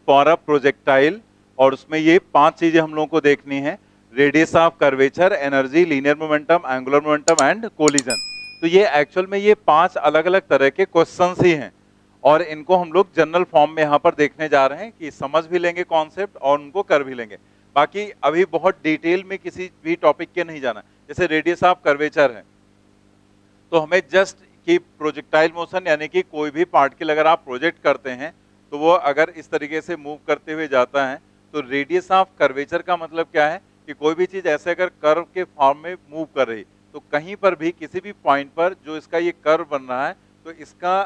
For a projectile, और उसमें ये 5 चीजें हम लोगों को देखनी है, radius of curvature, energy, linear momentum, angular momentum and collision. तो ये एक्चुअल में ये 5 अलग अलग तरह के क्वेश्चंस ही हैं, और इनको हम लोग जनरल फॉर्म में यहाँ पर देखने जा रहे हैं कि समझ भी लेंगे कॉन्सेप्ट और उनको कर भी लेंगे। बाकी अभी बहुत डिटेल में किसी भी टॉपिक के नहीं जाना। जैसे रेडियस ऑफ कर्वेचर है, तो हमें जस्ट कि प्रोजेक्टाइल मोशन यानी कि कोई भी पार्टिकल अगर आप प्रोजेक्ट करते हैं तो वो अगर इस तरीके से मूव करते हुए जाता है, तो रेडियस ऑफ कर्वेचर का मतलब क्या है कि कोई भी चीज ऐसे अगर कर्व के फॉर्म में मूव कर रही, तो कहीं पर भी किसी भी पॉइंट पर जो इसका ये कर्व बन रहा है, तो इसका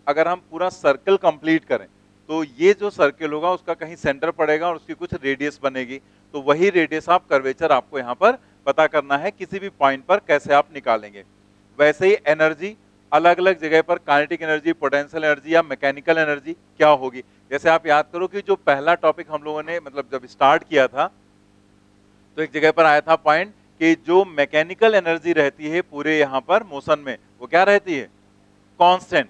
अगर हम पूरा सर्कल कंप्लीट करें तो ये जो सर्कल होगा उसका कहीं सेंटर पड़ेगा और उसकी कुछ रेडियस बनेगी। तो वही रेडियस ऑफ कर्वेचर आपको यहाँ पर पता करना है, किसी भी पॉइंट पर कैसे आप निकालेंगे। वैसे ही एनर्जी, अलग अलग जगह पर काइनेटिक एनर्जी, पोटेंशियल एनर्जी या मैकेनिकल एनर्जी क्या होगी। जैसे आप याद करो कि जो पहला टॉपिक हम लोगों ने मतलब जब स्टार्ट किया था, तो एक जगह पर आया था पॉइंट कि जो मैकेनिकल एनर्जी रहती है पूरे यहाँ पर मोशन में, वो क्या रहती है, constant.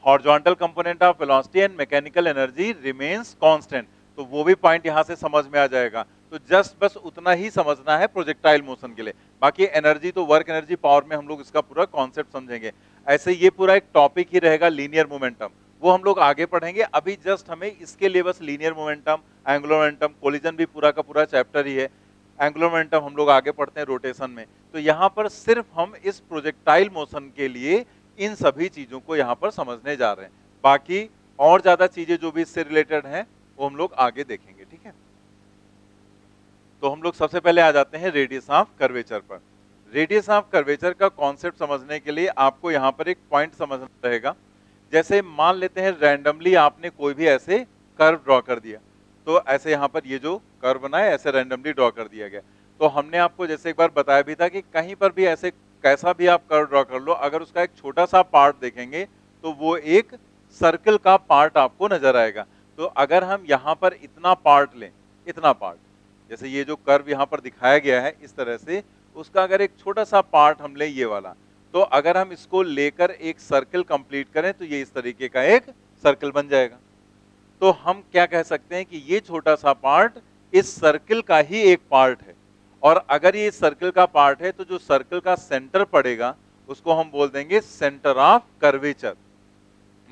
Horizontal component of velocity and mechanical energy remains constant. तो वो भी पॉइंट यहाँ से समझ में आ जाएगा। तो जस्ट बस उतना ही समझना है प्रोजेक्टाइल मोशन के लिए, बाकी एनर्जी तो वर्क एनर्जी पावर में हम लोग इसका पूरा कॉन्सेप्ट समझेंगे। ऐसे ये पूरा एक टॉपिक ही रहेगा लीनियर मोमेंटम, वो हम लोग आगे पढ़ेंगे। अभी जस्ट हमें इसके लिए बस linear momentum, angular momentum, collision भी पूरा का पूरा चैप्टर ही है। एंगुलर मोमेंटम हम लोग आगे पढ़ते हैं रोटेशन में। तो यहाँ पर सिर्फ हम इस प्रोजेक्टाइल मोशन के लिए इन सभी चीजों को यहाँ पर समझने जा रहे हैं। बाकी और ज्यादा चीजें जो भी इससे रिलेटेड हैं वो हम लोग आगे देखेंगे, ठीक है। तो हम लोग सबसे पहले आ जाते हैं रेडियस ऑफ कर्वेचर पर। रेडियस ऑफ कर्वेचर का कॉन्सेप्ट समझने के लिए आपको यहाँ पर एक पॉइंट समझना रहेगा। जैसे मान लेते हैं रैंडमली आपने कोई भी ऐसे कर्व ड्रॉ कर दिया, तो ऐसे यहाँ पर ये जो कर्व बना है ऐसे रैंडमली ड्रॉ कर दिया गया। तो हमने आपको जैसे एक बार बताया भी था कि कहीं पर भी ऐसे कैसा भी आप कर्व ड्रॉ कर लो, अगर उसका एक छोटा सा पार्ट देखेंगे तो वो एक सर्कल का पार्ट आपको नजर आएगा। तो अगर हम यहाँ पर इतना पार्ट लें, इतना पार्ट, जैसे ये जो कर्व यहाँ पर दिखाया गया है इस तरह से, उसका अगर एक छोटा सा पार्ट हम ले ये वाला, तो अगर हम इसको लेकर एक सर्कल कंप्लीट करें तो ये इस तरीके का एक सर्कल बन जाएगा। तो हम क्या कह सकते हैं कि ये छोटा सा पार्ट इस सर्कल का ही एक पार्ट है, और अगर ये सर्कल का पार्ट है तो जो सर्कल का सेंटर पड़ेगा उसको हम बोल देंगे सेंटर ऑफ कर्वेचर।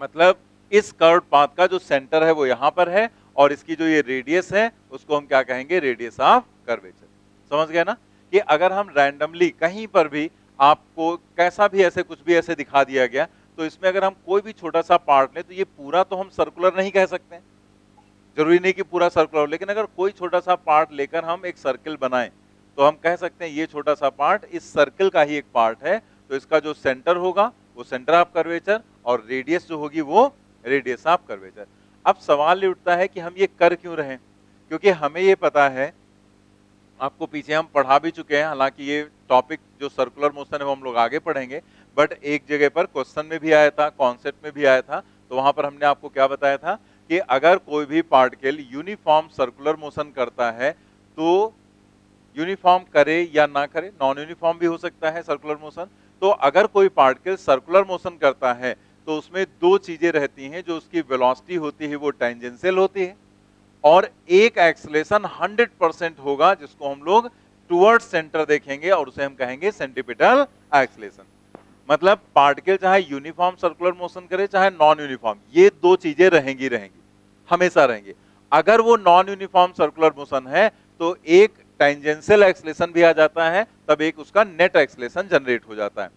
मतलब इस कर्व पाथ का जो सेंटर है वो यहाँ पर है, और इसकी जो ये रेडियस है उसको हम क्या कहेंगे, रेडियस ऑफ कर्वेचर। समझ गए ना कि अगर हम रैंडमली कहीं पर भी आपको कैसा भी ऐसे कुछ भी ऐसे दिखा दिया गया, तो इसमें अगर हम कोई भी छोटा सा पार्ट लें तो ये पूरा तो हम सर्कुलर नहीं कह सकते हैं, जरूरी नहीं कि पूरा सर्कुलर, लेकिन अगर कोई छोटा सा पार्ट लेकर हम एक सर्कल बनाएं तो हम कह सकते हैं ये छोटा सा पार्ट इस सर्कल का ही एक पार्ट है। तो इसका जो सेंटर होगा वो सेंटर ऑफ कर्वेचर, और रेडियस जो होगी वो रेडियस ऑफ कर्वेचर। अब सवाल ये उठता है कि हम ये कर क्यों रहे हैं, क्योंकि हमें ये पता है, आपको पीछे हम पढ़ा भी चुके हैं, हालांकि ये टॉपिक जो सर्कुलर मोशन है वो हम लोग आगे पढ़ेंगे, बट एक जगह पर क्वेश्चन में भी आया था, कॉन्सेप्ट में भी आया था। तो वहां पर हमने आपको क्या बताया था कि अगर कोई भी पार्टिकल यूनिफॉर्म सर्कुलर मोशन करता है, तो यूनिफॉर्म करे या ना करे, नॉन यूनिफॉर्म भी हो सकता है सर्कुलर मोशन। तो अगर कोई पार्टिकल सर्कुलर मोशन करता है तो उसमें दो चीजें रहती हैं, जो उसकी वेलोसिटी होती है वो टेंजेंशियल होती है, और एक एक्सेलरेशन 100% होगा जिसको हम लोग टुवर्ड्स सेंटर देखेंगे और उसे हम कहेंगे सेंटीपिटल एक्सेलरेशन। मतलब पार्टिकल चाहे यूनिफॉर्म सर्कुलर मोशन करे चाहे नॉन यूनिफॉर्म, ये दो चीजें रहेंगी, हमेशा रहेंगी। अगर वो नॉन यूनिफॉर्म सर्कुलर मोशन है तो एक टेंजेंशियल एक्सेलरेशन भी आ जाता है, तब एक उसका नेट एक्सेलरेशन जनरेट हो जाता है।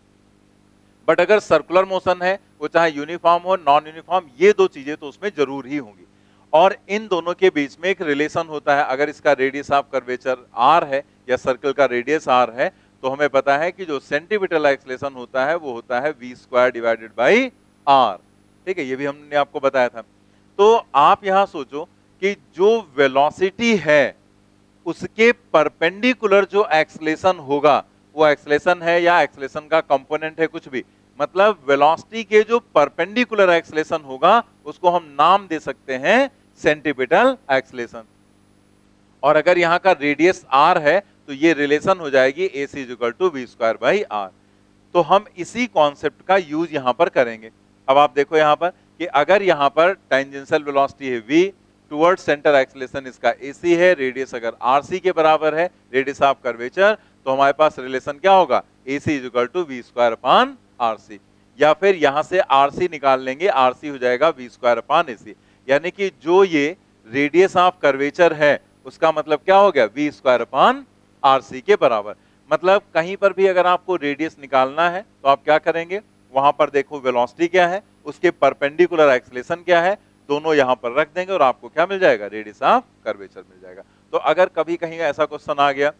बट अगर सर्कुलर मोशन है, वो चाहे यूनिफॉर्म हो नॉन यूनिफॉर्म, ये दो चीजें तो उसमें जरूर ही होंगी। और इन दोनों के बीच में एक रिलेशन होता है। अगर इसका रेडियस ऑफ कर्वेचर r है या सर्कल का रेडियस r है, तो हमें पता है कि जो सेंटीपिटल एक्सेलरेशन होता है वो होता है v² डिवाइडेड बाई r। ठीक है, ये भी हमने आपको बताया था। तो आप यहां सोचो कि जो वेलोसिटी है उसके परपेंडिकुलर जो एक्सेलरेशन होगा, वो एक्सेलरेशन है या एक्सेलरेशन का कंपोनेंट है कुछ भी, मतलब वेलोसिटी के जो परपेंडिकुलर एक्सेलरेशन होगा उसको हम नाम दे सकते हैं सेंटीपिटल एक्सेलरेशन। और अगर यहाँ का रेडियस r है तो ये रिलेशन हो जाएगी AC = v² बाई r। तो हम इसी कॉन्सेप्ट का यूज यहाँ पर करेंगे। अब आप देखो यहाँ पर कि अगर यहाँ पर टेंजेंशियल वेलोसिटी है v, टुवर्ड सेंटर एक्सेलरेशन इसका AC है, रेडियस अगर RC के बराबर है, रेडियस ऑफ कर्वेचर, तो हमारे पास रिलेशन क्या होगा, AC is equal to V square upon RC। या फिर यहां से RC निकाल लेंगे, RC हो जाएगा V स्क्वायर अपान AC। यानी कि जो ये रेडियस ऑफ कर्वेचर है उसका मतलब क्या हो गया, V स्क्वायर अपान RC के बराबर। मतलब कहीं पर भी अगर आपको रेडियस निकालना है तो आप क्या करेंगे, वहां पर देखो वेलोसिटी क्या है, उसके परपेंडिकुलर एक्सेलरेशन क्या है, दोनों यहां पर रख देंगे और आपको क्या मिल जाएगा, रेडियस ऑफ कर्वेचर मिल जाएगा। तो अगर कभी कहीं ऐसा क्वेश्चन आ गया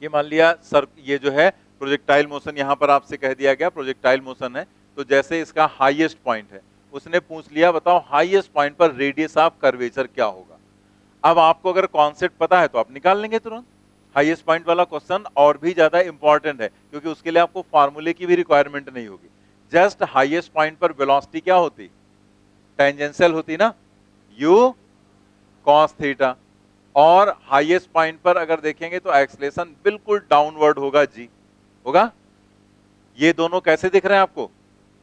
कि मान लिया सर ये जो है प्रोजेक्टाइल मोशन यहां पर आपसे कह दिया गया प्रोजेक्टाइल मोशन है, तो जैसे इसका हाईएस्ट पॉइंट है, उसने पूछ लिया बताओ हाईएस्ट पॉइंट पर रेडियस ऑफ कर्वेचर क्या होगा। अब आपको अगर कॉन्सेप्ट पता है तो आप निकाल लेंगे तुरंत। हाईएस्ट पॉइंट वाला क्वेश्चन और भी ज्यादा इंपॉर्टेंट है क्योंकि उसके लिए आपको फार्मूले की भी रिक्वायरमेंट नहीं होगी। जस्ट हाईएस्ट पॉइंट पर वेलोसिटी क्या होती, टेंजेंशियल होती ना, u cos थीटा, और हाईएस्ट पॉइंट पर अगर देखेंगे तो एक्सेलरेशन बिल्कुल डाउनवर्ड होगा, g होगा। ये दोनों कैसे दिख रहे हैं आपको,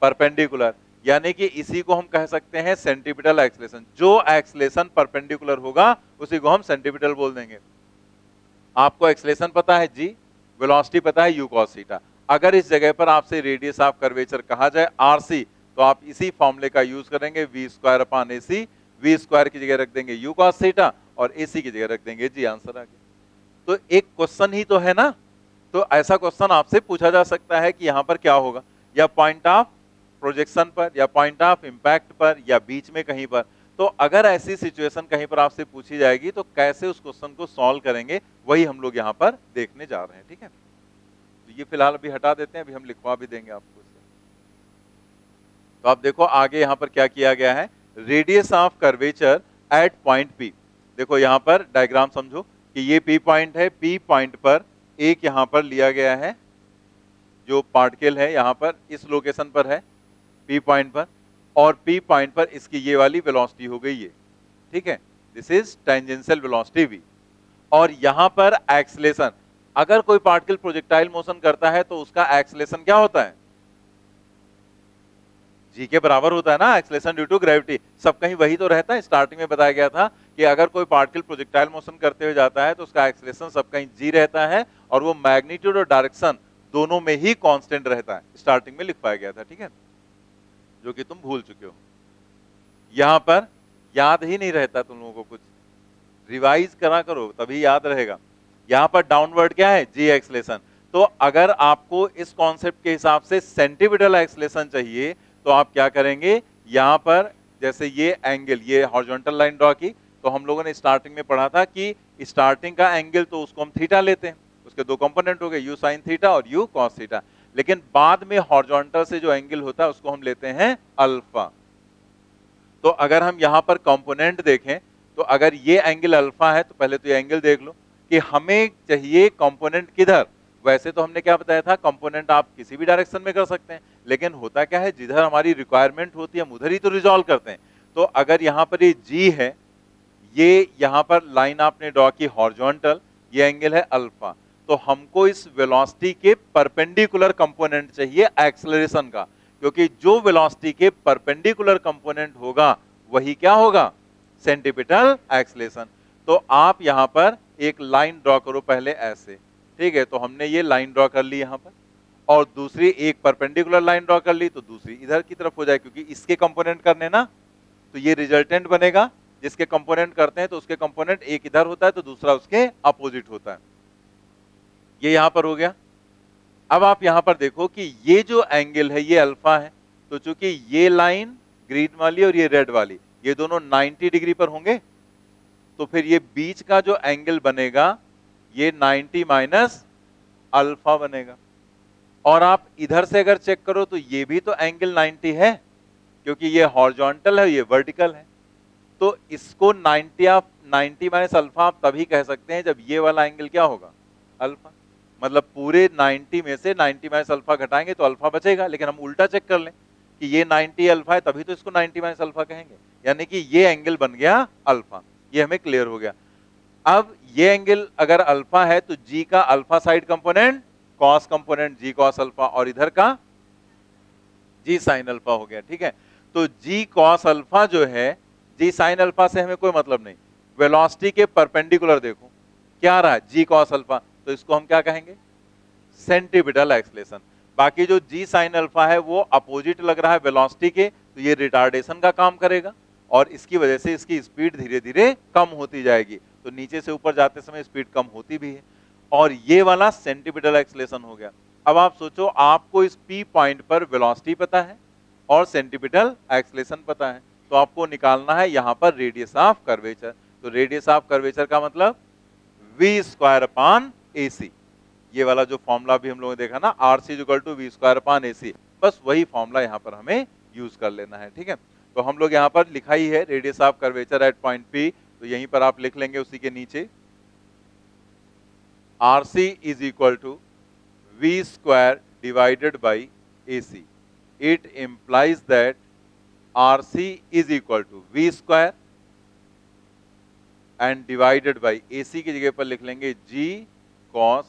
परपेंडिकुलर, यानी कि इसी को हम कह सकते हैं सेंटीपिटल एक्सेलरेशन। जो एक्सेलरेशन परपेंडिकुलर होगा उसी को हम सेंटीपिटल बोल देंगे। आपको एक्सेलरेशन पता है g, वेलोसिटी पता है u cos थीटा। अगर इस जगह पर आपसे रेडियस ऑफ कर्वेचर कहा जाए RC, तो आप इसी फॉर्मूले का यूज करेंगे, V square upon AC। V square की जगह रख देंगे u cos थीटा और AC की जगह रख देंगे g। आंसर आ गया। तो एक क्वेश्चन ही तो है ना, तो ऐसा क्वेश्चन आपसे पूछा जा सकता है कि यहाँ पर क्या होगा, या पॉइंट ऑफ प्रोजेक्शन पर, या पॉइंट ऑफ इंपैक्ट पर, या बीच में कहीं पर। तो अगर ऐसी सिचुएशन कहीं पर आपसे पूछी जाएगी तो कैसे उस क्वेश्चन को सॉल्व करेंगे, वही हम लोग यहाँ पर देखने जा रहे हैं। ठीक है, तो ये फिलहाल अभी हटा देते हैं, अभी हम लिखवा भी देंगे आपको। तो आप देखो आगे यहाँ पर क्या किया गया है, radius of curvature at point P। देखो यहाँ पर डायग्राम समझो कि ये P पॉइंट है, P पॉइंट पर एक यहाँ पर लिया गया है जो पार्टिकल है, यहाँ पर इस लोकेशन पर है P पॉइंट पर, और P पॉइंट पर इसकी ये वाली वेलोसिटी हो गई है, ठीक है, this is tangential velocity V। और यहाँ पर एक्सेलरेशन, अगर कोई पार्टिकल प्रोजेक्टाइल मोशन करता है तो उसका एक्सेलरेशन क्या होता है, g के बराबर होता है ना, एक्सेलरेशन ड्यू टू ग्रेविटी। सब कहीं वही तो रहता है। स्टार्टिंग में बताया गया था कि अगर कोई पार्टिकल प्रोजेक्टाइल मोशन करते हुए जाता है तो उसका एक्सेलरेशन सब कहीं g रहता है और वो मैग्नीट्यूड और डायरेक्शन दोनों में ही कांस्टेंट रहता है। स्टार्टिंग में लिखवाया गया था, ठीक है, जो कि तुम भूल चुके हो। यहां पर याद ही नहीं रहता तुम लोगों को, कुछ रिवाइज करा करो तभी याद रहेगा। यहां पर डाउनवर्ड क्या है, g एक्सेलरेशन। तो अगर आपको इस कॉन्सेप्ट के हिसाब से सेंटीपिटल एक्सेलरेशन चाहिए तो आप क्या करेंगे, यहां पर जैसे ये एंगल, ये हॉरिजॉन्टल लाइन ड्रॉ की, तो हम लोगों ने स्टार्टिंग में पढ़ा था कि स्टार्टिंग का एंगल तो उसको हम थीटा लेते हैं, उसके दो कंपोनेंट हो गए, u sin थीटा और u cos थीटा। लेकिन बाद में हॉरिजॉन्टल से जो एंगल होता है उसको हम लेते हैं अल्फा। तो अगर हम यहां पर कंपोनेंट देखें तो अगर ये एंगल अल्फा है तो पहले तो ये एंगल देख लो कि हमें चाहिए कंपोनेंट किधर। वैसे तो हमने क्या बताया था, कंपोनेंट आप किसी भी डायरेक्शन में कर सकते हैं, लेकिन होता क्या है जिधर हमारी रिक्वायरमेंट होती है हम उधर ही तो रिजॉल्व करते हैं। तो अगर यहाँ पर ये g है, ये यहाँ पर लाइन आपने ड्रॉ की हॉरिजॉन्टल, ये एंगल है अल्फा, तो हमको इस वेलोसिटी के परपेंडिकुलर कंपोनेंट चाहिए एक्सेलरेशन का, क्योंकि जो वेलोसिटी के परपेंडिकुलर कंपोनेंट होगा वही क्या होगा, सेंटीपिटल एक्सेलरेशन। तो आप यहाँ पर एक लाइन ड्रॉ करो पहले ऐसे, ठीक है, तो हमने ये लाइन ड्रॉ कर ली यहाँ पर, और दूसरी एक परपेंडिकुलर लाइन ड्रॉ कर ली तो दूसरी इधर की तरफ हो जाए, क्योंकि इसके कंपोनेंट करने ना, तो ये रिजल्टेंट बनेगा। जिसके कंपोनेंट करते हैं तो उसके कंपोनेंट एक इधर होता है तो दूसरा उसके अपोजिट होता है। ये यहां पर हो गया। अब आप यहां पर देखो कि ये जो एंगल है ये अल्फा है, तो चूंकि ये लाइन ग्रीन वाली और ये रेड वाली ये दोनों 90 डिग्री पर होंगे, तो फिर ये बीच का जो एंगल बनेगा ये 90 माइनस अल्फा बनेगा। और आप इधर से अगर चेक करो तो ये भी तो एंगल 90 है, क्योंकि ये हॉरिजॉन्टल है ये वर्टिकल है। तो इसको 90 माइनस अल्फा आप तभी कह सकते हैं जब ये वाला एंगल क्या होगा, अल्फा। मतलब पूरे 90 में से 90 माइनस अल्फा घटाएंगे तो अल्फा बचेगा, लेकिन हम उल्टा चेक कर लें कि ये 90 अल्फा है तभी तो इसको 90 माइनस अल्फा कहेंगे, यानी कि ये एंगल बन गया अल्फा। ये हमें क्लियर हो गया। अब ये एंगल अगर अल्फा है तो जी का alpha side component cos component G cos alpha, और इधर का जी साइन अल्फा हो गया, ठीक है। तो जी कॉस अल्फा जो है जी साइन अल्फा से हमें कोई मतलब नहीं, वेलोसिटी के परपेंडिकुलर देखो क्या आ रहा है, जी कॉस अल्फा, तो इसको हम क्या कहेंगे, सेंटीपिटल एक्सलेशन। बाकी जो जी साइन अल्फा है वो अपोजिट लग रहा है वेलोसिटी के, तो ये रिटार्डेशन का काम करेगा और इसकी वजह से इसकी स्पीड धीरे धीरे कम होती जाएगी, तो नीचे से ऊपर जाते समय स्पीड कम होती भी है, और ये वाला सेंटीपिटल एक्सलेशन हो गया। अब आप सोचो, आपको इस पी पॉइंट पर वेलोसिटी पता है और सेंटीपिटल एक्सलेशन पता है, तो आपको निकालना है यहां पर रेडियस ऑफ कर्वेचर। तो रेडियस ऑफ कर्वेचर का मतलब वी स्क्वायर अपान ए सी, ये वाला जो फॉर्मूला भी हम लोगों ने देखा ना, R C equal to we square upon A C, बस वही फॉर्मूला यहाँ पर हमें यूज कर लेना है। ठीक है, तो हम लोग यहाँ पर लिखा ही है radius of curvature at point P, तो यहीं पर आप लिख लेंगे उसी के नीचे R C is equal to we square divided by A C. It implies that R C is equal to we square and divided by A C की जगह पर लिख लेंगे G cos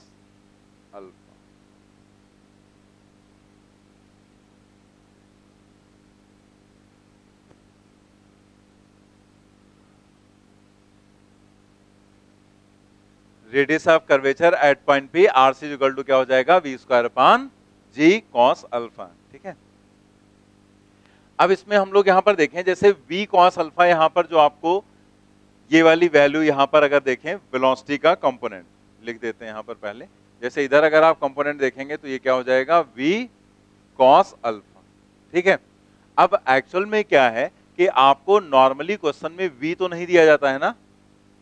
alpha. Radius of curvature at point P, R C equal to क्या हो जाएगा, V square upon जी cos alpha. ठीक है, अब इसमें हम लोग यहां पर देखें, जैसे वी कॉस अल्फा, यहां पर जो आपको ये वाली वैल्यू यहां पर अगर देखें वेलोसिटी का कंपोनेंट लिख देते हैं यहां पर पहले, जैसे इधर अगर आप कंपोनेंट देखेंगे तो ये क्या हो जाएगा, वी कॉस अल्फा। ठीक है, अब एक्चुअल में क्या है कि आपको नॉर्मली क्वेश्चन में वी तो नहीं दिया जाता है ना,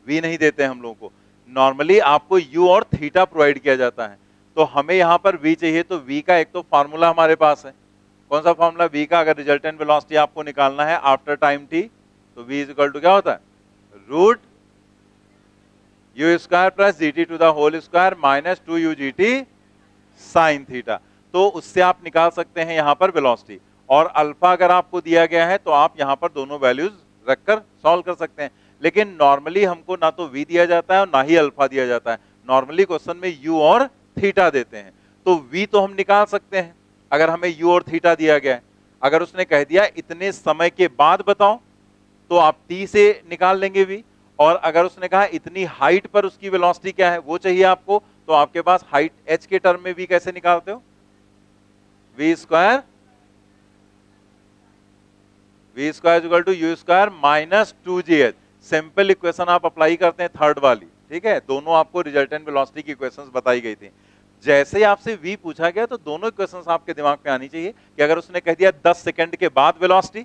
वी नहीं देते हैं हम लोगों को, नॉर्मली आपको यू और थीटा प्रोवाइड किया जाता है, तो हमें यहां पर वी चाहिए, तो वी का एक तो फार्मूला हमारे पास है, कौन सा फार्मूला, वी का अगर रिजल्टेंट वेलोसिटी आपको निकालना है आफ्टर टाइम टी, तो वी इज इक्वल टू क्या होता है, root u square plus g t to the whole square minus 2u g t sine theta. तो उससे आप निकाल सकते हैं यहां पर वेलोसिटी, और अल्फा अगर आपको दिया गया है तो आप यहां पर दोनों वैल्यूज रखकर सॉल्व कर सकते हैं, लेकिन नॉर्मली हमको ना तो v दिया जाता है और ना ही अल्फा दिया जाता है, नॉर्मली क्वेश्चन में u और थीटा देते हैं, तो v तो हम निकाल सकते हैं अगर हमें u और थीटा दिया गया है। अगर उसने कह दिया इतने समय के बाद बताओ, तो आप t से निकाल लेंगे v, और अगर उसने कहा इतनी हाइट पर उसकी वेलोसिटी क्या है वो चाहिए आपको, तो आपके पास हाइट h के टर्म में v कैसे निकालते हो, v square equal to you square minus 2gh। Simple equation आप अप्लाई करते हैं थर्ड वाली, ठीक है, दोनों आपको रिजल्टेंट वेलोसिटी की इक्वेशंस बताई गई थी, जैसे ही आपसे v पूछा गया तो दोनों इक्वेशंस आपके दिमाग में आनी चाहिए कि अगर उसने कह दिया 10 सेकंड के बाद वेलोसिटी,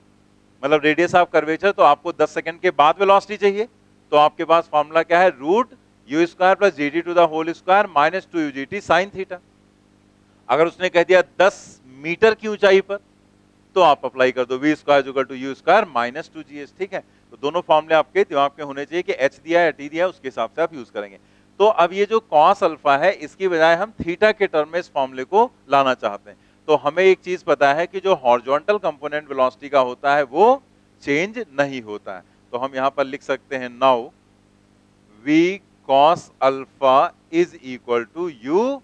मतलब रेडियस ऑफ कर्वेचर, तो आपको 10 सेकंड के बाद वेलोसिटी चाहिए, तो आपके पास फॉर्मूला क्या है, root u square plus g t to the whole square minus 2u g t sine theta. अगर उसने कह दिया 10 मीटर की ऊंचाई पर, तो आप अप्लाई कर दो v square equal to you square minus 2gh। ठीक है, तो दोनों फॉर्मूले आपके दिमाग में होने चाहिए कि h दिया है t दिया है, उसके हिसाब से आप यूज करेंगे। तो अब ये जो cos अल्फा है, इसकी बजाय हम थीटा के टर्म में इस फॉर्मूले को लाना चाहते हैं, तो हमें एक चीज पता है कि जो हॉरिजॉन्टल कंपोनेंट वेलोसिटी का होता है वो चेंज नहीं होता है, तो हम यहां पर लिख सकते हैं now v cos alpha is equal to u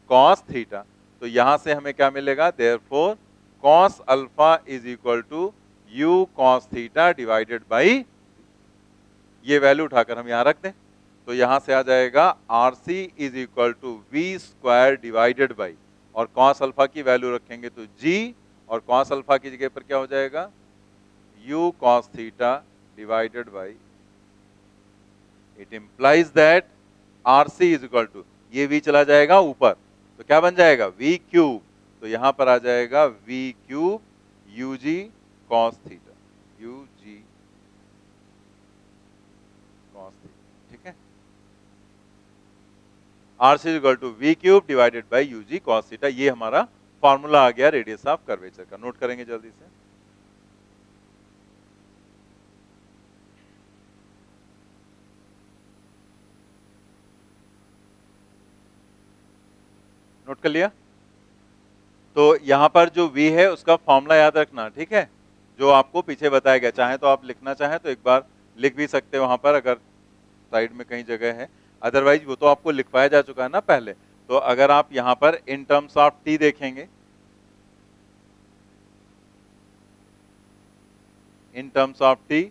cos theta. तो यहां से हमें क्या मिलेगा, therefore cos alpha is equal to u cos theta divided by, ये वैल्यू उठाकर हम यहां रख दें, तो यहां से आ जाएगा r C is equal to we square divided by, और cos अल्फा की वैल्यू रखेंगे तो g, और cos अल्फा की जगह पर क्या हो जाएगा, u cos theta divided by, it implies that R C is equal to, ये v चला जाएगा ऊपर, तो क्या बन जाएगा, v क्यूब, तो यहां पर आ जाएगा v cube u g cos theta, u g cos theta. ठीक है, r C equal to v cube divided by u g cos theta, ये हमारा फॉर्मूला आ गया रेडियस ऑफ कर्वेचर का। नोट करेंगे जल्दी से, नोट कर लिया। तो यहां पर जो v है उसका फॉर्मूला याद रखना, ठीक है, जो आपको पीछे बताया गया, चाहे तो आप लिखना चाहें तो एक बार लिख भी सकते हो वहां पर, अगर साइड में कहीं जगह है, अदरवाइज वो तो आपको लिखवाया जा चुका है ना पहले। तो अगर आप यहां पर इन टर्म्स ऑफ t देखेंगे, इन टर्म्स ऑफ t,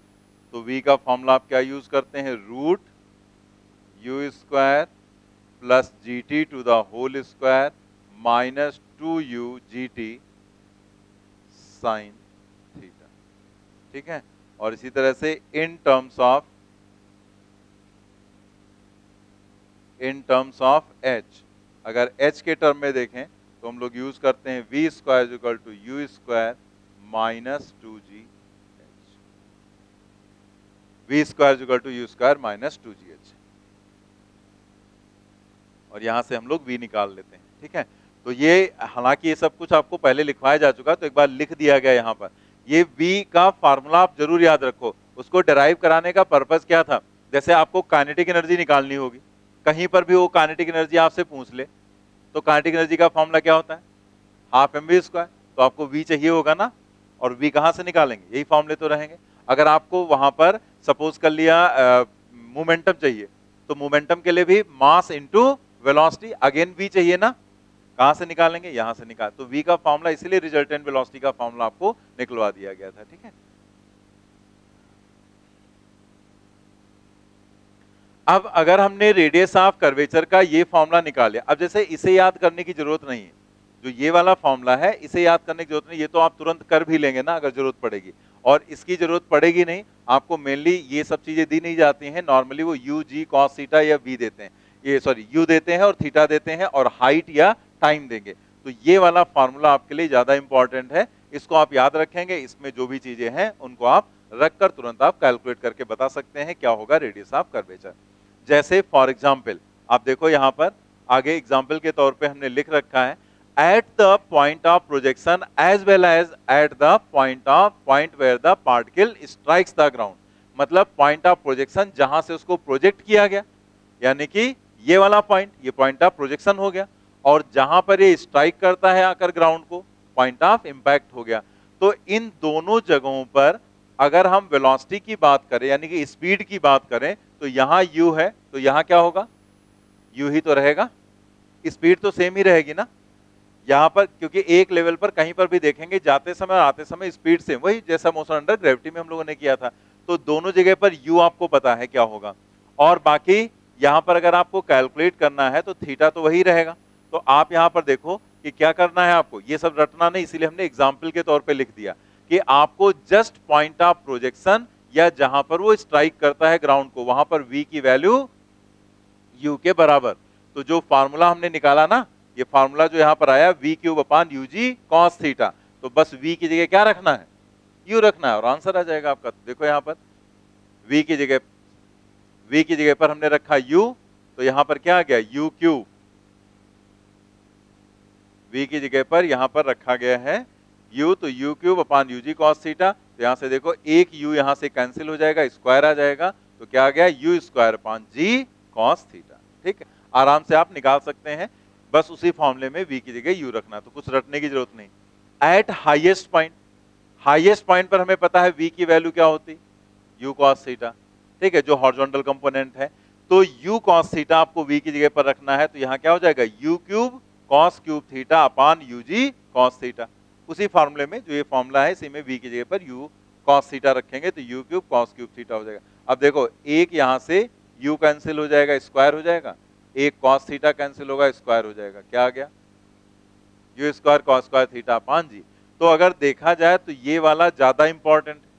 तो v का फॉर्मूला आप क्या यूज करते हैं, root u square plus g t to the whole square minus 2u gt sine theta. ठीक है, और इसी तरह से इन टर्म्स ऑफ h, अगर h के टर्म में देखें तो हम लोग यूज करते हैं v square equal to you square minus 2g, v square equal to you square minus 2gh, और यहां से हम लोग v निकाल लेते हैं। ठीक है, तो ये हालांकि ये सब कुछ आपको पहले लिखवाया जा चुका, तो एक बार लिख दिया गया यहाँ पर। ये v का फार्मूला आप जरूर याद रखो, उसको डिराइव कराने का पर्पस क्या था, जैसे आपको काइनेटिक एनर्जी निकालनी होगी, कहीं पर भी वो काइनेटिक एनर्जी आपसे पूछ ले, तो काइनेटिक एनर्जी का फॉर्मूला क्या होता है, हाफ mv स्क्वायर, तो आपको v चाहिए होगा ना, और v कहां से निकालेंगे, यही फॉर्मूले तो रहेंगे। अगर आपको वहां पर सपोज कर लिया मोमेंटम चाहिए, तो मोमेंटम के लिए भी mass into velocity, again v चाहिए ना, कहां से निकालेंगे, यहां से निकाल, तो v का फॉर्मूला इसीलिए रिजल्टेंट वेलोसिटी का फॉर्मूला आपको निकलवा दिया गया था। ठीक है, अब अगर हमने रेडियस ऑफ कर्वेचर का ये फॉर्मूला निकाल लिया, अब जैसे इसे याद करने की जरूरत नहीं है, जो ये वाला फॉर्मूला है इसे याद करने की जरूरत नहीं, ये तो आप तुरंत कर भी लेंगे ना अगर जरूरत पड़ेगी, और इसकी जरूरत पड़ेगी नहीं, आपको मेनली ये सब चीजें दी नहीं जाती हैं, नॉर्मली वो यू जी कॉस थीटा या वी देते हैं, ये सॉरी यू देते हैं और थीटा देते हैं और हाइट या टाइम देंगे, तो ये वाला फॉर्मूला आपके लिए ज्यादा इंपॉर्टेंट है, इसको आप याद रखेंगे, इसमें जो भी चीजें हैं उनको आप रखकर तुरंत आप कैलकुलेट करके बता सकते हैं क्या होगा रेडियस ऑफ कर्वेचर। जैसे फॉर एग्जाम्पल आप देखो यहाँ पर आगे एग्जाम्पल के तौर पे हमने लिख रखा है, at the point of projection as well as at the point where the particle strikes the ground, मतलब पॉइंट ऑफ प्रोजेक्शन जहां से उसको प्रोजेक्ट किया गया, यानी कि ये वाला पॉइंट, ये पॉइंट ऑफ प्रोजेक्शन हो गया, और जहां पर ये स्ट्राइक करता है आकर ग्राउंड को, पॉइंट ऑफ इंपैक्ट हो गया। तो इन दोनों जगहों पर अगर हम वेलोसिटी की बात करें यानी कि स्पीड की बात करें, तो यहां u है, तो यहां क्या होगा, u ही तो रहेगा, स्पीड तो सेम ही रहेगी ना यहां पर, क्योंकि एक लेवल पर कहीं पर भी देखेंगे जाते समय और आते समय स्पीड सेम, वही जैसा मोशन अंडर ग्रेविटी में हम लोगों ने किया था, तो दोनों जगह पर u आपको पता है क्या होगा, और बाकी यहां पर अगर आपको कैलकुलेट करना है तो थीटा तो वही रहेगा। तो आप यहां पर देखो कि क्या करना है आपको, ये सब रटना नहीं, इसीलिए हमने एग्जाम्पल के तौर पर लिख दिया कि आपको जस्ट पॉइंट ऑफ प्रोजेक्शन या जहां पर वो स्ट्राइक करता है ग्राउंड को, वहां पर v की वैल्यू u के बराबर, तो जो फार्मूला हमने निकाला ना, ये फार्मूला जो यहां पर आया v cube upon u g cos theta, तो बस v की जगह क्या रखना है, u रखना है, और आंसर आ जाएगा आपका। देखो यहां पर v की जगह पर हमने रखा u, तो यहां पर क्या आ गया, u क्यूब, v की जगह पर यहां पर रखा गया है u, तो u cube upon u g cos theta, तो यहां से देखो एक u यहां से कैंसिल हो जाएगा, स्क्वायर आ जाएगा, तो क्या आ गया, u स्क्वायर अपान जी कॉस थीटा। ठीक है, आराम से आप निकाल सकते हैं, बस उसी फॉर्मूले में v की जगह u रखना, तो कुछ रटने की जरूरत नहीं। एट हाईएस्ट पॉइंट पर हमें पता है v की वैल्यू क्या होती, u कॉस थीटा, ठीक है, जो हॉरिजॉन्टल कंपोनेंट है, तो u कॉस थीटा आपको v की जगह पर रखना है, तो यहां क्या हो जाएगा, u cube cos cube theta upon u g cos theta, उसी फॉर्मूले में जो ये फॉर्मूला है इसी में v की जगह पर u cos थीटा रखेंगे, तो u cube cos cube theta हो जाएगा। अब देखो एक यहां से u कैंसिल हो जाएगा, स्क्वायर हो जाएगा, एक cos थीटा कैंसिल होगा, स्क्वायर हो जाएगा, क्या आ गया, u square cos square theta upon G. तो अगर देखा जाए तो ये वाला ज्यादा इंपॉर्टेंट है,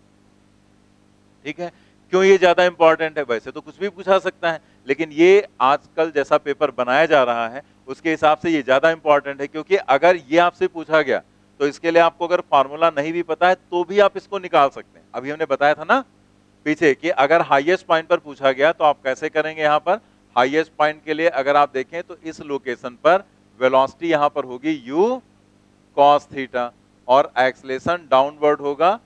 ठीक है, क्यों ये ज्यादा इंपॉर्टेंट है, वैसे तो कुछ भी पूछा सकता है, लेकिन ये आजकल जैसा पेपर बनाया जा रहा है उसके हिसाब से ये ज्यादा इंपॉर्टेंट है, क्योंकि अगर ये आपसे पूछा गया तो इसके लिए आपको अगर फार्मूला नहीं भी पता है तो भी आप इसको निकाल सकते हैं। अभी हमने बताया था ना पीछे कि अगर हाईएस्ट पॉइंट पर पूछा गया तो आप कैसे करेंगे, यहाँ पर हाईएस्ट पॉइंट के लिए अगर आप देखें तो इस लोकेशन पर वेलोसिटी यहाँ पर होगी u cos थीटा और एक्सलेशन डाउनवर्ड होगा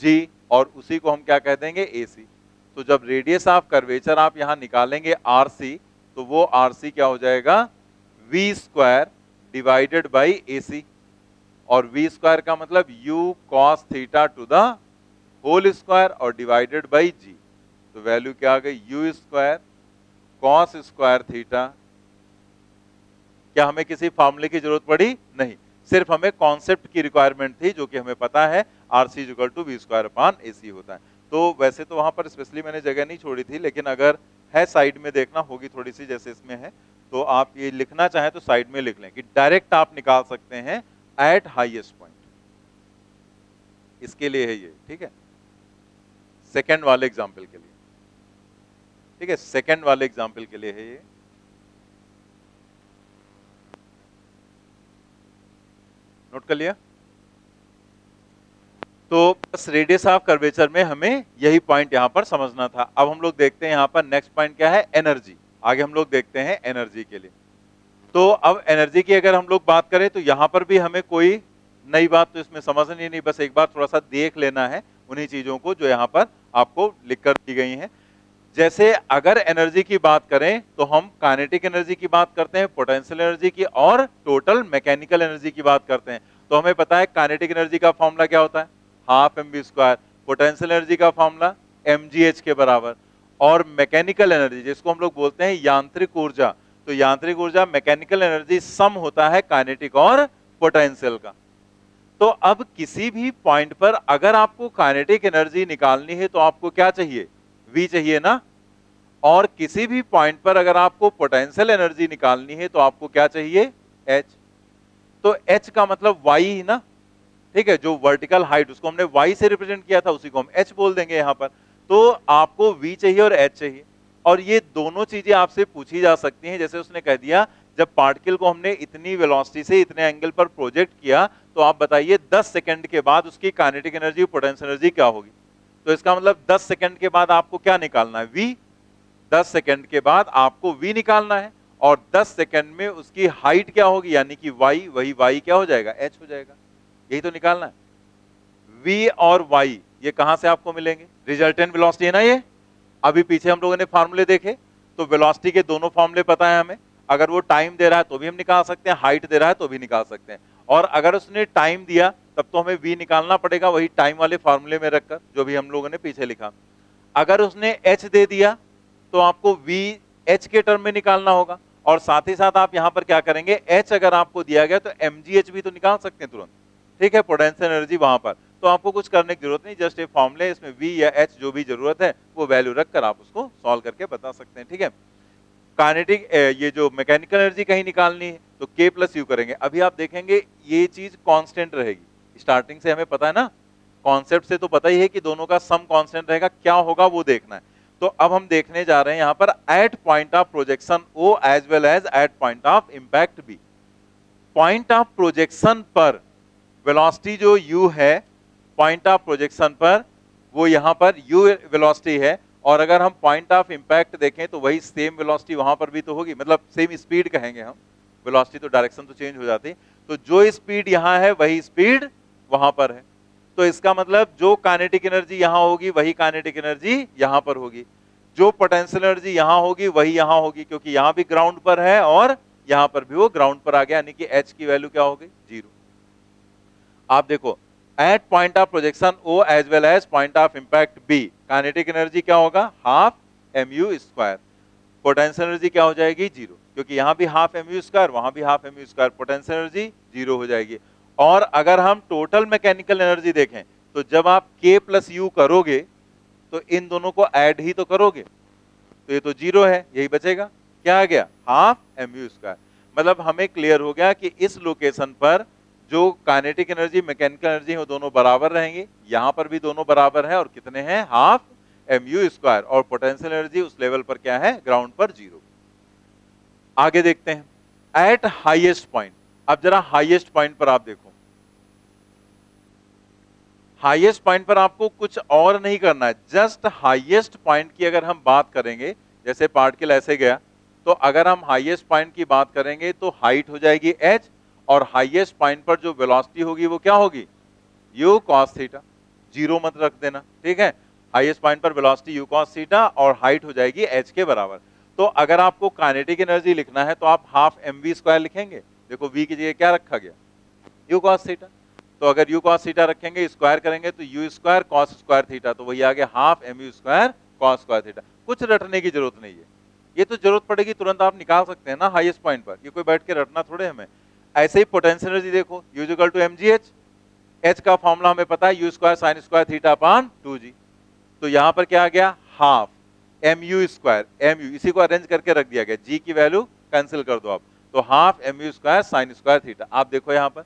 g, और उसी को हम क्या कह देंगे, ac। तो जब रेडियस ऑफ कर्वेचर आप यहाँ निकालेंगे rc, तो वो rc क्या हो जाएगा, v square divided by ac, और v स्क्वायर का मतलब u cos theta to the whole square और डिवाइडेड बाई g, तो वैल्यू क्या आ गई, u square cos square theta. क्या हमें किसी फार्मूले की जरूरत पड़ी, नहीं, सिर्फ हमें कॉन्सेप्ट की रिक्वायरमेंट थी, जो कि हमें पता है rc equal to v square upon ac होता है। तो वैसे तो वहां पर स्पेशली मैंने जगह नहीं छोड़ी थी, लेकिन अगर है साइड में देखना होगी थोड़ी सी, जैसे इसमें है, तो आप ये लिखना चाहें तो साइड में लिख लें कि डायरेक्ट आप निकाल सकते हैं एट हाईएस्ट पॉइंट। इसके लिए है ये, ठीक है, सेकंड वाले एग्जाम्पल के लिए, ठीक है, सेकंड वाले एग्जाम्पल के लिए है ये। नोट कर लिया? तो बस रेडियस ऑफ कर्वेचर में हमें यही पॉइंट यहां पर समझना था। अब हम लोग देखते हैं यहां पर नेक्स्ट पॉइंट क्या है, एनर्जी। आगे हम लोग देखते हैं एनर्जी के लिए। तो अब एनर्जी की अगर हम लोग बात करें तो यहां पर भी हमें कोई नई बात तो इसमें समझनी नहीं, बस एक बार थोड़ा सा देख लेना है उन्हीं चीजों को जो यहां पर आपको लिखकर दी गई हैं। जैसे अगर एनर्जी की बात करें तो हम काइनेटिक एनर्जी की बात करते हैं, पोटेंशियल एनर्जी की, और टोटल मैकेनिकल एनर्जी की बात करते हैं। तो हमें पता है काइनेटिक एनर्जी का फॉर्मूला क्या होता है, हाफ mv², पोटेंशियल एनर्जी का फॉर्मूला mgh के बराबर, और मैकेनिकल एनर्जी जिसको हम लोग बोलते हैं यांत्रिक ऊर्जा, तो यांत्रिक ऊर्जा मैकेनिकल एनर्जी सम होता है काइनेटिक और पोटेंशियल का। तो अब किसी भी पॉइंट पर अगर आपको काइनेटिक एनर्जी निकालनी है तो आपको क्या चाहिए, V चाहिए ना, और किसी भी पॉइंट पर अगर आपको पोटेंशियल एनर्जी निकालनी है तो आपको क्या चाहिए, H। तो H का मतलब Y ही ना, ठीक है, जो वर्टिकल हाइट उसको हमने Y से रिप्रेजेंट किया था उसी को हम H बोल देंगे यहां पर। तो आपको V चाहिए और H चाहिए, और ये दोनों चीजें आपसे पूछी जा सकती हैं। जैसे उसने कह दिया जब पार्टिकल को हमने इतनी वेलोसिटी से इतने एंगल पर प्रोजेक्ट किया तो आप बताइए 10 सेकंड के बाद उसकी काइनेटिक एनर्जी और पोटेंशियल एनर्जी क्या होगी। तो इसका मतलब 10 सेकंड के बाद आपको क्या निकालना है, V। 10 सेकंड के बाद आपको V निकालना है, और 10 सेकंड में उसकी हाइट क्या होगी, यानी कि Y, वही Y क्या हो जाएगा, H हो जाएगा। यही तो निकालना है। V और Y ये कहां से आपको मिलेंगे, रिजल्टेंट वेलोसिटी है ना ये। अभी पीछे हम लोगों ने फार्मूले देखे तो वेलोसिटी के दोनों फार्मूले पता है हमें। अगर वो टाइम दे रहा है तो भी हम निकाल सकते हैं, हाइट दे रहा है तो भी निकाल सकते हैं। और अगर उसने टाइम दिया तब तो हमें V निकालना पड़ेगा, वही टाइम वाले फार्मूले में रखकर जो भी हम लोगों ने पीछे लिखा। अगर उसने H दे दिया तो आपको V H के टर्म में निकालना होगा, और साथ ही साथ आप यहां पर क्या करेंगे, H अगर आपको दिया गया तो mgh भी तो निकाल सकते हैं तुरंत, ठीक है, पोटेंशियल एनर्जी वहां पर। तो आपको कुछ करने की जरूरत नहीं, जस्ट एक फॉर्मूले इसमें V या H जो भी जरूरत है वो वैल्यू रखकर आप उसको सॉल्व करके बता सकते हैं, ठीक है। काइनेटिक ये जो मैकेनिकल एनर्जी कहीं निकालनी है तो K प्लस U करेंगे। अभी आप देखेंगे ये चीज कांस्टेंट रहेगी, स्टार्टिंग से हमें पता है ना, कॉन्सेप्ट से तो पता ही है कि दोनों का सम कांस्टेंट रहेगा, क्या होगा वो देखना है। तो अब हम देखने जा रहे हैं यहां पर at point of projection O as well as at point of impact B। Point of projection पर वेलोसिटी जो U है, पॉइंट ऑफ प्रोजेक्शन पर वो यहां पर U वेलोसिटी है, और अगर हम पॉइंट ऑफ इंपैक्ट देखें तो वही सेम वेलोसिटी वहां पर भी तो होगी, मतलब सेम स्पीड कहेंगे हम, वेलोसिटी तो डायरेक्शन तो चेंज हो जाती, तो जो स्पीड यहां है वही स्पीड वहां पर है। तो इसका मतलब जो काइनेटिक एनर्जी यहां होगी वही काइनेटिक एनर्जी यहां पर होगी, जो पोटेंशियल एनर्जी यहां होगी वही यहां होगी, क्योंकि यहां भी ग्राउंड पर है और यहां पर भी वो ग्राउंड पर आ गया, यानी कि H की वैल्यू क्या होगी, 0। आप देखो at point of projection O as well as point of impact B, kinetic energy क्या होगा, हाफ mu², पोटेंशियल एनर्जी क्या हो जाएगी, 0, क्योंकि यहां भी हाफ mu², वहां भी हाफ mu², पोटेंशियल एनर्जी 0 हो जाएगी। और अगर हम टोटल मैकेनिकल एनर्जी देखें तो जब आप K प्लस U करोगे तो इन दोनों को ऐड ही तो करोगे, तो ये तो 0 है, यही बचेगा, क्या आ गया, हाफ mu²। मतलब हमें क्लियर हो गया कि इस लोकेशन पर जो काइनेटिक एनर्जी मैकेनिकल एनर्जी है वो दोनों बराबर रहेंगी, यहां पर भी दोनों बराबर है, और कितने हैं, हाफ mu², और पोटेंशियल एनर्जी उस लेवल पर क्या है, ग्राउंड पर 0। आगे देखते हैं एट हाईएस्ट पॉइंट। अब जरा हाईएस्ट पॉइंट पर आप देखो, हाईएस्ट पॉइंट पर आपको कुछ और नहीं करना है, जस्ट हाईएस्ट पॉइंट की अगर हम बात करेंगे, जैसे पार्टिकल ऐसे गया, तो अगर हम हाईएस्ट पॉइंट की बात करेंगे तो हाइट हो जाएगी h, और हाईएस्ट पॉइंट पर जो वेलोसिटी होगी वो क्या होगी, u cos थीटा, 0 मत रख देना, ठीक है। हाईएस्ट पॉइंट पर वेलोसिटी u cos थीटा और हाइट हो जाएगी h के बराबर। तो अगर आपको काइनेटिक एनर्जी लिखना है तो आप हाफ mv² लिखेंगे, देखो v की जगह क्या रखा गया, u cos थीटा, तो अगर u cos थीटा रखेंगे स्क्वायर करेंगे तो u² cos² थीटा, तो वही आ गया हाफ mu² cos² थीटा। कुछ रटने की जरूरत नहीं है, ये तो जरूरत पड़ेगी तुरंत आप निकाल सकते हैं ना हाईएस्ट पॉइंट पर, ये कोई बैठ के रटना थोड़े हमें। ऐसे ही पोटेंशियल एनर्जी देखो, U = mgh, H का फॉर्मूला हमें पता है u² sin² theta upon 2g, तो यहां पर क्या आ गया, हाफ mu स्क्वायर, mu इसी को अरेंज करके रख दिया गया, g की वैल्यू कैंसिल कर दो आप, तो half mu square sine square theta. आप देखो यहां पर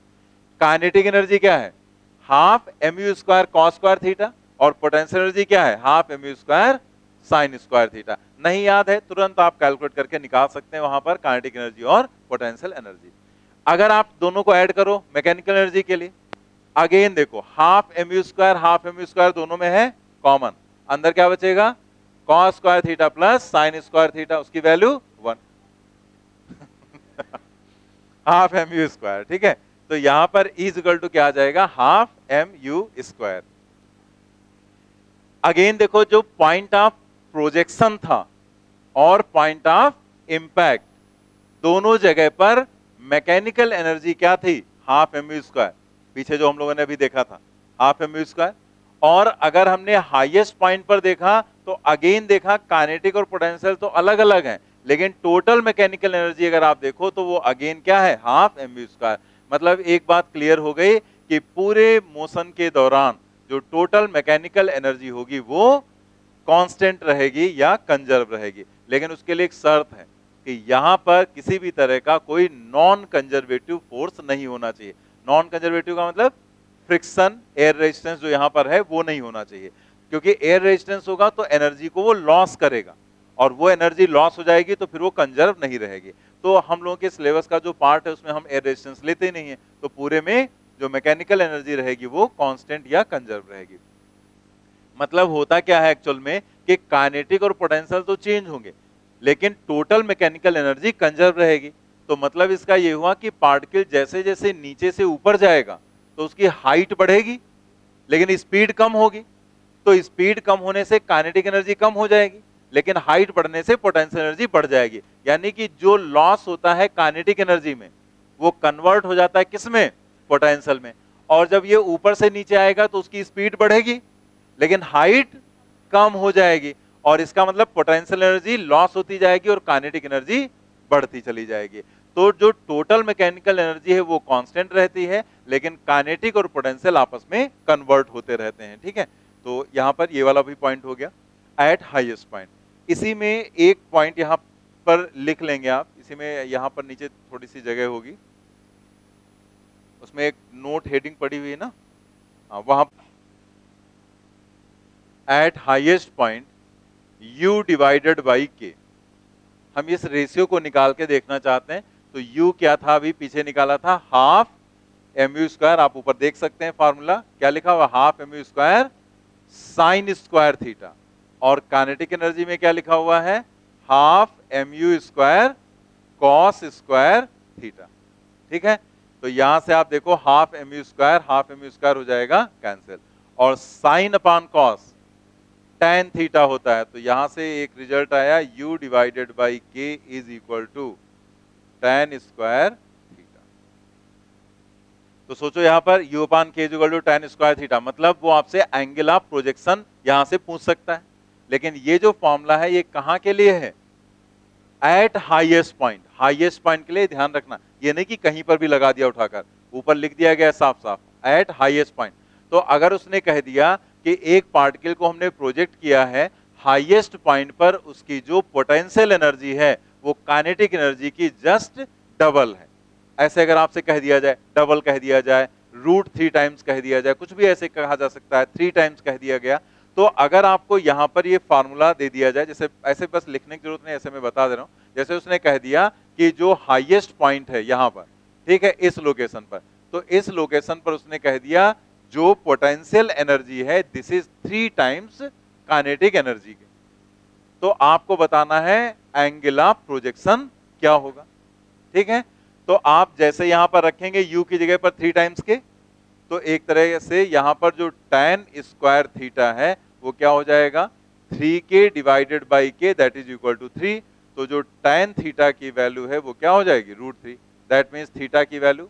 काइनेटिक एनर्जी क्या है, half mu square cos square theta, और पोटेंशियल एनर्जी क्या है, half mu square sine square theta. नहीं याद है तुरंत आप कैलकुलेट करके निकाल सकते हैं वहां पर काइनेटिक एनर्जी और पोटेंशियल एनर्जी। अगर आप दोनों को ऐड करो मैकेनिकल एनर्जी के लिए, अगेन देखो हाफ mu स्क्वायर दोनों में है कॉमन, अंदर क्या बचेगा, cos square theta plus sign square theta, उसकी वैल्यू 1 हाफ mu स्क्वायर। ठीक है, तो यहां पर इज इक्वल टू क्या आ जाएगा, हाफ mu स्क्वायर। अगेन देखो जो पॉइंट ऑफ प्रोजेक्शन था और पॉइंट ऑफ इंपैक्ट, दोनों जगह पर मैकेनिकल एनर्जी क्या थी, हाफ mu स्क्वायर, पीछे जो हम लोगों ने अभी देखा था हाफ mu स्क्वायर। और अगर हमने हाईएस्ट पॉइंट पर देखा तो अगेन देखा काइनेटिक और पोटेंशियल तो अलग अलग हैं, लेकिन टोटल मैकेनिकल एनर्जी अगर आप देखो तो वो अगेन क्या है, हाफ mu स्क्वायर। मतलब एक बात क्लियर हो गई कि पूरे मोशन के दौरान जो टोटल मैकेनिकल एनर्जी होगी वो कांस्टेंट रहेगी या कंजर्व रहेगी, लेकिन उसके लिए एक शर्त है कि यहां पर किसी भी तरह का कोई नॉन कंजर्वेटिव फोर्स नहीं होना चाहिए। नॉन कंजर्वेटिव का मतलब फ्रिक्शन, एयर रेजिस्टेंस जो यहां पर है वो नहीं होना चाहिए, क्योंकि एयर रेजिस्टेंस होगा तो एनर्जी को वो लॉस करेगा, और वो एनर्जी लॉस हो जाएगी तो फिर वो कंजर्व नहीं रहेगी। तो हम लोगों के सिलेबस का जो पार्ट है उसमें हम एयर रेजिस्टेंस लेते ही नहीं है, तो पूरे में जो मैकेनिकल एनर्जी रहेगी वो कांस्टेंट या कंजर्व रहेगी। मतलब होता क्या है एक्चुअल में कि काइनेटिक और पोटेंशियल तो चेंज होंगे, लेकिन टोटल मैकेनिकल एनर्जी कंजर्व रहेगी। तो मतलब इसका ये हुआ कि पार्टिकल जैसे जैसे नीचे से ऊपर जाएगा तो उसकी हाइट बढ़ेगी, लेकिन स्पीड कम होगी, तो स्पीड कम होने से काइनेटिक एनर्जी कम हो जाएगी, लेकिन हाइट बढ़ने से पोटेंशियल एनर्जी बढ़ जाएगी। यानी कि जो लॉस होता है काइनेटिक एनर्जी में वो कन्वर्ट हो जाता है किसमें, पोटेंशियल में। और जब ये ऊपर से नीचे आएगा तो उसकी स्पीड बढ़ेगी लेकिन हाइट कम हो जाएगी, और इसका मतलब पोटेंशियल एनर्जी लॉस होती जाएगी और काइनेटिक एनर्जी बढ़ती चली जाएगी। तो जो टोटल मैकेनिकल एनर्जी है वो कांस्टेंट रहती है, लेकिन काइनेटिक और पोटेंशियल आपस में कन्वर्ट होते रहते हैं। ठीक है, तो यहां पर ये वाला भी पॉइंट हो गया एट हाईएस्ट पॉइंट। इसी में एक पॉइंट यहां पर लिख लेंगे आप, इसी में यहां पर नीचे थोड़ी सी जगह होगी, उसमें एक नोट हेडिंग पड़ी हुई है ना, वहां eight highest point u divided by k, हम इस रेशियो को निकाल के देखना चाहते हैं। तो u क्या था, अभी पीछे निकाला था हाफ mu स्क्वायर, आप ऊपर देख सकते हैं फॉर्मूला क्या लिखा हुआ, half mu square sine square theta, और काइनेटिक एनर्जी में क्या लिखा हुआ है, half mu square cos square theta. ठीक है, तो यहां से आप देखो हाफ mu स्क्वायर हो जाएगा कैंसिल, और sine upon cos tan theta होता है, तो यहां से एक रिजल्ट आया u divided by k is equal to tan square theta. तो सोचो यहां पर u upon k is equal to tan square theta, मतलब वो आपसे एंगल ऑफ प्रोजेक्शन यहां से पूछ सकता है। लेकिन ये जो फॉर्मूला है ये कहां के लिए है, eight highest point. Highest point के लिए ध्यान रखना, ये नहीं कि कहीं पर भी लगा दिया उठाकर, ऊपर लिख दिया गया साफ साफ एट हाईएस्ट पॉइंट। तो अगर उसने कह दिया कि एक पार्टिकल को हमने प्रोजेक्ट किया है हाईएस्ट पॉइंट पर, उसकी जो पोटेंशियल एनर्जी है वो काइनेटिक एनर्जी की जस्ट डबल है, ऐसे अगर आपसे कह दिया जाए, डबल कह दिया जाए, रूट 3 टाइम्स कह दिया जाए, कुछ भी ऐसे कहा जा सकता है, 3 टाइम्स कह दिया गया, तो अगर आपको यहां पर ये फार्मूला दे दिया जाए, जैसे ऐसे बस लिखने की जरूरत नहीं, ऐसे मैं बता दे रहा हूं, जैसे उसने कह दिया कि जो हाईएस्ट पॉइंट है यहां पर, ठीक है, इस लोकेशन पर, तो इस लोकेशन पर उसने कह दिया जो पोटेंशियल एनर्जी है this is 3 times kinetic energy के, तो आपको बताना है एंगल ऑफ प्रोजेक्शन क्या होगा। ठीक है, तो आप जैसे यहां पर रखेंगे u की जगह पर 3 टाइम्स के, तो एक तरह से यहां पर जो tan स्क्वायर थीटा है वो क्या हो जाएगा, 3k divided by k that is equal to 3। तो जो tan थीटा की वैल्यू है वो क्या हो जाएगी, √3, दैट मीन्स थीटा की वैल्यू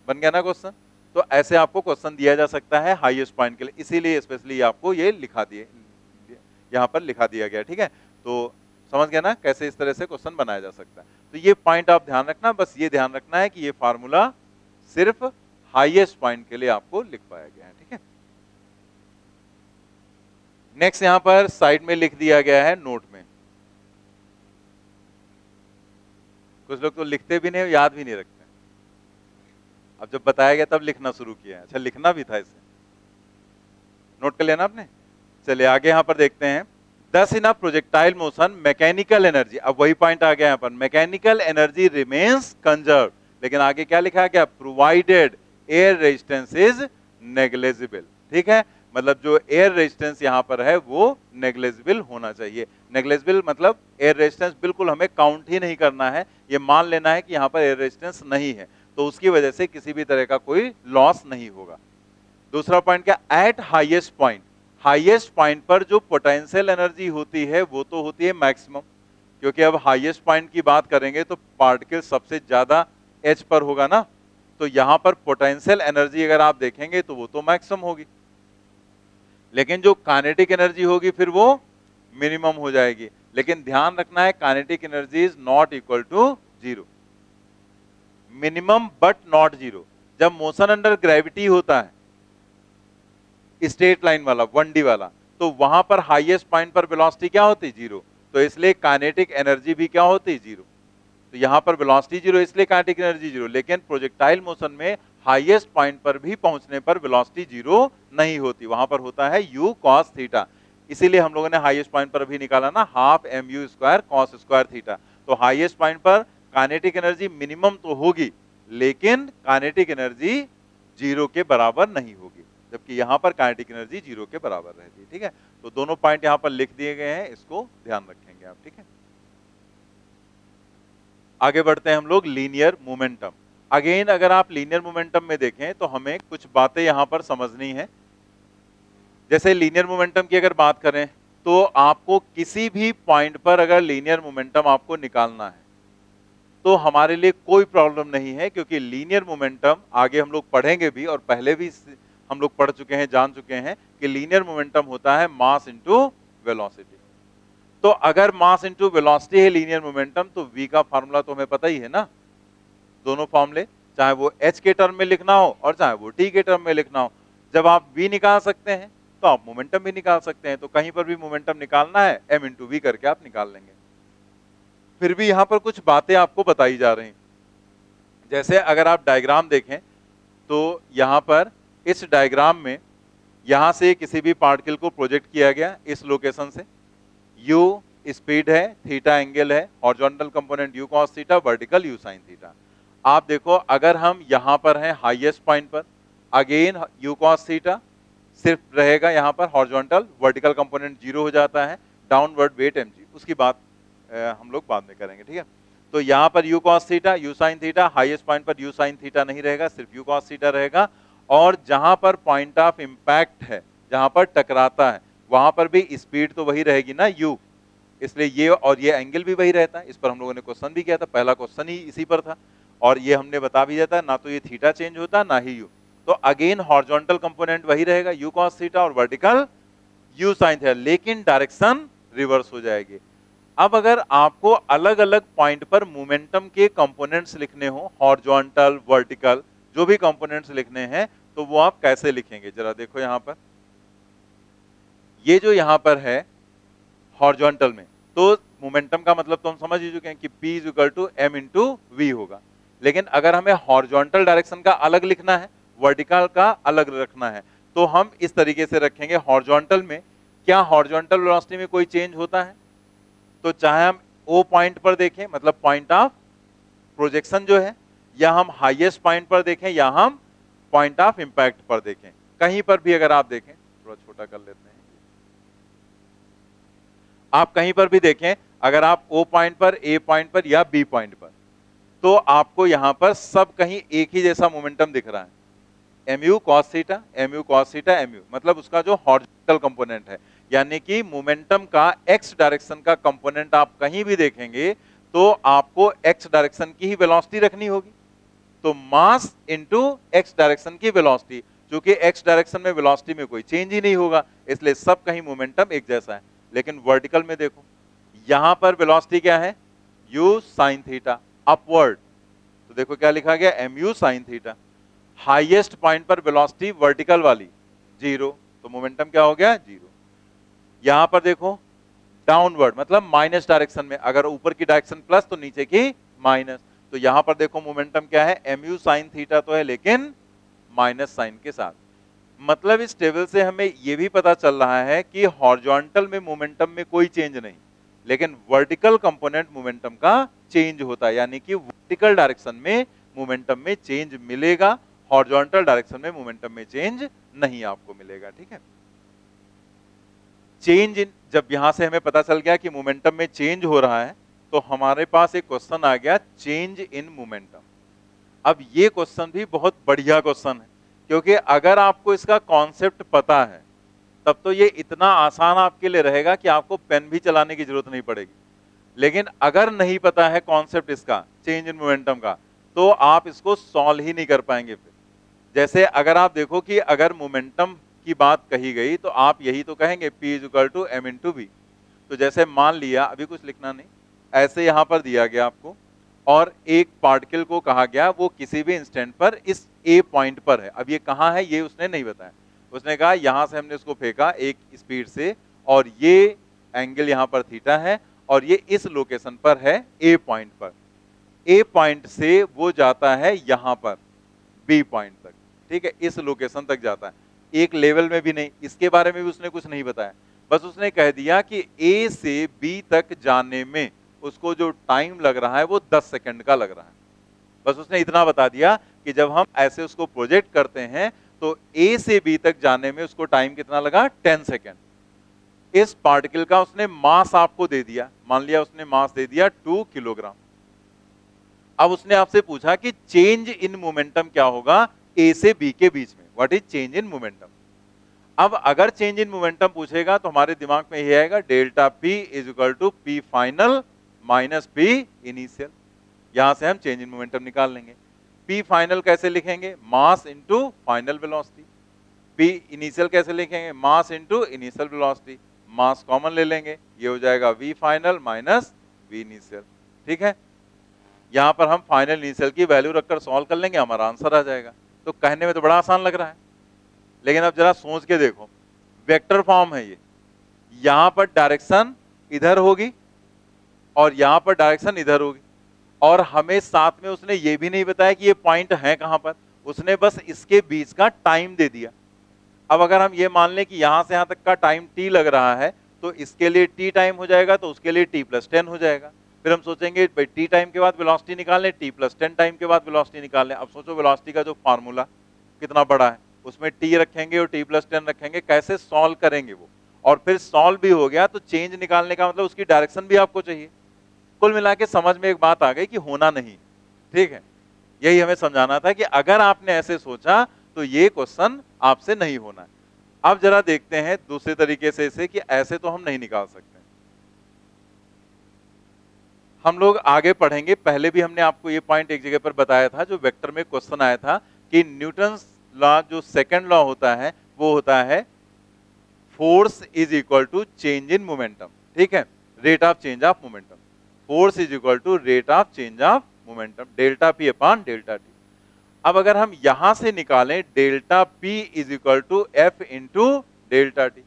बन गया ना क्वेश्चन। तो ऐसे आपको क्वेश्चन दिया जा सकता है हाईएस्ट पॉइंट के लिए, इसीलिए स्पेशली आपको ये लिखा दिए, यहां पर लिखा दिया गया। ठीक है, तो समझ गया ना कैसे इस तरह से क्वेश्चन बनाया जा सकता है। तो ये पॉइंट आप ध्यान रखना, बस ये ध्यान रखना है कि ये फार्मूला सिर्फ हाईएस्ट पॉइंट के लिए आपको लिख पाया गया है। ठीक है, नेक्स्ट यहां पर साइड में लिख दिया गया है नोट में। कुछ लोग तो लिखते भी नहीं, याद भी नहीं रखते। अब जब बताया गया तब लिखना शुरू किया। अच्छा, लिखना भी था इसे, नोट कर लेना आपने। चलिए आगे यहां पर देखते हैं। Thus in a projectile motion mechanical energy, अब वही पॉइंट आ गया यहां पर, मैकेनिकल एनर्जी रिमेन्स कंजर्व। लेकिन आगे क्या लिखा गया, provided air resistance is negligible. ठीक है, मतलब जो एयर रेजिस्टेंस यहां पर है वो नेग्लेजिबल होना चाहिए। नेग्लेजिबल मतलब एयर रेजिस्टेंस बिल्कुल हमें काउंट ही नहीं करना है, ये मान लेना है कि यहां पर एयर रेजिस्टेंस नहीं है, तो उसकी वजह से किसी भी तरह का कोई लॉस नहीं होगा। दूसरा पॉइंट क्या, eight highest point, highest point पर जो पोटेंशियल एनर्जी होती है वो तो होती है मैक्सिमम, क्योंकि अब हाईएस्ट पॉइंट की बात करेंगे तो पार्टिकल सबसे ज्यादा एच पर होगा ना, तो यहां पर पोटेंशियल एनर्जी अगर आप देखेंगे तो वो तो मैक्सिमम होगी, लेकिन जो काइनेटिक एनर्जी होगी फिर वो मिनिमम हो जाएगी। लेकिन ध्यान रखना है, kinetic energy is not equal to zero, minimum but not zero. जब मोशन अंडर ग्रेविटी होता है स्ट्रेट लाइन वाला 1D वाला, तो वहां पर हाईएस्ट पॉइंट पर वेलोसिटी क्या होती है, जीरो, तो इसलिए काइनेटिक एनर्जी भी क्या होती है, जीरो। तो यहां पर वेलोसिटी जीरो इसलिए काइनेटिक एनर्जी जीरो, लेकिन प्रोजेक्टाइल मोशन में हाईएस्ट पॉइंट पर भी पहुंचने पर वेलोसिटी जीरो नहीं होती, वहां पर होता है u cos थीटा। इसीलिए हम लोगों ने हाईएस्ट पॉइंट पर भी निकाला ना, half mu square cos square theta. तो हाईएस्ट पॉइंट पर काइनेटिक एनर्जी मिनिमम तो होगी, लेकिन काइनेटिक एनर्जी जीरो के बराबर नहीं होगी, जबकि यहां पर काइनेटिक एनर्जी जीरो के बराबर रहती है। ठीक है, तो दोनों पॉइंट यहां पर लिख दिए गए हैं, इसको ध्यान रखेंगे आप। ठीक है, आगे बढ़ते हैं हम लोग लीनियर मोमेंटम। अगेन अगर आप लीनियर मोमेंटम में देखें तो हमें कुछ बातें यहां पर समझनी है। जैसे लीनियर मोमेंटम की अगर बात करें तो आपको किसी भी पॉइंट पर अगर लीनियर मोमेंटम आपको निकालना है तो हमारे लिए कोई प्रॉब्लम नहीं है, क्योंकि लीनियर मोमेंटम आगे हम लोग पढ़ेंगे भी, और पहले भी हम लोग पढ़ चुके हैं, जान चुके हैं कि लीनियर मोमेंटम होता है मास इनटू वेलोसिटी। तो अगर मास इनटू वेलोसिटी है लीनियर मोमेंटम, तो v का फार्मूला तो हमें पता ही है ना, दोनों फॉर्मूले, चाहे वो h के टर्म में लिखना हो और चाहे वो t के टर्म में लिखना हो। जब आप v निकाल सकते हैं तो आप मोमेंटम भी निकाल सकते हैं, तो कहीं पर भी मोमेंटम निकालना है m इंटू वी करके आप निकाल लेंगे। फिर भी यहां पर कुछ बातें आपको बताई जा रही हैं। जैसे अगर आप डायग्राम देखें तो यहां पर इस डायग्राम में यहां से किसी भी पार्टिकल को प्रोजेक्ट किया गया इस लोकेशन से, u स्पीड है, थीटा एंगल है, horizontal component u cos theta, vertical u sin theta. आप देखो अगर हम यहां पर हैं हाईएस्ट पॉइंट पर, अगेन u cos थीटा सिर्फ रहेगा यहां पर, हॉरिजॉन्टल वर्टिकल कंपोनेंट जीरो हो जाता है, डाउनवर्ड वेट mg, उसकी बात हम लोग बाद में करेंगे। ठीक है, तो यहां पर u cos theta, u sin theta, highest point पर u sin थीटा नहीं रहेगा, सिर्फ u cos थीटा रहेगा। और जहां पर पॉइंट ऑफ इंपैक्ट है, जहां पर टकराता है, वहां पर भी स्पीड तो वही रहेगी ना u, इसलिए ये और ये एंगल भी वही रहता है। इस पर हम लोगों ने क्वेश्चन भी किया था, पहला क्वेश्चन ही इसी पर था, और ये हमने बता भी दिया था, ना तो ये थीटा चेंज होता ना ही u। तो अगेन हॉरिजॉन्टल कंपोनेंट वही रहेगा u cos थीटा और वर्टिकल u sin थीटा, लेकिन डायरेक्शन रिवर्स हो जाएगी। अब अगर आपको अलग अलग पॉइंट पर मोमेंटम के कंपोनेंट्स लिखने हो, हॉरिजॉन्टल वर्टिकल जो भी कंपोनेंट्स लिखने हैं, तो वो आप कैसे लिखेंगे, जरा देखो यहां पर। ये जो यहां पर है हॉरिजॉन्टल में, तो मोमेंटम का मतलब तो हम समझ ही चुके हैं कि P is equal to m into v होगा। लेकिन अगर हमें हॉरिजॉन्टल डायरेक्शन का अलग लिखना है, वर्टिकल का अलग रखना है, तो हम इस तरीके से रखेंगे। हॉरिजॉन्टल में क्या हॉरिजॉन्टल वेलोसिटी में कोई चेंज होता है, तो चाहे हम O पॉइंट पर देखें, मतलब पॉइंट ऑफ प्रोजेक्शन जो है, या हम हाईएस्ट पॉइंट पर देखें, या हम पॉइंट ऑफ इंपैक्ट पर देखें, कहीं पर भी अगर आप देखें, थोड़ा छोटा कर लेते हैं, आप कहीं पर भी देखें, अगर आप O पॉइंट पर, A पॉइंट पर या B पॉइंट पर, तो आपको यहां पर सब कहीं एक ही जैसा मोमेंटम दिख रहा है, mu cos theta, mu cos theta, mu, मतलब उसका जो हॉरिजॉन्टल कंपोनेंट है, यानी कि मोमेंटम का x डायरेक्शन का कंपोनेंट आप कहीं भी देखेंगे तो आपको x डायरेक्शन की ही वेलोसिटी रखनी होगी। तो मास इनटू x डायरेक्शन की वेलोसिटी, क्योंकि x डायरेक्शन में वेलोसिटी में कोई चेंज ही नहीं होगा, इसलिए सब कहीं मोमेंटम एक जैसा है। लेकिन वर्टिकल में देखो, यहां पर वेलोसिटी क्या है, u sin थीटा अपवर्ड, तो देखो क्या लिखा गया, mu sin theta. Highest point पर वेलोसिटी वर्टिकल वाली जीरो, तो मोमेंटम क्या हो गया, जीरो। यहां पर देखो डाउनवर्ड मतलब माइनस डायरेक्शन में, अगर ऊपर की डायरेक्शन प्लस तो नीचे की माइनस। तो यहां पर देखो मोमेंटम क्या है, mu sin थीटा तो है लेकिन माइनस साइन के साथ। मतलब इस टेबल से हमें यह भी पता चल रहा है कि हॉरिजॉन्टल में मोमेंटम में कोई चेंज नहीं, लेकिन वर्टिकल कंपोनेंट मोमेंटम का चेंज होता है, यानी कि वर्टिकल डायरेक्शन में मोमेंटम में चेंज मिलेगा, हॉरिजॉन्टल डायरेक्शन में मोमेंटम में चेंज नहीं आपको मिलेगा। ठीक है, चेंज इन, जब यहां से हमें पता चल गया कि मोमेंटम में चेंज हो रहा है, तो हमारे पास एक क्वेश्चन आ गया, चेंज इन मोमेंटम। अब ये क्वेश्चन भी बहुत बढ़िया क्वेश्चन है, क्योंकि अगर आपको इसका कॉन्सेप्ट पता है तब तो ये इतना आसान आपके लिए रहेगा कि आपको पेन भी चलाने की जरूरत नहीं पड़ेगी। लेकिन अगर नहीं पता है कॉन्सेप्ट इसका, चेंज इन मोमेंटम का, तो आप इसको सॉल्व ही नहीं कर पाएंगे। फिर जैसे अगर आप देखो कि अगर मोमेंटम की बात कही गई तो आप यही तो कहेंगे P = m × v। तो जैसे मान लिया, अभी कुछ लिखना नहीं, ऐसे यहां पर दिया गया आपको, और एक पार्टिकल को कहा गया वो किसी भी इंस्टेंट पर इस A पॉइंट पर है। अब ये कहां है ये उसने नहीं बताया, उसने कहा यहां से हमने उसको फेंका एक स्पीड से, और ये एंगल यहां पर थीटा है, और ये इस लोकेशन पर है A पॉइंट पर। A पॉइंट से वो जाता है यहां पर B पॉइंट तक, ठीक है, इस लोकेशन तक जाता है, एक लेवल में भी नहीं, इसके बारे में भी उसने कुछ नहीं बताया। बस उसने कह दिया कि A से B तक जाने में उसको जो टाइम लग रहा है वो 10 सेकंड का लग रहा है। बस उसने इतना बता दिया कि जब हम ऐसे उसको प्रोजेक्ट करते हैं तो A से B तक जाने में उसको टाइम कितना लगा, 10 सेकंड। इस पार्टिकल का उसने मास आपको दे दिया, मान लिया उसने मास दे दिया 2 किलोग्राम। अब उसने आपसे पूछा कि चेंज इन मोमेंटम क्या होगा A से B के बीच में, what is change in momentum. अब अगर चेंज इन मोमेंटम पूछेगा तो हमारे दिमाग में ये आएगा, delta P = P final minus P initial. यहां से हम चेंज इन मोमेंटम निकाल लेंगे। P फाइनल कैसे लिखेंगे, mass into final velocity. P initial कैसे लिखेंगे, मास इंटू इनिशियल वेलोसिटी। मास कॉमन ले लेंगे, ये हो जाएगा V final minus V initial. ठीक है, यहां पर हम फाइनल इनिशियल की वैल्यू रखकर सॉल्व कर लेंगे, हमारा आंसर आ जाएगा। तो कहने में तो बड़ा आसान लग रहा है, लेकिन अब जरा सोच के देखो, वेक्टर फॉर्म है ये, यहां पर डायरेक्शन इधर होगी और यहां पर डायरेक्शन इधर होगी, और हमें साथ में उसने ये भी नहीं बताया कि ये पॉइंट है कहां पर, उसने बस इसके बीच का टाइम दे दिया। अब अगर हम ये मान लें कि यहां से यहां तक का टाइम t लग रहा है, तो इसके लिए t टाइम हो जाएगा, तो उसके लिए t + 10 हो जाएगा। फिर हम सोचेंगे भाई t टाइम के बाद वेलोसिटी निकाल लें, t + 10 टाइम के बाद वेलोसिटी निकाल लें। अब सोचो वेलोसिटी का जो फार्मूला कितना बड़ा है, उसमें t रखेंगे और t + 10 रखेंगे, कैसे सॉल्व करेंगे वो। और फिर सॉल्व भी हो गया तो चेंज निकालने का मतलब उसकी डायरेक्शन भी आपको चाहिए। कुल मिला के समझ में एक बात आ गई कि होना नहीं, ठीक है, यही हमें समझाना था कि अगर आपने ऐसे सोचा तो ये क्वेश्चन आपसे नहीं होना है। अब जरा देखते हैं दूसरे तरीके से इसे, कि ऐसे तो हम नहीं निकाल सकते। हम लोग आगे पढ़ेंगे, पहले भी हमने आपको ये पॉइंट एक जगह पर बताया था, जो वेक्टर में क्वेश्चन आया था कि न्यूटन्स लॉ, जो सेकंड लॉ होता है वो होता है force is equal to change in momentum. ठीक है, rate of change of momentum, force is equal to rate of change of momentum, delta P upon delta T। अब अगर हम यहां से निकालें delta P is equal to F into delta T,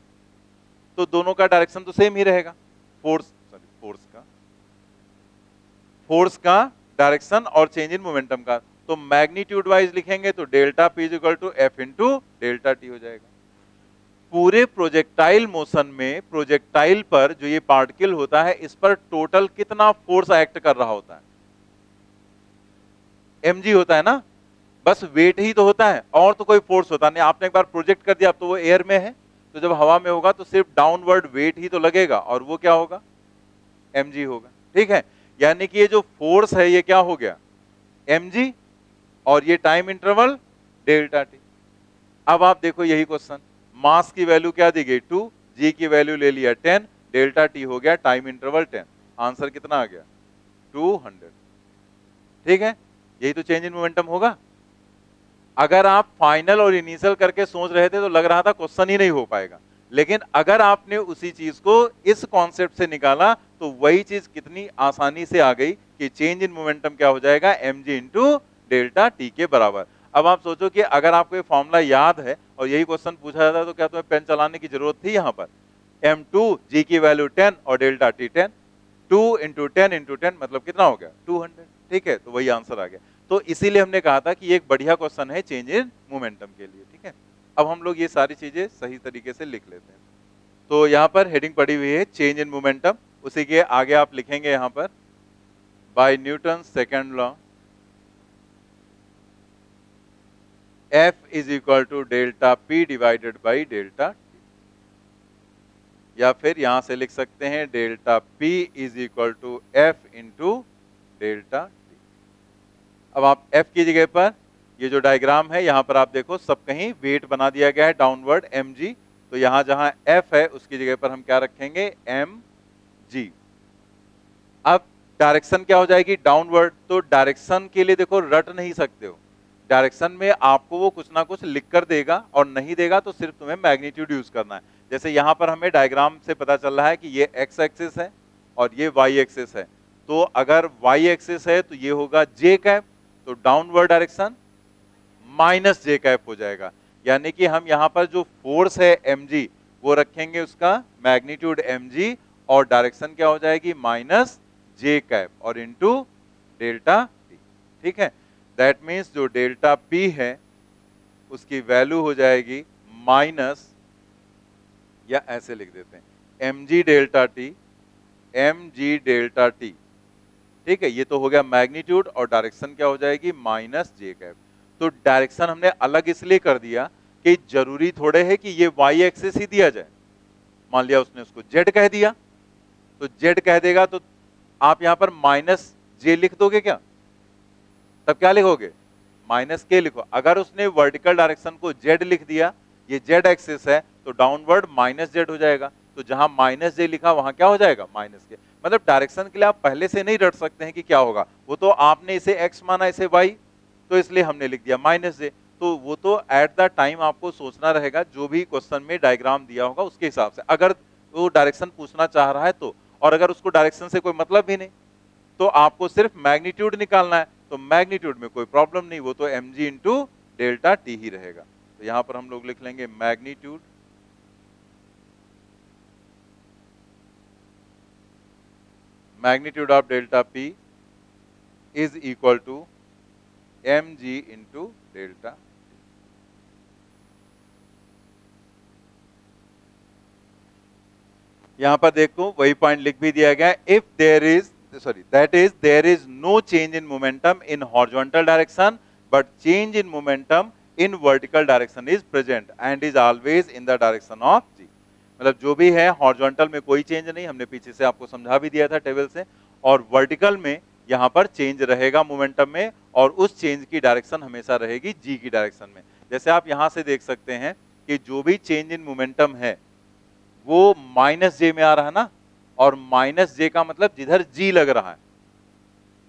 तो दोनों का डायरेक्शन तो सेम ही रहेगा, फोर्स का डायरेक्शन और चेंज इन मोमेंटम का। तो मैग्नीट्यूड वाइज लिखेंगे तो delta P is equal to F into delta T हो जाएगा। पूरे प्रोजेक्टाइल मोशन में प्रोजेक्टाइल पर जो ये पार्टिकल होता है, इस पर टोटल कितना फोर्स एक्ट कर रहा होता है, mg होता है ना, बस वेट ही तो होता है, और तो कोई फोर्स होता नहीं। आपने एक बार प्रोजेक्ट कर दिया, अब तो वो एयर में है, तो जब हवा में होगा तो सिर्फ डाउनवर्ड वेट ही तो लगेगा, और वो क्या होगा, mg होगा। ठीक है, यानी कि ये जो फोर्स है ये क्या हो गया, mg, और ये टाइम इंटरवल डेल्टा T। अब आप देखो यही क्वेश्चन, मास की वैल्यू क्या दी गई 2, g की वैल्यू ले लिया 10, डेल्टा T हो गया टाइम इंटरवल 10, आंसर कितना आ गया 200। ठीक है, यही तो चेंज इन मोमेंटम होगा। अगर आप फाइनल और इनिशियल करके सोच रहे थे तो लग रहा था क्वेश्चन ही नहीं हो पाएगा, लेकिन अगर आपने उसी चीज को इस कॉन्सेप्ट से निकाला तो वही चीज कितनी आसानी से आ गई कि चेंज इन मोमेंटम क्या हो जाएगा, mg इंटू डेल्टा T के बराबर। अब आप सोचो कि अगर आपको ये फॉर्मूला याद है और यही क्वेश्चन पूछा जाता तो क्या तुम्हें पेन चलाने की जरूरत थी यहाँ पर। m2 g की वैल्यू 10 और डेल्टा t 10, 2 इंटू 10 इंटू 10 मतलब कितना हो गया 200। ठीक है, तो वही आंसर आ गया। तो इसीलिए हमने कहा था कि ये एक बढ़िया क्वेश्चन है चेंज इन मोमेंटम के लिए। ठीक है, अब हम लोग ये सारी चीजें सही तरीके से लिख लेते हैं। तो यहाँ पर हेडिंग पड़ी हुई है चेंज इन मोमेंटम, उसी के आगे आप लिखेंगे यहाँ पर by Newton second law F is equal to delta P divided by delta T, या फिर यहां से लिख सकते हैं delta P is equal to F into delta T। अब आप F की जगह पर ये जो डायग्राम है यहाँ पर आप देखो सब कहीं वेट बना दिया गया है डाउनवर्ड mg, तो यहां जहां F है उसकी जगह पर हम क्या रखेंगे mg। अब डायरेक्शन क्या हो जाएगी डाउनवर्ड, तो डायरेक्शन के लिए देखो रट नहीं सकते हो, डायरेक्शन में आपको वो कुछ ना कुछ लिख कर देगा और नहीं देगा तो सिर्फ तुम्हें मैग्नीट्यूड यूज करना है। जैसे यहाँ पर हमें डायग्राम से पता चल रहा है कि ये x एक्सिस है और ये y एक्सिस है, तो अगर y एक्सिस है तो ये होगा j कैप, तो downward direction minus j cap हो जाएगा, यानी कि हम यहाँ पर जो फोर्स है mg वो रखेंगे उसका मैग्नीट्यूड mg और डायरेक्शन क्या हो जाएगी माइनस j कैप और इनटू डेल्टा t। ठीक है, दैट मीन्स जो डेल्टा P है उसकी वैल्यू हो जाएगी माइनस, या ऐसे लिख देते हैं mg delta t, mg delta t। ठीक है, ये तो हो गया मैग्नीट्यूड और डायरेक्शन क्या हो जाएगी माइनस j कैप। तो डायरेक्शन हमने अलग इसलिए कर दिया कि जरूरी थोड़े है कि ये y एक्सिस ही दिया जाए, मान लिया उसने उसको z कह दिया तो z कह देगा तो आप यहां पर माइनस j लिख दोगे क्या, तब क्या लिखोगे माइनस k लिखो। अगर उसने वर्टिकल डायरेक्शन को z लिख दिया, ये z एक्सिस है तो डाउनवर्ड माइनस z हो जाएगा, तो जहां माइनस j लिखा वहां क्या हो जाएगा माइनस k। मतलब डायरेक्शन के लिए आप पहले से नहीं रट सकते हैं कि क्या होगा, वो तो आपने इसे x माना इसे y, तो इसलिए हमने लिख दिया माइनस j। तो वो तो एट द टाइम आपको सोचना रहेगा जो भी क्वेश्चन में डायग्राम दिया होगा उसके हिसाब से, अगर वो डायरेक्शन पूछना चाह रहा है तो, और अगर उसको डायरेक्शन से कोई मतलब भी नहीं तो आपको सिर्फ मैग्नीट्यूड निकालना है, तो मैग्नीट्यूड में कोई प्रॉब्लम नहीं, वो तो mg इंटू डेल्टा टी ही रहेगा। तो यहां पर हम लोग लिख लेंगे magnitude magnitude of delta P is equal to mg into delta. यहां पर देखो वही पॉइंट लिख भी दिया गया है, if there is that is there is no change in momentum in horizontal direction but change in momentum in vertical direction is present and is always in the direction of g। मतलब जो भी है horizontal में कोई change नहीं, हमने पीछे से आपको समझा भी दिया था टेबल से, और वर्टिकल में यहाँ पर चेंज रहेगा मोमेंटम में और उस चेंज की डायरेक्शन हमेशा रहेगी जी की डायरेक्शन में। जैसे आप यहाँ से देख सकते हैं कि जो भी चेंज इन मोमेंटम है वो माइनस जे में आ रहा है ना, और माइनस जे का मतलब जिधर जी लग रहा है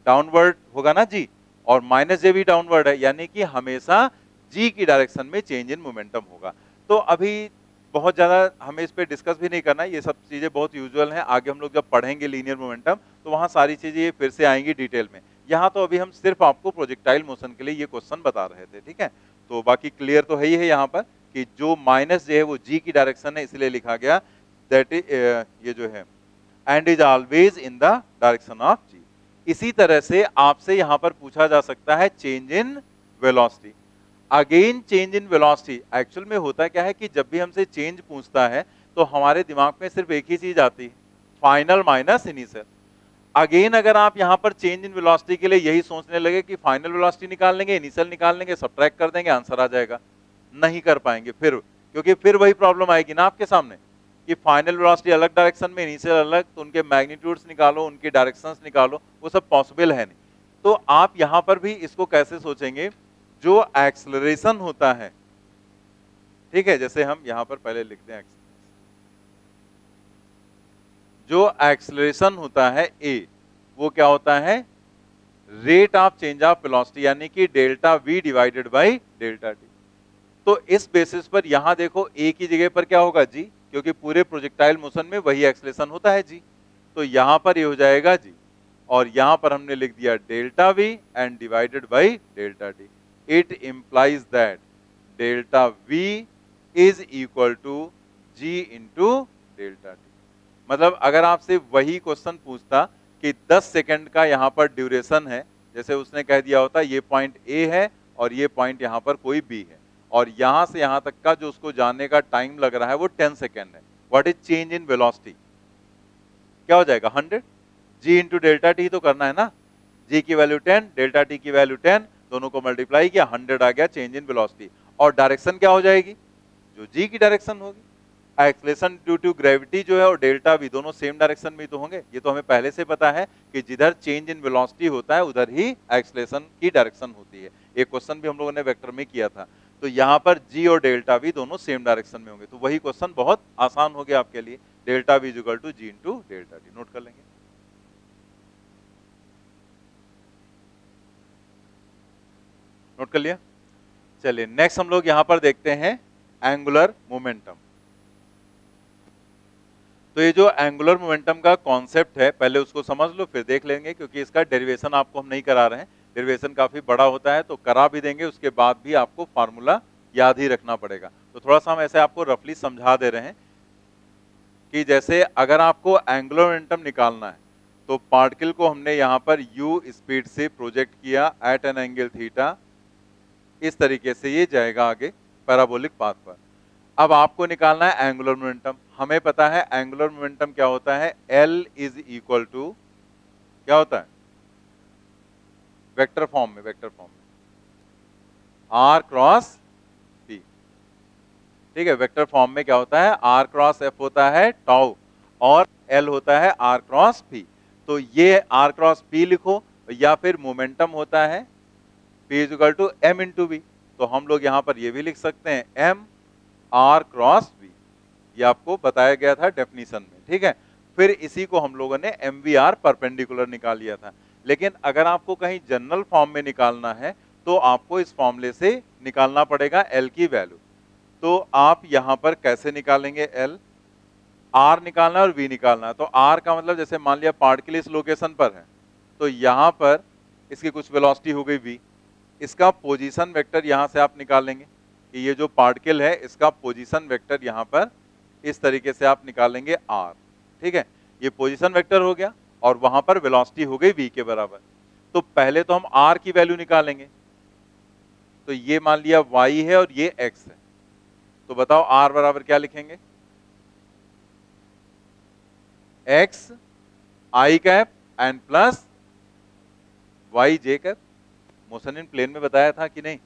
डाउनवर्ड होगा ना जी, और माइनस जे भी डाउनवर्ड है, यानी कि हमेशा जी की डायरेक्शन में चेंज इन मोमेंटम होगा। तो अभी बहुत ज्यादा हमें इस पे डिस्कस भी नहीं करना है, ये सब चीजें बहुत यूजुअल हैं, आगे हम लोग जब पढ़ेंगे लीनियर मोमेंटम तो वहां सारी चीजें फिर से आएंगी डिटेल में। यहाँ तो अभी हम सिर्फ आपको प्रोजेक्टाइल मोशन के लिए ये क्वेश्चन बता रहे थे। ठीक है, तो बाकी क्लियर तो है ही है यहाँ पर कि जो माइनस जे है वो जी की डायरेक्शन है, इसलिए लिखा गया दैट इज ये जो है and is always in the direction of G. इसी तरह से आपसे यहां पर पूछा जा सकता है change in velocity. Again change in velocity actual में होता क्या है कि जब भी हमसे चेंज पूछता है तो हमारे दिमाग में सिर्फ एक ही चीज आती है, फाइनल माइनस इनिशियल। अगेन अगर आप यहां पर चेंज इन वेलोसिटी के लिए यही सोचने लगे कि फाइनल वेलोसिटी निकाल लेंगे इनिशियल निकाल लेंगे सब्ट्रैक्ट कर देंगे आंसर आ जाएगा, नहीं कर पाएंगे फिर, क्योंकि फिर वही प्रॉब्लम आएगी ना आपके सामने कि फाइनल वेलोसिटी अलग डायरेक्शन में इनिशियल अलग, तो उनके मैग्नीट्यूड्स निकालो उनके डायरेक्शंस निकालो, वो सब पॉसिबल है नहीं। तो आप यहां पर भी इसको कैसे सोचेंगे, जो एक्सेलरेशन होता है, ठीक है, जैसे हम यहां पर पहले लिखते हैं जो एक्सेलरेशन होता है ए, वो क्या होता है rate of change of velocity, यानी कि delta we divided by delta T. तो इस बेसिस पर यहां देखो ए की जगह पर क्या होगा जी, क्योंकि पूरे प्रोजेक्टाइल मोशन में वही एक्सेलरेशन होता है जी, तो यहां पर ये हो जाएगा जी, और यहां पर हमने लिख दिया delta v and divided by delta t. It implies that delta v is equal to ji into delta t. मतलब अगर आपसे वही क्वेश्चन पूछता कि 10 सेकंड का यहाँ पर ड्यूरेशन है, जैसे उसने कह दिया होता ये पॉइंट ए है और ये पॉइंट यहाँ पर कोई बी है, और यहाँ से यहाँ तक का जो उसको जाने का टाइम लग रहा है वो 10 सेकंड है, what is change in velocity, क्या हो जाएगा 100 जी इंटू डेल्टा टी तो करना है ना, जी की वैल्यू 10, डेल्टा टी की वैल्यू 10, दोनों को मल्टीप्लाई किया 100 आ गया चेंज इन वेलोसिटी। और डायरेक्शन क्या हो जाएगी, जो जी की डायरेक्शन होगी, एक्सेलरेशन ड्यू टू ग्रेविटी जो है और डेल्टा भी दोनों सेम डायरेक्शन में तो होंगे, ये तो हमें पहले से पता है कि जिधर चेंज इन वेलोसिटी होता है उधर ही एक्सेलरेशन की डायरेक्शन होती है। एक क्वेश्चन भी हम लोगों ने वेक्टर में किया था, तो यहाँ पर जी और डेल्टा भी दोनों सेम डायरेक्शन में होंगे, तो वही क्वेश्चन बहुत आसान हो गया आपके लिए, delta V equal to ji into delta T. Note कर लेंगे, नोट कर लिया। चलिए नेक्स्ट हम लोग यहां पर देखते हैं एंगुलर मोमेंटम। तो ये जो एंगुलर मोमेंटम का कॉन्सेप्ट है पहले उसको समझ लो फिर देख लेंगे, क्योंकि इसका डेरिवेशन आपको हम नहीं करा रहे हैं, डेरिवेशन काफी बड़ा होता है तो करा भी देंगे, उसके बाद भी आपको फार्मूला याद ही रखना पड़ेगा। तो थोड़ा सा हम ऐसे आपको रफली समझा दे रहे हैं कि जैसे अगर आपको एंगुलर मोमेंटम निकालना है तो पार्टिकल को हमने यहाँ पर u स्पीड से प्रोजेक्ट किया एट एन एंगल थीटा, इस तरीके से ये जाएगा आगे पैराबोलिक पाथ पर। अब आपको निकालना है एंगुलर मोमेंटम, हमें पता है एंगुलर मोमेंटम क्या होता है, L इज इक्वल टू क्या होता है वेक्टर फॉर्म में, वेक्टर फॉर्म में R क्रॉस P, ठीक है। वेक्टर फॉर्म में क्या होता है, R क्रॉस F होता है टाउ और L होता है R क्रॉस P। तो ये R क्रॉस P लिखो, या फिर मोमेंटम होता है P is equal to M into V, तो हम लोग यहाँ पर ये भी लिख सकते हैं M R क्रॉस V, ये आपको बताया गया था डेफिनेशन में, ठीक है। फिर इसी को हम लोगों ने MVR परपेंडिकुलर निकाल लिया था, लेकिन अगर आपको कहीं जनरल फॉर्म में निकालना है तो आपको इस फॉर्मूले से निकालना पड़ेगा L की वैल्यू। तो आप यहाँ पर कैसे निकालेंगे L, R निकालना है और V निकालना है। तो R का मतलब जैसे मान लिया पार्टिकल इस लोकेशन पर है, तो यहाँ पर इसकी कुछ वेलोसिटी हो गई V, इसका पोजीशन वेक्टर यहाँ से आप निकालेंगे कि ये जो पार्टिकल है इसका पोजीशन वेक्टर यहाँ पर इस तरीके से आप निकालेंगे R, ठीक है। ये पोजीशन वेक्टर हो गया और वहां पर वेलोसिटी हो गई V के बराबर। तो पहले तो हम R की वैल्यू निकालेंगे, तो ये मान लिया Y है और ये X है, तो बताओ R बराबर क्या लिखेंगे, X I cap and plus Y J cap. Motion in plane में बताया था कि नहीं,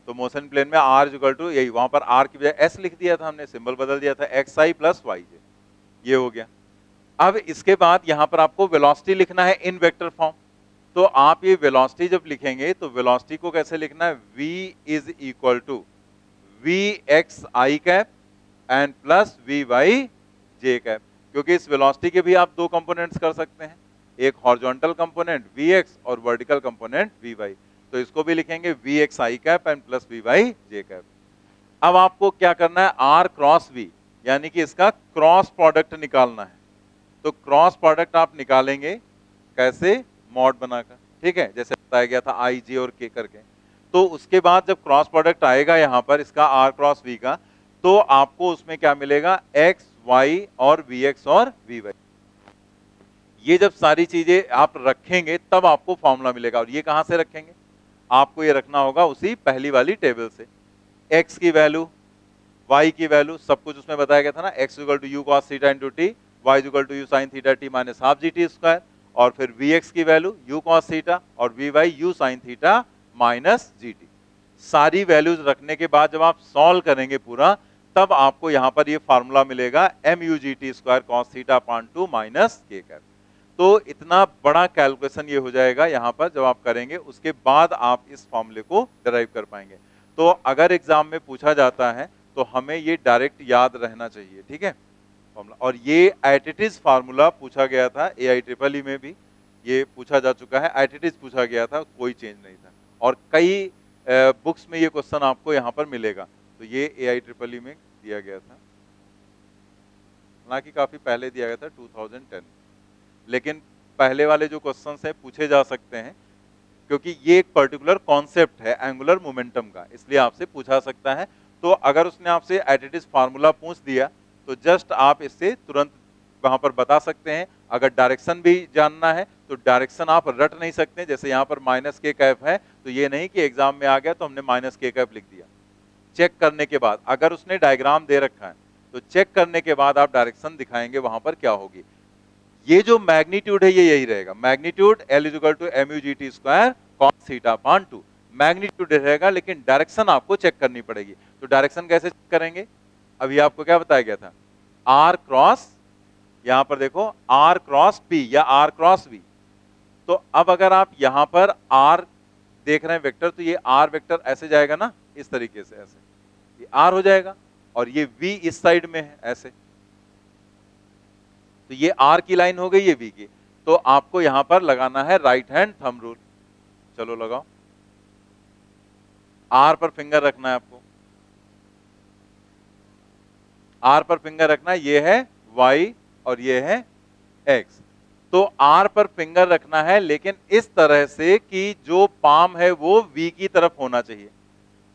तो मोशन प्लेन में R इक्वल टू यही, वहां पर R की बजाय S लिख दिया था हमने, सिंबल बदल दिया था XI प्लस YJ, ये हो गया। अब इसके बाद यहां पर आपको वेलोसिटी लिखना है इन वेक्टर फॉर्म, तो आप ये वेलोसिटी जब लिखेंगे तो वेलोसिटी को कैसे लिखना है, V is equal to VXI cap and plus VYJ cap, क्योंकि इस वेलोसिटी के भी आप दो कंपोनेंट्स कर सकते हैं, एक हॉरिजॉन्टल कंपोनेंट VX और वर्टिकल कंपोनेंट VY, तो इसको भी लिखेंगे VXI cap and plus VYJ cap. अब आपको क्या करना है, R क्रॉस V, यानी कि इसका क्रॉस प्रोडक्ट निकालना है। तो क्रॉस प्रोडक्ट आप निकालेंगे कैसे, मॉड बनाकर, ठीक है, जैसे बताया गया था I J और K करके। तो उसके बाद जब क्रॉस प्रोडक्ट आएगा यहाँ पर इसका R क्रॉस V का, तो आपको उसमें क्या मिलेगा, X Y और VX और VY। ये जब सारी चीजें आप रखेंगे तब आपको फॉर्मूला मिलेगा, और ये कहां से रखेंगे, आपको ये रखना होगा उसी पहली वाली टेबल से। X की वैल्यू, Y की वैल्यू, सब कुछ उसमें बताया गया था ना, X equal to U cos theta into T, Y equal to U sin theta T minus half GT square, और फिर VX की वैल्यू U cos थीटा और VY U sin theta minus GT। सारी वैल्यूज रखने के बाद जब आप सॉल्व करेंगे पूरा, तब आपको यहाँ पर ये फार्मूला मिलेगा MUGT square cos theta upon 2 minus K cap. तो इतना बड़ा कैलकुलेशन ये हो जाएगा यहाँ पर जब आप करेंगे, उसके बाद आप इस फॉर्मूले को डिराइव कर पाएंगे। तो अगर एग्जाम में पूछा जाता है तो हमें ये डायरेक्ट याद रहना चाहिए, ठीक है फॉर्मूला। और ये एट इट इज फार्मूला पूछा गया था, AIEEE में भी ये पूछा जा चुका है, एट इट इज पूछा गया था, कोई चेंज नहीं था। और कई बुक्स में ये क्वेश्चन आपको यहाँ पर मिलेगा, तो ये AIEEE में दिया गया था, हालांकि काफी पहले दिया गया था 2010, लेकिन पहले वाले जो क्वेश्चंस हैं पूछे जा सकते हैं, क्योंकि ये एक पर्टिकुलर कॉन्सेप्ट है एंगुलर मोमेंटम का, इसलिए आपसे पूछा सकता है। तो अगर उसने आपसे एट इट इज फार्मूला पूछ दिया तो जस्ट आप इससे तुरंत वहां पर बता सकते हैं। अगर डायरेक्शन भी जानना है तो डायरेक्शन आप रट नहीं सकते, जैसे यहाँ पर माइनस के कैप है तो ये नहीं कि एग्जाम में आ गया तो हमने माइनस के कैप लिख दिया। चेक करने के बाद, अगर उसने डायग्राम दे रखा है तो चेक करने के बाद आप डायरेक्शन दिखाएंगे वहां पर क्या होगी। ये जो मैग्नीट्यूड है ये यही रहेगा, magnitude L equal to MUGT square cos theta upon 2 magnitude रहेगा, लेकिन डायरेक्शन आपको चेक करनी पड़ेगी। तो डायरेक्शन कैसे चेक करेंगे, अभी आपको क्या बताया गया था, R क्रॉस, यहां पर देखो R क्रॉस P या R क्रॉस V। तो अब अगर आप यहां पर R देख रहे हैं वेक्टर, तो ये R वेक्टर ऐसे जाएगा ना, इस तरीके से ऐसे, ये R हो जाएगा, और ये V इस साइड में है ऐसे, तो ये R की लाइन हो गई, ये V की। तो आपको यहां पर लगाना है राइट हैंड थंब रूल। चलो लगाओ, R पर फिंगर रखना है आपको, R पर फिंगर रखना है, ये है Y और ये है X। तो R पर फिंगर रखना है, लेकिन इस तरह से कि जो पाम है वो V की तरफ होना चाहिए।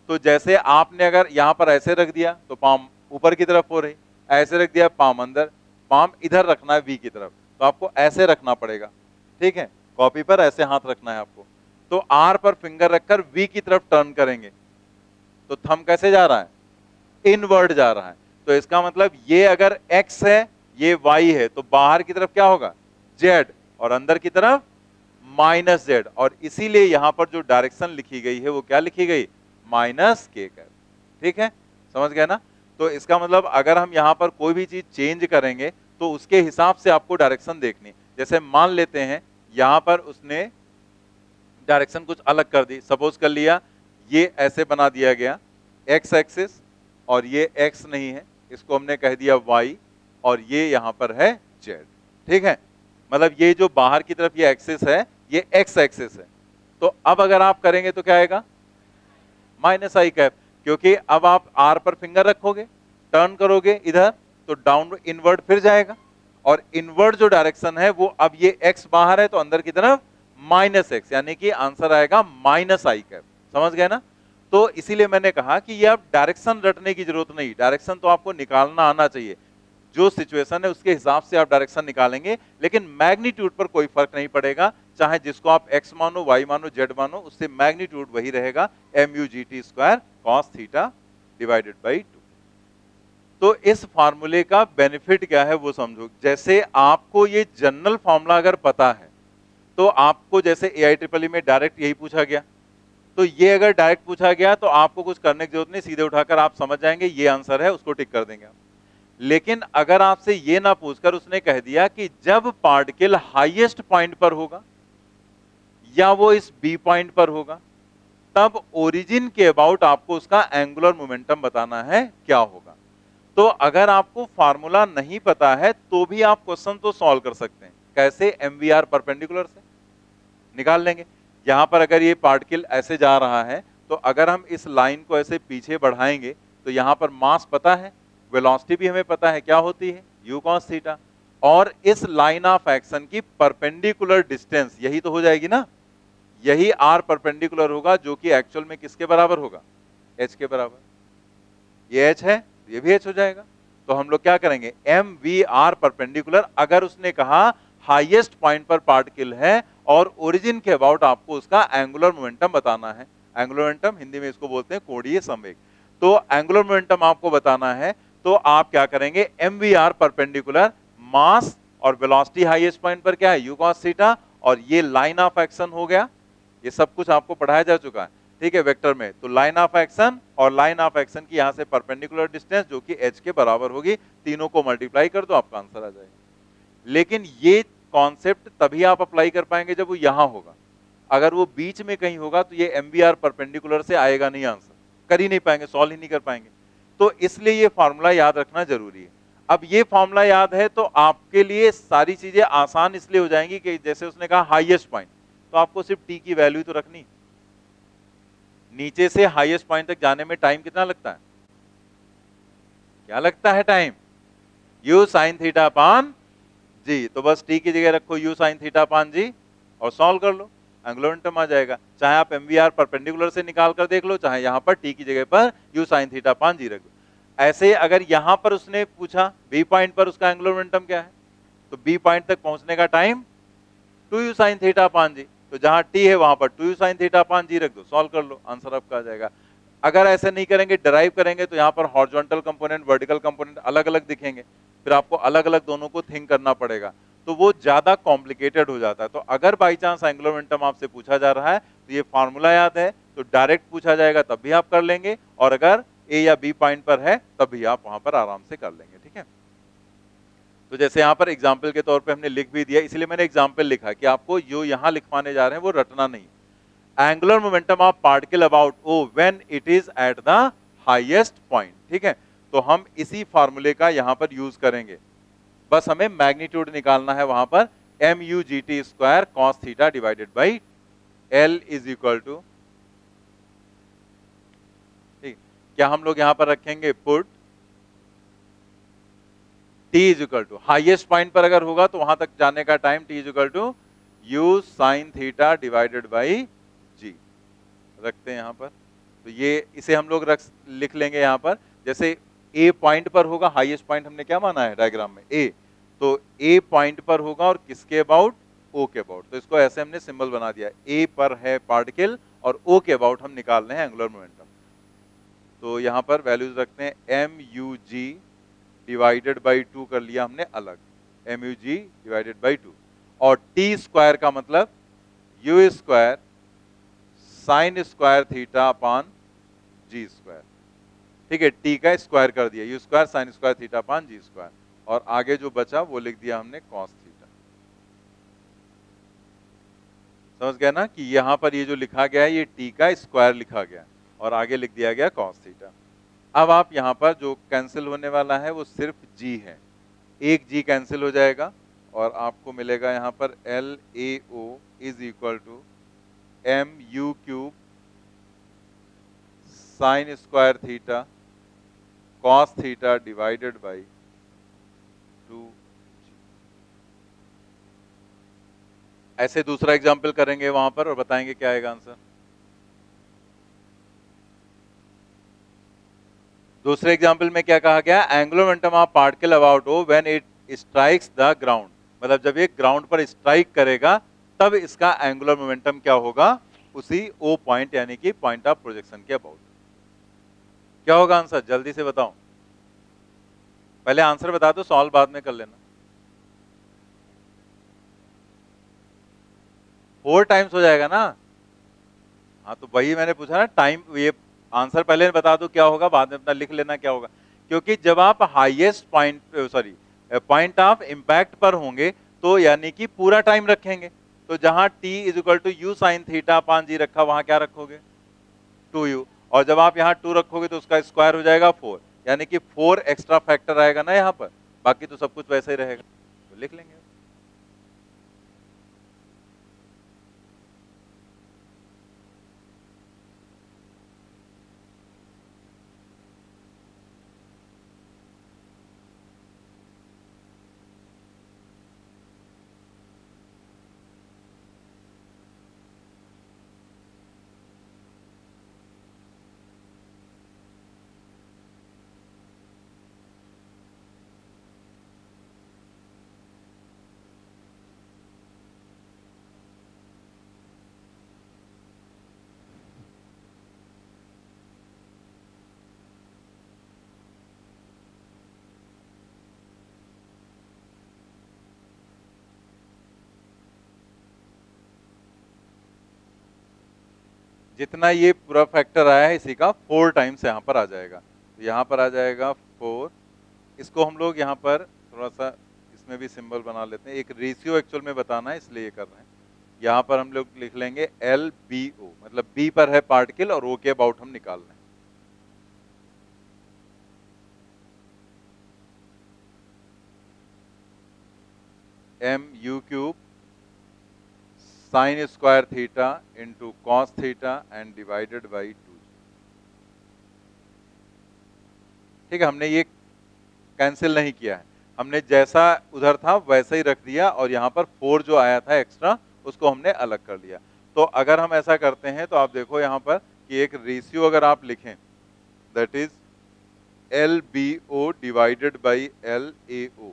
तो जैसे आपने अगर यहां पर ऐसे रख दिया तो पाम ऊपर की तरफ हो रही, ऐसे रख दिया पाम अंदर, पाम इधर रखना है V की तरफ, तो आपको ऐसे रखना पड़ेगा, ठीक है, कॉपी पर ऐसे हाथ रखना है आपको। तो R पर फिंगर रखकर V की तरफ टर्न करेंगे, तो थंब कैसे जा रहा है, इनवर्ड जा रहा है। तो इसका मतलब ये अगर X है, ये Y है, तो बाहर की तरफ क्या होगा Z, और अंदर की तरफ माइनस Z, और इसीलिए यहां पर जो डायरेक्शन लिखी गई है वो क्या लिखी गई, माइनस के कैप। ठीक है, समझ गए ना। तो इसका मतलब अगर हम यहां पर कोई भी चीज चेंज करेंगे तो उसके हिसाब से आपको डायरेक्शन देखनी। जैसे मान लेते हैं यहां पर उसने डायरेक्शन कुछ अलग कर दी, सपोज कर लिया ये ऐसे बना दिया गया एक्स एक्सिस, और ये एक्स नहीं है, इसको हमने कह दिया वाई, और ये यहां पर है जेड। ठीक है, मतलब ये जो बाहर की तरफ ये एक्सिस है ये एक्स एक्सिस है। तो अब अगर आप करेंगे तो क्या आएगा, माइनस आई कैप, क्योंकि अब आप आर पर फिंगर रखोगे, टर्न करोगे इधर, तो डाउन इनवर्ड फिर जाएगा, और इनवर्ड जो डायरेक्शन है वो अब ये एक्स बाहर है तो अंदर की तरफ माइनस एक्स, यानी कि आंसर आएगा माइनस आई कैप। समझ गए ना। तो इसीलिए मैंने कहा कि ये आप डायरेक्शन रटने की जरूरत नहीं, डायरेक्शन तो आपको निकालना आना चाहिए, जो सिचुएशन है उसके हिसाब से आप डायरेक्शन निकालेंगे, लेकिन मैग्नीट्यूड पर कोई फर्क नहीं पड़ेगा, चाहे जिसको आप x मानो, y मानो, z मानो, उससे मैग्नीट्यूड वही रहेगा, MUGT square cos theta divided by 2। तो इस फार्मूले का बेनिफिट क्या है वो समझो। जैसे आपको ये जनरल फॉर्मूला अगर पता है तो आपको जैसे AIEEE में डायरेक्ट यही पूछा गया, तो ये अगर डायरेक्ट पूछा गया तो आपको कुछ करने की जरूरत नहीं, सीधे उठाकर आप समझ जाएंगे ये आंसर है, उसको टिक कर देंगे आप। लेकिन अगर आपसे ये ना पूछकर उसने कह दिया कि जब पार्टिकल हाईएस्ट पॉइंट पर होगा या वो इस बी पॉइंट पर होगा, तब ओरिजिन के अबाउट आपको उसका एंगुलर मोमेंटम बताना है क्या होगा। तो अगर आपको फार्मूला नहीं पता है तो भी आप क्वेश्चन तो सॉल्व कर सकते हैं। कैसे, MVR परपेंडिकुलर से निकाल लेंगे। यहां पर अगर ये पार्टिकल ऐसे जा रहा है तो अगर हम इस लाइन को ऐसे पीछे बढ़ाएंगे तो यहां पर मास पता है, वेलोसिटी भी हमें पता है क्या होती है, u cos थीटा, और इस लाइन ऑफ एक्शन की परपेंडिकुलर डिस्टेंस यही तो हो जाएगी ना, यही r परपेंडिकुलर होगा, जो कि एक्चुअल में किसके बराबर होगा, h के बराबर। ये h है, ये भी h हो जाएगा। तो हम लोग क्या करेंगे, MVR परपेंडिकुलर, अगर उसने कहा हाईएस्ट पॉइंट पर पार्टिकल है और ओरिजिन के अबाउट आपको उसका एंगुलर मोमेंटम बताना है। एंगुलर मोमेंटम हिंदी में इसको बोलते हैं कोणीय संवेग। तो एंगुलर मोमेंटम आपको बताना है तो आप क्या करेंगे, MVR परपेंडिकुलर, मास और वेलोसिटी हाईएस्ट पॉइंट पर क्या है, u cos थीटा, और ये लाइन ऑफ एक्शन हो गया। ये सब कुछ आपको पढ़ाया जा चुका है, ठीक है, वेक्टर में। तो लाइन ऑफ एक्शन और लाइन ऑफ एक्शन की यहां से परपेंडिकुलर डिस्टेंस जो कि h के बराबर होगी, तीनों को मल्टीप्लाई कर दो, आपका आंसर आ जाएगा। लेकिन ये कॉन्सेप्ट तभी आप अप्लाई कर पाएंगे जब वो यहां होगा। अगर वो बीच में कहीं होगा तो ये MVR परपेंडिकुलर से आएगा नहीं आंसर, कर ही नहीं पाएंगे, सॉल्व ही नहीं कर पाएंगे। तो इसलिए ये फॉर्मूला याद रखना जरूरी है। अब ये फॉर्मूला याद है तो आपके लिए सारी चीजें आसान इसलिए हो जाएंगी कि जैसे उसने कहा हाईएस्ट पॉइंट, तो आपको सिर्फ t की वैल्यू तो रखनी। नीचे से हाईएस्ट पॉइंट तक जाने में टाइम कितना लगता है, क्या लगता है टाइम, u sin थीटा अपान g। तो बस t की जगह रखो u sin थीटा अपान g और सॉल्व कर लो, एंगुलर मोमेंटम आ जाएगा। चाहे आप MVR परपेंडिकुलर से निकाल कर देख लो, चाहे यहां पर t की जगह पर u sin थीटा अपान g रख दो। ऐसे ही अगर यहां पर उसने पूछा बी पॉइंट पर उसका एंगुलर मोमेंटम क्या है, तो बी पॉइंट तक पहुंचने का time 2u sin theta upon G, तो जहां t है वहां पर 2u sin थीटा अपान जी रख दो, सॉल्व कर लो, आंसर आपका आ जाएगा। अगर ऐसे नहीं करेंगे, डिराइव करेंगे, तो यहाँ पर हॉरिजॉन्टल कंपोनेंट, वर्टिकल कंपोनेंट अलग अलग दिखेंगे, फिर आपको अलग अलग दोनों को थिंक करना पड़ेगा, तो वो ज्यादा कॉम्प्लिकेटेड हो जाता है। तो अगर बाई चांस एंगुलर मोमेंटम आपसे पूछा जा रहा है तो ये फॉर्मूला याद है, तो डायरेक्ट पूछा जाएगा तब भी आप कर लेंगे, और अगर ए या बी पॉइंट पर है तब भी आप वहां पर आराम से कर लेंगे, ठीक है। तो जैसे यहाँ पर एग्जाम्पल के तौर पे हमने लिख भी दिया, इसलिए मैंने एग्जाम्पल लिखा कि आपको जो यहाँ लिखवाने जा रहे हैं वो रटना नहीं। Angular momentum of particle about O when it is at the highest point, ठीक है। तो हम इसी फार्मूले का यहाँ पर यूज करेंगे, बस हमें मैग्नीट्यूड निकालना है वहां पर, M U G T square cos theta divided by L is equal to, ठीक, क्या हम लोग यहां पर रखेंगे put t is equal to, highest point पर अगर होगा तो वहां तक जाने का time t is equal to U sine theta divided by G, रखते हैं यहां पर। तो ये इसे हम लोग लिख लेंगे यहां पर, जैसे a पॉइंट पर होगा, हाईएस्ट पॉइंट हमने क्या माना है डायग्राम में a, तो a पॉइंट पर होगा और किसके अबाउट, o के अबाउट, तो इसको ऐसे हमने सिंबल बना दिया, a पर है पार्टिकल और o के अबाउट हम निकाल रहे हैं एंगुलर मोमेंटम। तो यहां पर वैल्यूज रखते हैं, M U G divided by 2 कर लिया हमने अलग, M U G divided by 2, और टी स्क्वायर का मतलब U square sine square theta upon G square, ठीक है, टी का स्क्वायर कर दिया, U square sine square theta upon G square, और आगे जो बचा वो लिख दिया हमने कॉस थीटा। समझ गया ना कि यहां पर ये जो लिखा गया है ये टी का स्क्वायर लिखा गया और आगे लिख दिया गया कॉस थीटा। अब आप यहां पर जो कैंसिल होने वाला है वो सिर्फ g है, एक g कैंसिल हो जाएगा और आपको मिलेगा यहां पर L A O is equal to M U cube sine square theta cos theta divided by 2g। ऐसे दूसरा एग्जाम्पल करेंगे वहां पर और बताएंगे क्या आएगा आंसर। दूसरे एग्जाम्पल में क्या कहा गया, angular momentum of particle about O when it strikes the ground, मतलब जब ये ग्राउंड पर स्ट्राइक करेगा तब इसका एंगुलर मोमेंटम क्या होगा, उसी ओ पॉइंट यानी कि पॉइंट ऑफ प्रोजेक्शन के अबाउट। क्या होगा आंसर, जल्दी से बताओ, पहले आंसर बता दो, सॉल्व बाद में कर लेना। 4 टाइम्स हो जाएगा ना, हाँ तो वही मैंने पूछा ना, टाइम, ये आंसर पहले बता दो क्या होगा, बाद में अपना लिख लेना क्या होगा, क्योंकि जब आप highest point, sorry point of impact पर होंगे तो यानी कि पूरा टाइम रखेंगे, तो जहां t is equal to U sine theta upon G रखा वहां क्या रखोगे 2u, और जब आप यहाँ 2 रखोगे तो उसका स्क्वायर हो जाएगा 4, यानी कि 4 एक्स्ट्रा फैक्टर आएगा ना यहाँ पर, बाकी तो सब कुछ वैसे ही रहेगा, तो लिख लेंगे। जितना ये पूरा फैक्टर आया है इसी का 4 टाइम्स यहाँ पर आ जाएगा, तो यहाँ पर आ जाएगा 4, इसको हम लोग यहाँ पर थोड़ा सा इसमें भी सिंबल बना लेते हैं, एक रेशियो एक्चुअल में बताना है इसलिए ये कर रहे हैं। यहाँ पर हम लोग लिख लेंगे एल बी ओ, मतलब बी पर है पार्टिकल और ओ के अबाउट हम निकाल रहे हैं। M U cube sine square theta into cos theta and divided by 2। ठीक है, हमने ये कैंसिल नहीं किया है, हमने जैसा उधर था वैसा ही रख दिया और यहाँ पर 4 जो आया था एक्स्ट्रा उसको हमने अलग कर लिया। तो अगर हम ऐसा करते हैं तो आप देखो यहाँ पर कि एक रेशियो अगर आप लिखें, that is LBO divided by LAO,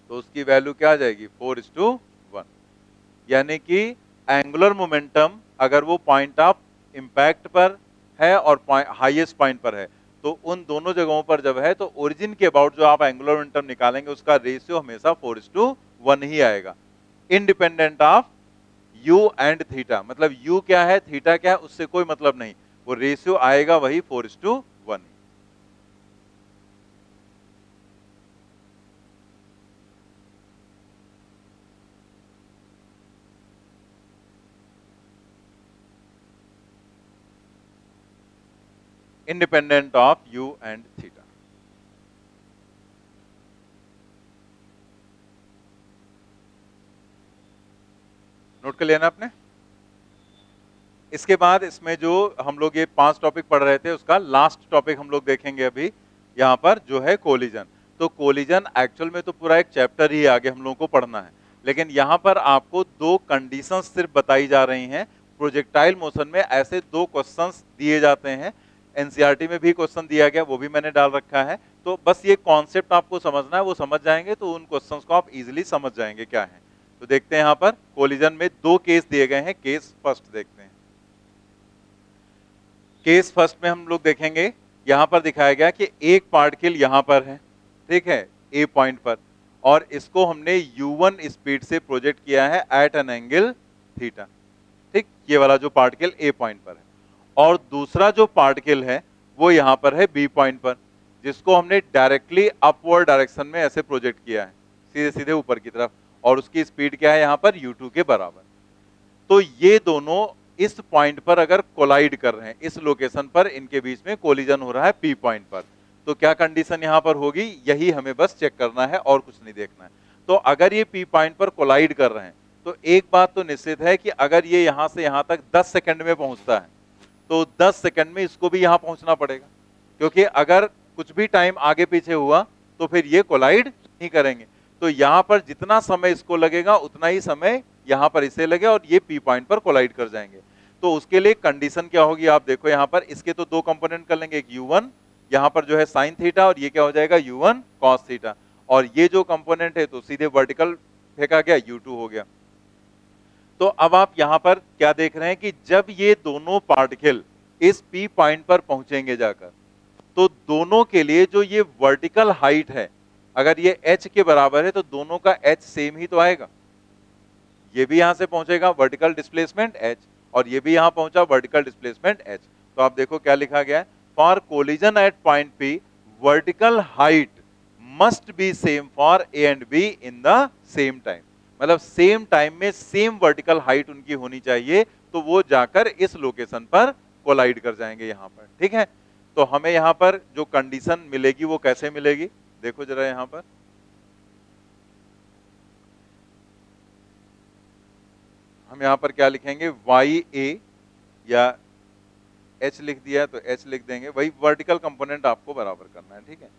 तो उसकी वैल्यू क्या आ जाएगी 4:1। यानी कि एंगुलर मोमेंटम अगर वो पॉइंट ऑफ इंपैक्ट पर है और हाईएस्ट पॉइंट पर है, तो उन दोनों जगहों पर जब है तो ओरिजिन के अबाउट जो आप एंगुलर मोमेंटम निकालेंगे उसका रेशियो हमेशा 4:1 ही आएगा, independent of u and theta. मतलब u क्या है थीटा क्या है उससे कोई मतलब नहीं, वो रेशियो आएगा वही 4:1। Independent of u and theta. Note कर लिया ना आपने। इसके बाद इसमें जो हम लोग ये 5 टॉपिक पढ़ रहे थे उसका लास्ट टॉपिक हम लोग देखेंगे अभी यहाँ पर, जो है कोलिजन। तो कोलिजन एक्चुअल में तो पूरा एक चैप्टर ही आगे हम लोगों को पढ़ना है, लेकिन यहाँ पर आपको 2 कंडीशंस सिर्फ बताई जा रही हैं। प्रोजेक्टाइल मोशन में ऐसे 2 क्वेश्चंस दिए जाते हैं, एनसीईआरटी में भी क्वेश्चन दिया गया, वो भी मैंने डाल रखा है। तो बस ये कॉन्सेप्ट आपको समझना है, वो समझ जाएंगे तो उन क्वेश्चंस को आप इजीली समझ जाएंगे क्या है। तो देखते हैं यहाँ पर कोलिजन में 2 केस दिए गए हैं। केस फर्स्ट देखते हैं। केस फर्स्ट में हम लोग देखेंगे, यहां पर दिखाया गया कि एक पार्टिकल यहां पर है, ठीक है, ए पॉइंट पर, और इसको हमने u1 स्पीड से प्रोजेक्ट किया है एट एन एंगल थीटा, ठीक, ये वाला जो पार्टिकल ए पॉइंट पर है। और दूसरा जो पार्टिकल है वो यहां पर है बी पॉइंट पर, जिसको हमने डायरेक्टली अपवर्ड डायरेक्शन में ऐसे प्रोजेक्ट किया है, सीधे सीधे ऊपर की तरफ, और उसकी स्पीड क्या है यहां पर u2 के बराबर। तो ये दोनों इस पॉइंट पर अगर कोलाइड कर रहे हैं, इस लोकेशन पर इनके बीच में कोलिजन हो रहा है पी पॉइंट पर, तो क्या कंडीशन यहां पर होगी, यही हमें बस चेक करना है और कुछ नहीं देखना है। तो अगर ये पी पॉइंट पर कोलाइड कर रहे हैं तो एक बात तो निश्चित है कि अगर ये यहां से यहां तक 10 सेकंड में पहुंचता है तो 10 सेकंड में इसको भी यहां पहुंचना पड़ेगा, क्योंकि अगर कुछ भी टाइम आगे पीछे हुआ तो फिर ये कोलाइड नहीं करेंगे। तो यहां पर जितना समय इसको लगेगा उतना ही समय यहां पर इसे लगे और ये पी पॉइंट पर कोलाइड कर जाएंगे। तो उसके लिए कंडीशन क्या होगी, आप देखो यहां पर इसके तो 2 कंपोनेंट कर लेंगे, एक u1 यहां पर जो है साइन थीटा और ये क्या हो जाएगा u1 कॉस थीटा, और ये जो कंपोनेंट है तो सीधे वर्टिकल फेंका गया, u2 हो गया। तो अब आप यहां पर क्या देख रहे हैं कि जब ये दोनों पार्टिकल इस पी पॉइंट पर पहुंचेंगे जाकर, तो दोनों के लिए जो ये वर्टिकल हाइट है अगर ये h के बराबर है तो दोनों का h सेम ही तो आएगा। ये भी यहां से पहुंचेगा वर्टिकल डिस्प्लेसमेंट h, और ये भी यहां पहुंचा वर्टिकल डिस्प्लेसमेंट h। तो आप देखो क्या लिखा गया है, for collision at point P vertical height must be same for A and B in the same time. मतलब सेम टाइम में सेम वर्टिकल हाइट उनकी होनी चाहिए, तो वो जाकर इस लोकेशन पर कोलाइड कर जाएंगे यहां पर, ठीक है। तो हमें यहां पर जो कंडीशन मिलेगी वो कैसे मिलेगी, देखो जरा यहां पर, हम यहां पर क्या लिखेंगे, YA या H लिख दिया तो H लिख देंगे, वही वर्टिकल कंपोनेंट आपको बराबर करना है, ठीक है।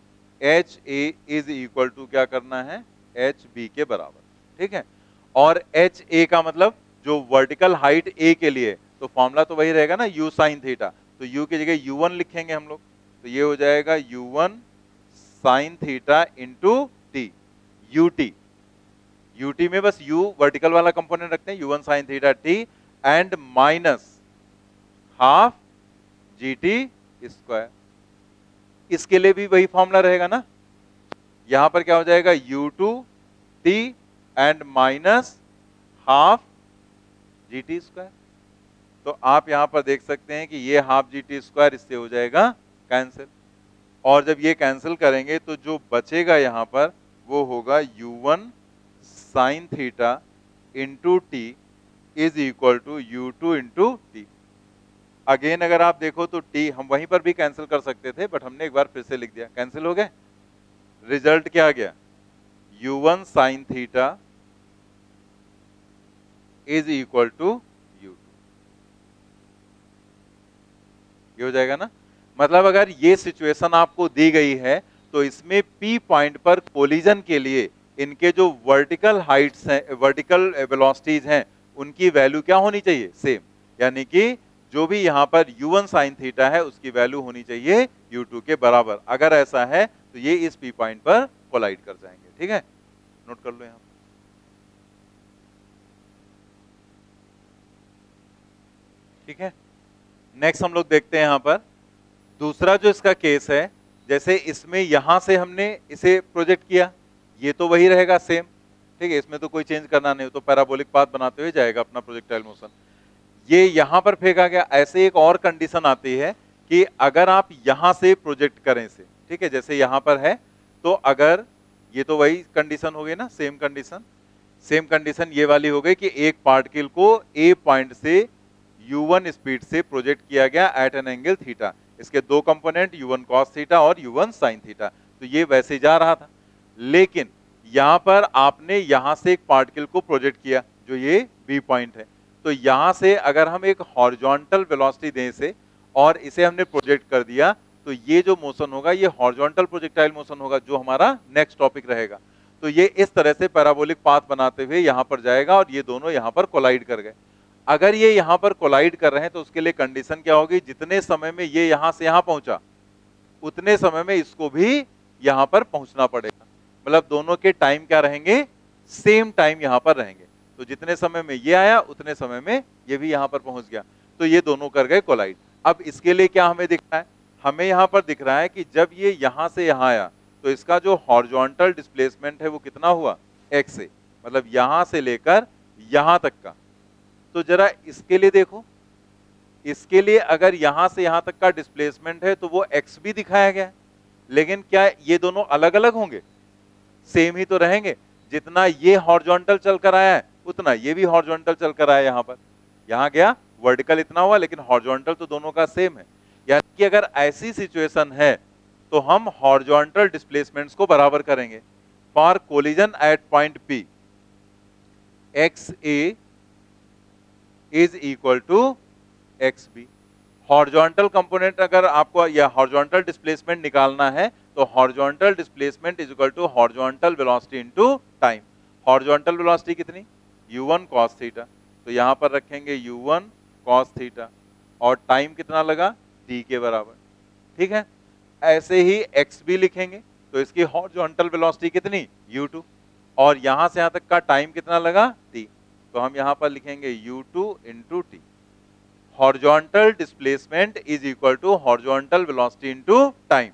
HA इज इक्वल टू क्या करना है, HB के बराबर, ठीक है। और HA का मतलब जो वर्टिकल हाइट A के लिए, तो फॉर्मूला तो वही रहेगा ना u साइन थीटा, तो u की जगह u1 लिखेंगे हम लोग, तो ये हो जाएगा u1 sine theta into t, ut में बस u वर्टिकल वाला कंपोनेंट रखते हैं, u1 sine theta t and minus half gt square. इसके लिए भी वही फॉर्मूला रहेगा ना, यहां पर क्या हो जाएगा u2 t and minus half gt square. तो आप यहां पर देख सकते हैं कि ये हाफ gt स्क्वायर इससे हो जाएगा कैंसिल, और जब ये कैंसिल करेंगे तो जो बचेगा यहां पर वो होगा u1 sine theta into T is equal to u2 into T. Again अगर आप देखो तो t हम वहीं पर भी कैंसिल कर सकते थे, बट हमने एक बार फिर से लिख दिया, कैंसिल हो गए। रिजल्ट क्या आ गया, u1 sine theta is equal to u2, ये हो जाएगा ना। मतलब अगर ये सिचुएशन आपको दी गई है तो इसमें P पॉइंट पर कोलिजन के लिए इनके जो वर्टिकल हाइट्स हैं, वर्टिकल वेलोसिटीज हैं, उनकी वैल्यू क्या होनी चाहिए, सेम। यानी कि जो भी यहाँ पर u1 साइन थीटा है उसकी वैल्यू होनी चाहिए u2 के बराबर। अगर ऐसा है तो ये इस P पॉइंट पर कोलाइड कर जाएंगे। ठीक है, नोट कर लो यहाँ। ठीक है, नेक्स्ट हम लोग देखते हैं यहाँ पर दूसरा जो इसका केस है, जैसे इसमें यहां से हमने इसे प्रोजेक्ट किया, ये तो वही रहेगा सेम। ठीक है, इसमें तो कोई चेंज करना नहीं, तो पैराबोलिक पाथ बनाते हुए जाएगा अपना प्रोजेक्टाइल मोशन। ये यहां पर फेंका गया। ऐसे एक और कंडीशन आती है कि अगर आप यहां से प्रोजेक्ट करें इसे, ठीक है, जैसे यहां पर है, तो अगर ये तो वही कंडीशन हो गई ना, सेम कंडीशन ये वाली हो गई कि एक पार्टिकल को ए पॉइंट से u1 स्पीड से प्रोजेक्ट किया गया एट एन एंगल थीटा। इसके दो कंपोनेंट u1 cos थीटा और u1 sin थीटा। तो ये वैसे जा रहा था, लेकिन यहां पर आपने यहां से एक पार्टिकल को प्रोजेक्ट किया जो ये B पॉइंट है। तो यहां से अगर हम एक हॉरिजॉन्टल वेलोसिटी दें इसे और इसे हमने प्रोजेक्ट कर दिया, तो ये जो मोशन होगा ये हॉरिजॉन्टल प्रोजेक्टाइल मोशन होगा, जो हमारा नेक्स्ट टॉपिक रहेगा। तो ये इस तरह से पैराबोलिक पाथ बनाते हुए यहां पर जाएगा और ये दोनों यहां पर कोलाइड कर गए। अगर ये यहां पर कोलाइड कर रहे हैं तो उसके लिए कंडीशन क्या होगी, जितने समय में ये यहां से यहां पहुंचा उतने समय में इसको भी यहां पर पहुंचना पड़ेगा। मतलब दोनों के टाइम क्या रहेंगे, सेम टाइम यहां पर रहेंगे। तो जितने समय में ये आया उतने समय में ये भी यहां पर पहुंच गया, तो ये दोनों कर गए कोलाइड। अब इसके लिए क्या हमें दिख रहा है, हमें यहां पर दिख रहा है कि जब ये यहां से यहां आया तो इसका जो हॉरिजॉन्टल डिस्प्लेसमेंट है वो कितना हुआ, x से, मतलब यहां से लेकर यहां तक का। तो जरा इसके लिए देखो, इसके लिए अगर यहां से यहां तक का डिस्प्लेसमेंट है तो वो x भी दिखाया गया है, लेकिन क्या ये दोनों अलग अलग होंगे, सेम ही तो रहेंगे। जितना ये हॉरिजॉन्टल चलकर आया है उतना ये भी हॉरिजॉन्टल चलकर आया। यहां पर यहां गया वर्टिकल इतना हुआ, लेकिन हॉरिजॉन्टल तो दोनों का सेम है। यानी कि अगर ऐसी सिचुएशन है तो हम हॉरिजॉन्टल डिस्प्लेसमेंट्स को बराबर करेंगे। For collision at point P XA is equal to XB। Horizontal component अगर आपको या हॉरिजॉन्टल डिस्प्लेसमेंट निकालना है तो horizontal displacement is equal to horizontal velocity into time. Horizontal velocity कितनी, u1 cos थीटा, तो यहां पर रखेंगे u1 cos थीटा और टाइम कितना लगा, t के बराबर। ठीक है, ऐसे ही x भी लिखेंगे, तो इसकी हॉरिजॉन्टल वेलोसिटी कितनी, u2, और यहां से यहां तक का टाइम कितना लगा, t, तो हम यहां पर लिखेंगे u2 into T. Horizontal displacement is equal to horizontal velocity into time.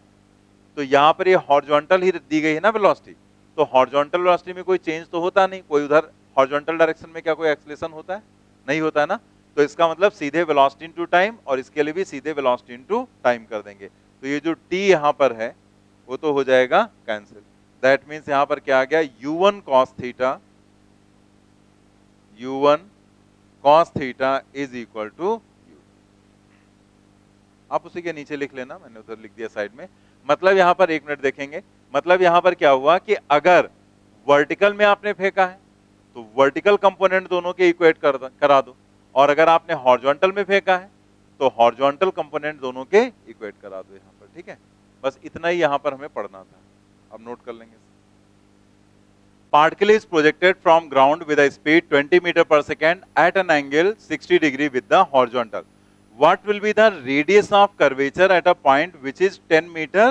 तो यहां पर ये हॉरिजॉन्टल ही दी गई है ना वेलोसिटी, तो हॉरिजॉन्टल वेलोसिटी में कोई चेंज तो होता नहीं, कोई उधर हॉरिजॉन्टल डायरेक्शन में क्या कोई एक्सेलरेशन होता है, नहीं होता है ना। तो इसका मतलब सीधे वेलोसिटी इनटू टाइम, और इसके लिए भी सीधे वेलोसिटी इनटू टाइम कर देंगे। तो ये जो t यहां पर है वो तो हो जाएगा कैंसिल। दैट मींस यहां पर क्या आ गया, u1 cos theta, u1 cos theta is equal to, आप उसी के नीचे लिख लेना, मैंने उधर लिख दिया साइड में। मतलब यहां पर एक मिनट देखेंगे, मतलब यहां पर क्या हुआ कि अगर वर्टिकल में आपने फेंका है तो वर्टिकल कंपोनेंट दोनों के इक्वेट करा दो, और अगर आपने हॉरिजॉन्टल में फेंका है तो हॉरिजॉन्टल कंपोनेंट दोनों के इक्वेट करा दो यहां पर। ठीक है, बस इतना ही यहां पर हमें पढ़ना था, अब नोट कर लेंगे। Particle is projected from ground with a speed 20 meter per second at an angle 60 degree with the horizontal. What will be the radius of curvature at a point which is 10 meter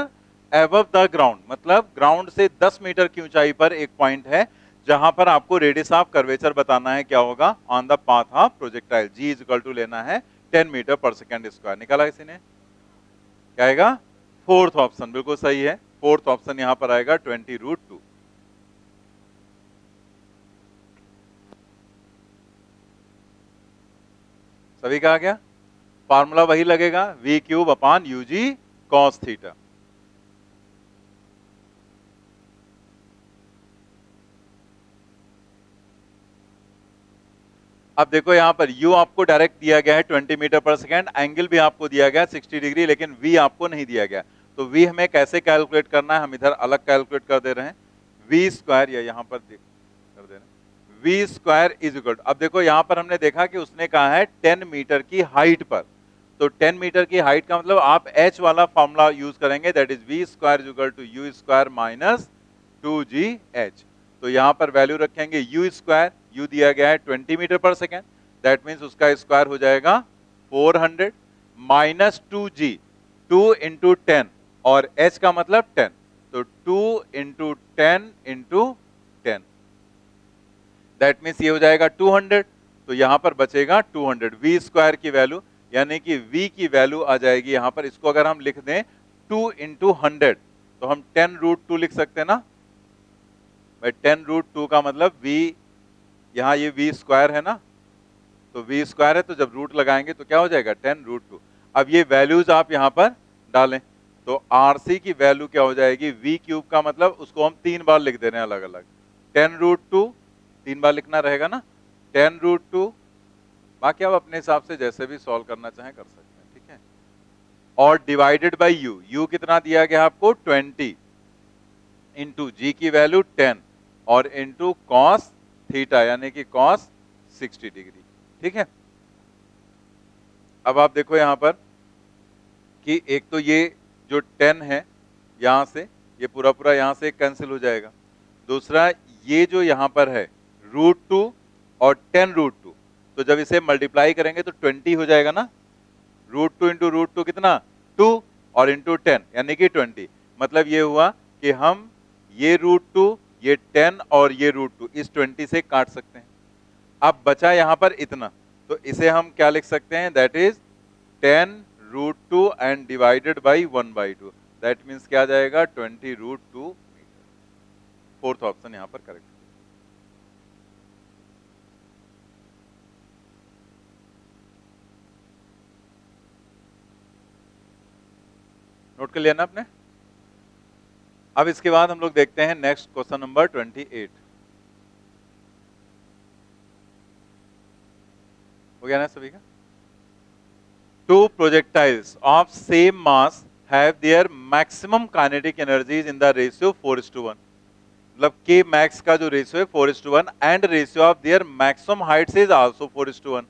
above the ground? मतलब ground से 10 metre की ऊंचाई पर एक point है जहां पर आपको रेडियस ऑफ कर्वेचर बताना है, क्या होगा, on the path of projectile. G is equal to लेना है 10 मीटर पर सेकेंड स्क्वायर। निकाला किसी ने, क्या आएगा, फोर्थ ऑप्शन, बिल्कुल सही है। फोर्थ ऑप्शन यहां पर आएगा 20√2। सभी का आ गया, फार्मूला वही लगेगा, v³ upon UG cos theta. अब देखो यहां पर u आपको डायरेक्ट दिया गया है 20 मीटर पर सेकेंड, एंगल भी आपको दिया गया 60 डिग्री, लेकिन v आपको नहीं दिया गया। तो v हमें कैसे कैलकुलेट करना है, हम इधर अलग कैलकुलेट कर दे रहे हैं। v स्क्वायर, या यहां पर कर दे रहे हैं, v square is equal to, अब देखो यहां पर हमने देखा कि उसने कहा है 10 मीटर की हाइट पर, तो 10 मीटर की हाइट का मतलब आप h वाला फॉर्मूला यूज करेंगे, that is v square is equal to u square minus 2gh। तो यहां पर वैल्यू रखेंगे u स्क्वायर, u दिया गया है 20 मीटर पर सेकेंड, दैट मीन्स उसका स्क्वायर हो जाएगा 400 माइनस 2g, 2 इंटू 10 और h का मतलब 10, तो 2 इंटू 10 इंटू 10, दैट मीन्स ये हो जाएगा 200, तो यहां पर बचेगा 200 v स्क्वायर की वैल्यू, यानी कि v की वैल्यू आ जाएगी यहां पर, इसको अगर हम लिख दें 2 इंटू 100 तो हम 10 रूट 2 लिख सकते हैं ना भाई। 10 रूट 2 का मतलब v, यहां ये v स्क्वायर है ना, तो v स्क्वायर है, तो जब रूट लगाएंगे तो क्या हो जाएगा 10 रूट 2। अब ये वैल्यूज आप यहां पर डालें तो आरसी की वैल्यू क्या हो जाएगी, v क्यूब का मतलब उसको हम 3 बार लिख दे रहे हैं अलग अलग, 10 रूट 2 3 बार लिखना रहेगा ना, 10 रूट 2, बाकी आप अपने हिसाब से जैसे भी सॉल्व करना चाहें कर सकते हैं, ठीक है। और डिवाइडेड बाई यू, यू कितना दिया गया आपको 20, इंटू जी की वैल्यू 10 और इंटू कॉस थीटा यानी कि कॉस 60 डिग्री, ठीक है। अब आप देखो यहां पर कि एक तो ये जो 10 है यहां से ये पूरा पूरा यहां से कैंसिल हो जाएगा, दूसरा ये जो यहां पर है रूट 2 और 10 रूट 2, तो जब इसे मल्टीप्लाई करेंगे तो 20 हो जाएगा ना, रूट 2 इंटू रूट 2 कितना 2 और इंटू 10 यानी कि 20, मतलब ये हुआ कि हम ये रूट 2, ये 10 और ये रूट 2 इस 20 से काट सकते हैं। अब बचा यहां पर इतना, तो इसे हम क्या लिख सकते हैं, that is 10 root 2 and divided by 1/2, that means क्या आ जाएगा 20 रूट 2 मीटर। फोर्थ ऑप्शन यहां पर करेक्ट। नोट कर लिया ना आपने। अब इसके बाद हम लोग देखते हैं नेक्स्ट क्वेश्चन नंबर 28, हो गया ना सभी का। Two projectiles of same mass have their maximum kinetic energies in the ratio 4:1, मतलब k max का जो रेशियो है 4:1 and ratio of there maximum Heights is also 4:1,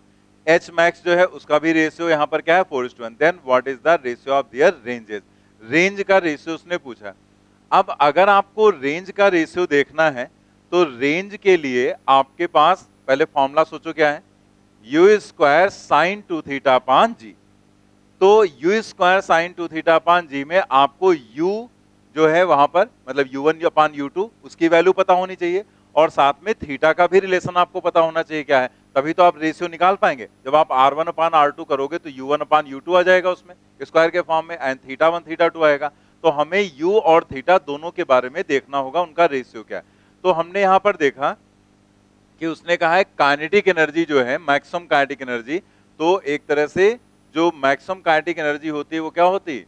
h max जो है उसका भी रेशियो यहाँ पर क्या है 4:1, then what is the ratio of their ranges, range का रेशियो उसने पूछा। अब अगर आपको रेंज का रेशियो देखना है तो रेंज के लिए आपके पास पहले फॉर्मूला सोचो क्या है, U square sine 2 theta upon G, तो U square sine 2 theta upon G में आपको u जो है वहां पर मतलब u1 अपान u2 उसकी वैल्यू पता होनी चाहिए और साथ में थीटा का भी रिलेशन आपको पता होना चाहिए क्या है, तभी तो आप रेशियो निकाल पाएंगे। जब आप r1 अपान r2 करोगे तो u1 अपान u2 आ जाएगा उसमें स्क्वायर के फॉर्म में एंड थीटा 1 थीटा 2 आएगा, तो हमें u और थीटा दोनों के बारे में देखना होगा उनका रेशियो क्या है। तो हमने यहां पर देखा कि उसने कहा है काइनेटिक एनर्जी जो है मैक्सिमम काइनेटिक एनर्जी, तो एक तरह से जो मैक्सिमम काइनेटिक एनर्जी होती है वो क्या होती है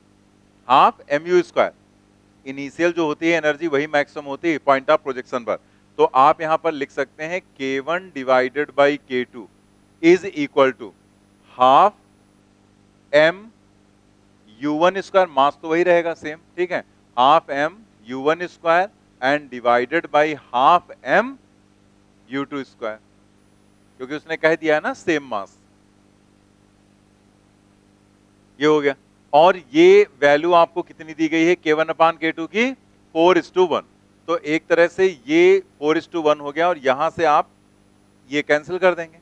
हाफ mu स्क्वायर, इनिशियल जो होती है एनर्जी वही मैक्सिमम होती है पॉइंट ऑफ प्रोजेक्शन पर, तो आप यहां पर लिख सकते हैं k1 divided by k2 is equal to half m u1 square, mass तो वही रहेगा सेम, ठीक है, half m u1 square and divided by half m u2 square, क्योंकि उसने कह दिया है ना सेम मास, ये हो गया। और ये वैल्यू आपको कितनी दी गई है k1 अपान k2 की 4:1, तो एक तरह से ये 4:1 हो गया और यहां से आप ये कैंसिल कर देंगे,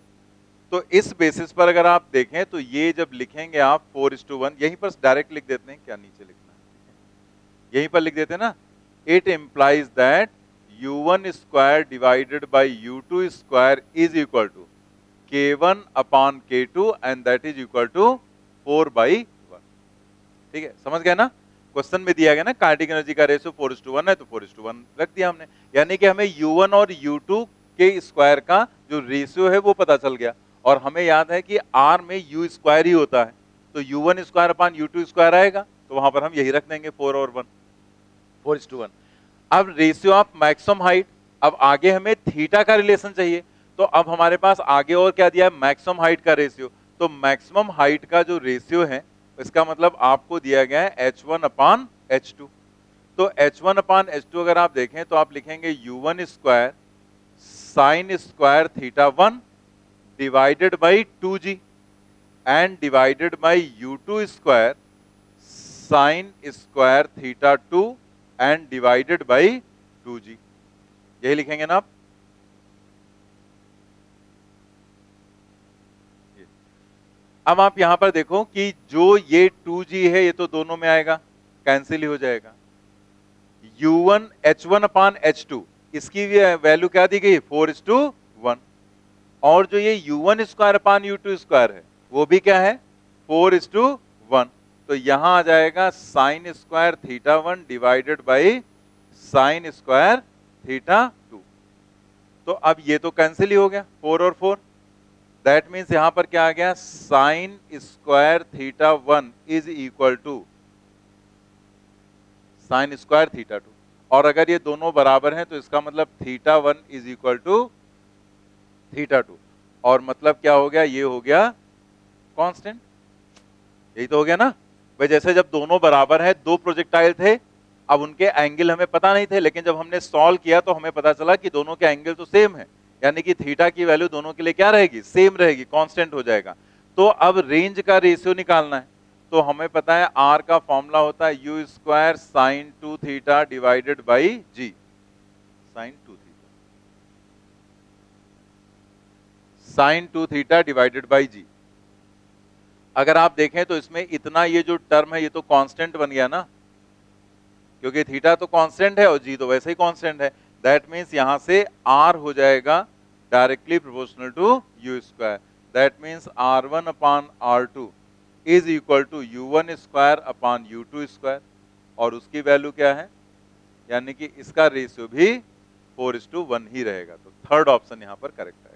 तो इस बेसिस पर अगर आप देखें तो ये जब लिखेंगे आप 4:1, यहीं पर डायरेक्ट लिख देते हैं, क्या नीचे लिखना है यहीं पर लिख देते हैं ना, it implies that u1 square divided by u2 square is equal to k1 upon k2 and that is equal to 4/1, ठीक है, समझ गए ना। क्वेश्चन में दिया गया ना काइनेटिक एनर्जी का रेशियो 4:1 है तो 4:1 रख दिया हमने, यानी कि हमें u1 और u2 के स्क्वायर का जो रेशियो है वो पता चल गया, और हमें याद है कि r में u स्क्वायर ही होता है, तो u1 square upon u2 square आएगा, तो वहां पर हम यही रख देंगे 4 और 1, 4:1। अब रेशियो ऑफ मैक्सिमम हाइट, अब आगे हमें थीटा का रिलेशन चाहिए, तो अब हमारे पास आगे और क्या दिया है मैक्सिमम हाइट का रेशियो, तो मैक्सिमम हाइट का जो रेशियो है इसका मतलब आपको दिया गया है h1 अपान h2, तो h1 अपान h2 अगर आप देखें तो आप लिखेंगे u1 square sine square theta 1 divided by 2g and divided by u2 square sine square theta 2 and divided by 2g, यही लिखेंगे ना आप। अब आप यहां पर देखो कि जो ये 2G है ये तो दोनों में आएगा, कैंसिल ही हो जाएगा। U1 H1 अपान H2 इसकी वैल्यू क्या दी गई 4:1, और जो ये U1 square upon U2 square है वो भी क्या है 4:1, तो यहां आ जाएगा sign square theta 1 divided by sine square theta 2। तो अब ये तो कैंसिल ही हो गया 4 और 4, दैट मीन्स यहां पर क्या आ गया sine square theta 1 is equal to sine square theta 2, और अगर ये दोनों बराबर हैं तो इसका मतलब theta 1 is equal to theta 2, और मतलब क्या हो गया ये हो गया कांस्टेंट, यही तो हो गया ना भाई। जैसे जब दोनों बराबर है, दो प्रोजेक्टाइल थे, अब उनके एंगल हमें पता नहीं थे, लेकिन जब हमने सॉल्व किया तो हमें पता चला कि दोनों के एंगल तो सेम है, यानी कि थीटा की वैल्यू दोनों के लिए क्या रहेगी सेम रहेगी, कांस्टेंट हो जाएगा। तो अब रेंज का रेशियो निकालना है, तो हमें पता है आर का फॉर्मूला होता है U square sine 2 theta divided by G, sine 2 theta, sine 2 theta divided by G. अगर आप देखें तो इसमें इतना ये जो टर्म है ये तो कांस्टेंट बन गया ना, क्योंकि थीटा तो कांस्टेंट है और जी तो वैसे ही कांस्टेंट है, दैट मींस यहां से आर हो जाएगा directly proportional to you square, that means R1 upon R2 is equal to U1 square upon U2 square, और उसकी वैल्यू क्या है, यानी कि इसका रेशियो भी 4:1 ही रहेगा। तो थर्ड ऑप्शन यहां पर करेक्ट आएगा।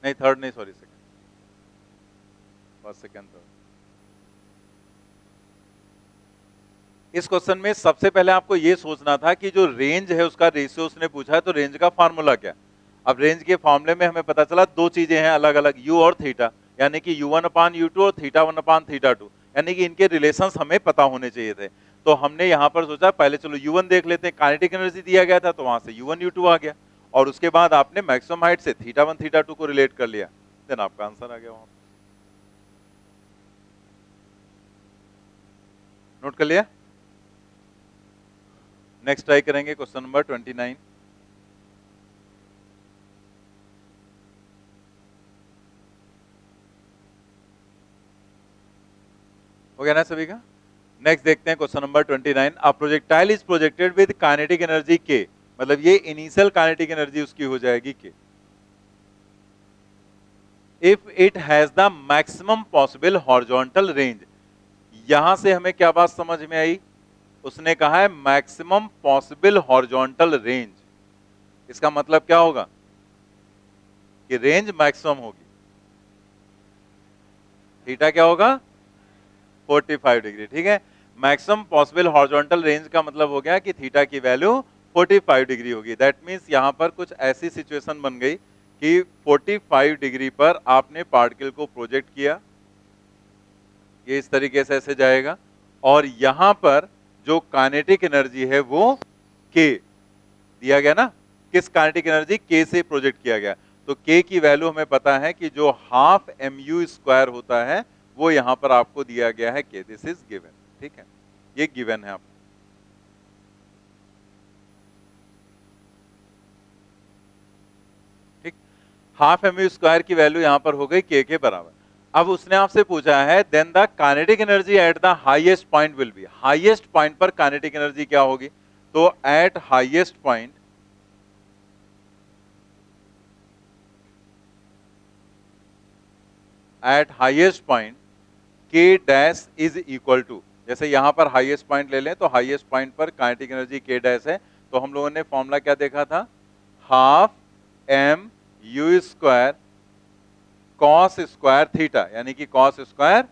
नहीं थर्ड नहीं, sorry second, first second third. इस क्वेश्चन में सबसे पहले आपको यह सोचना था कि जो रेंज है उसका रेशियो उसने पूछा है, तो रेंज का फार्मूला क्या। अब रेंज के फॉर्मूले में हमें पता चला दो चीजें हैं अलग अलग, यू और थीटा, यानी कि U1 अपान U2 और थीटा 1 अपान थीटा 2, यानी कि इनके रिलेशंस हमें पता होने चाहिए थे। तो हमने यहां पर सोचा पहले चलो U1 देख लेते हैं, काइनेटिक एनर्जी दिया गया था तो वहां से U1 U2 आ गया, और उसके बाद आपने मैक्सिमम हाइट से थीटा 1 थीटा 2 को रिलेट कर लिया, देन आपका आंसर आ गया। वहां नोट कर लिया। नेक्स्ट ट्राई करेंगे क्वेश्चन नंबर 29। हो गया ना सभी का। नेक्स्ट देखते हैं question number 29। A projectile is projected with kinetic energy के, मतलब ये इनिशियल काइनेटिक एनर्जी उसकी हो जाएगी के, if it has the maximum possible horizontal range. यहां से हमें क्या बात समझ में आई, उसने कहा है मैक्सिमम पॉसिबल हॉरिजॉन्टल रेंज, इसका मतलब क्या होगा कि रेंज मैक्सिमम होगी, थीटा क्या होगा 45 डिग्री, ठीक है। मैक्सिमम पॉसिबल हॉरिजॉन्टल रेंज का मतलब हो गया कि थीटा की वैल्यू 45 डिग्री होगी, दैट मींस यहां पर कुछ ऐसी सिचुएशन बन गई कि 45 डिग्री पर आपने पार्टिकल को प्रोजेक्ट किया, ये इस तरीके से ऐसे जाएगा, और यहां पर जो काइनेटिक एनर्जी है वो के दिया गया ना, किस काइनेटिक एनर्जी के से प्रोजेक्ट किया गया, तो के की वैल्यू हमें पता है कि जो हाफ mu स्क्वायर होता है वो यहां पर आपको दिया गया है के, दिस इज गिवन, ठीक है, ये गिवन है आपको। ठीक, हाफ mu स्क्वायर की वैल्यू यहां पर हो गई के बराबर। अब उसने आपसे पूछा है then the kinetic energy at the highest point will be, highest point पर काइनेटिक एनर्जी क्या होगी, तो at highest point K dash is equal to, जैसे यहां पर हाईएस्ट पॉइंट ले लें तो हाईएस्ट पॉइंट पर काइनेटिक एनर्जी के डैश है, तो हम लोगों ने फॉर्मूला क्या देखा था, half M U square cos square theta, यानी कि कॉस स्क्वायर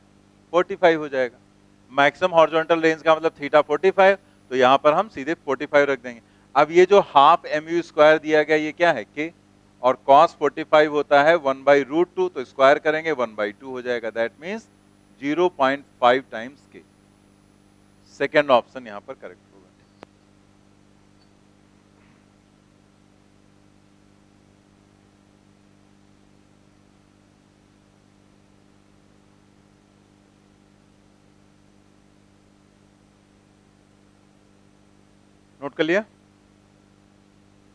45 हो जाएगा। मैक्सिमम हॉरिजॉन्टल रेंज का मतलब थीटा 45, तो यहां पर हम सीधे 45 रख देंगे। अब ये जो हाफ एम यू स्क्वायर दिया गया ये क्या है के, और cos 45 होता है 1/√2, तो स्क्वायर करेंगे 1/2 हो जाएगा, दैट मींस 0.5 टाइम्स के। सेकेंड ऑप्शन यहां पर करेक्ट होगा। नोट कर लिया।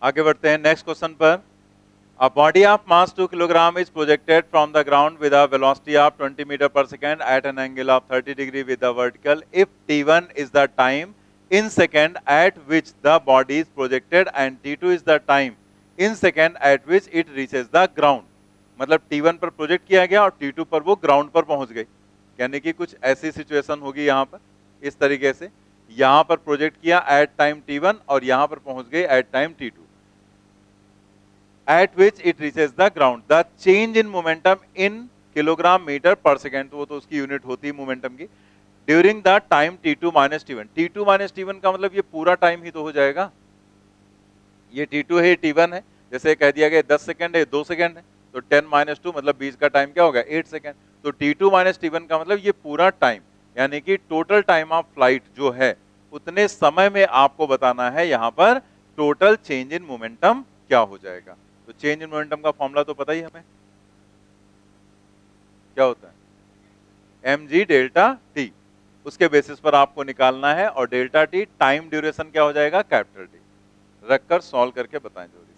आगे बढ़ते हैं नेक्स्ट क्वेश्चन पर। A body of mass 2 kg is projected from the ground with a velocity of 20 meter per second at an angle of 30 degree with the vertical. If t1 is the time in second at which the body is projected and t2 is the time in second at which it reaches the ground. मतलब t1 पर project किया गया और t2 पर वो ground पर पहुंच गई, यानी कि कुछ ऐसी सिचुएशन होगी यहाँ पर इस तरीके से, यहाँ पर प्रोजेक्ट किया एट टाइम t1 और यहाँ पर पहुंच गई at time t2. At which it reaches the ground. The change in momentum in kilogram meter per second, तो वो तो उसकी यूनिट होती है मोमेंटम की, during the time t2 minus t1. t2 minus t1 का मतलब ये पूरा टाइम ही तो हो जाएगा, ये t2 है t1 है, जैसे कह दिया गया 10 सेकंड है 2 सेकंड है, तो 10 माइनस 2 मतलब बीच का टाइम क्या होगा 8 सेकंड. तो t2 माइनस t1 का मतलब ये पूरा टाइम, यानी कि टोटल टाइम ऑफ फ्लाइट जो है उतने समय में आपको बताना है यहाँ पर टोटल चेंज इन मोमेंटम क्या हो जाएगा. तो चेंज इन मोमेंटम का फॉर्मूला तो पता ही हमें क्या होता है, mg डेल्टा t. उसके बेसिस पर आपको निकालना है और डेल्टा t टाइम ड्यूरेशन क्या हो जाएगा कैपिटल T. रखकर सॉल्व करके बताएं जल्दी से.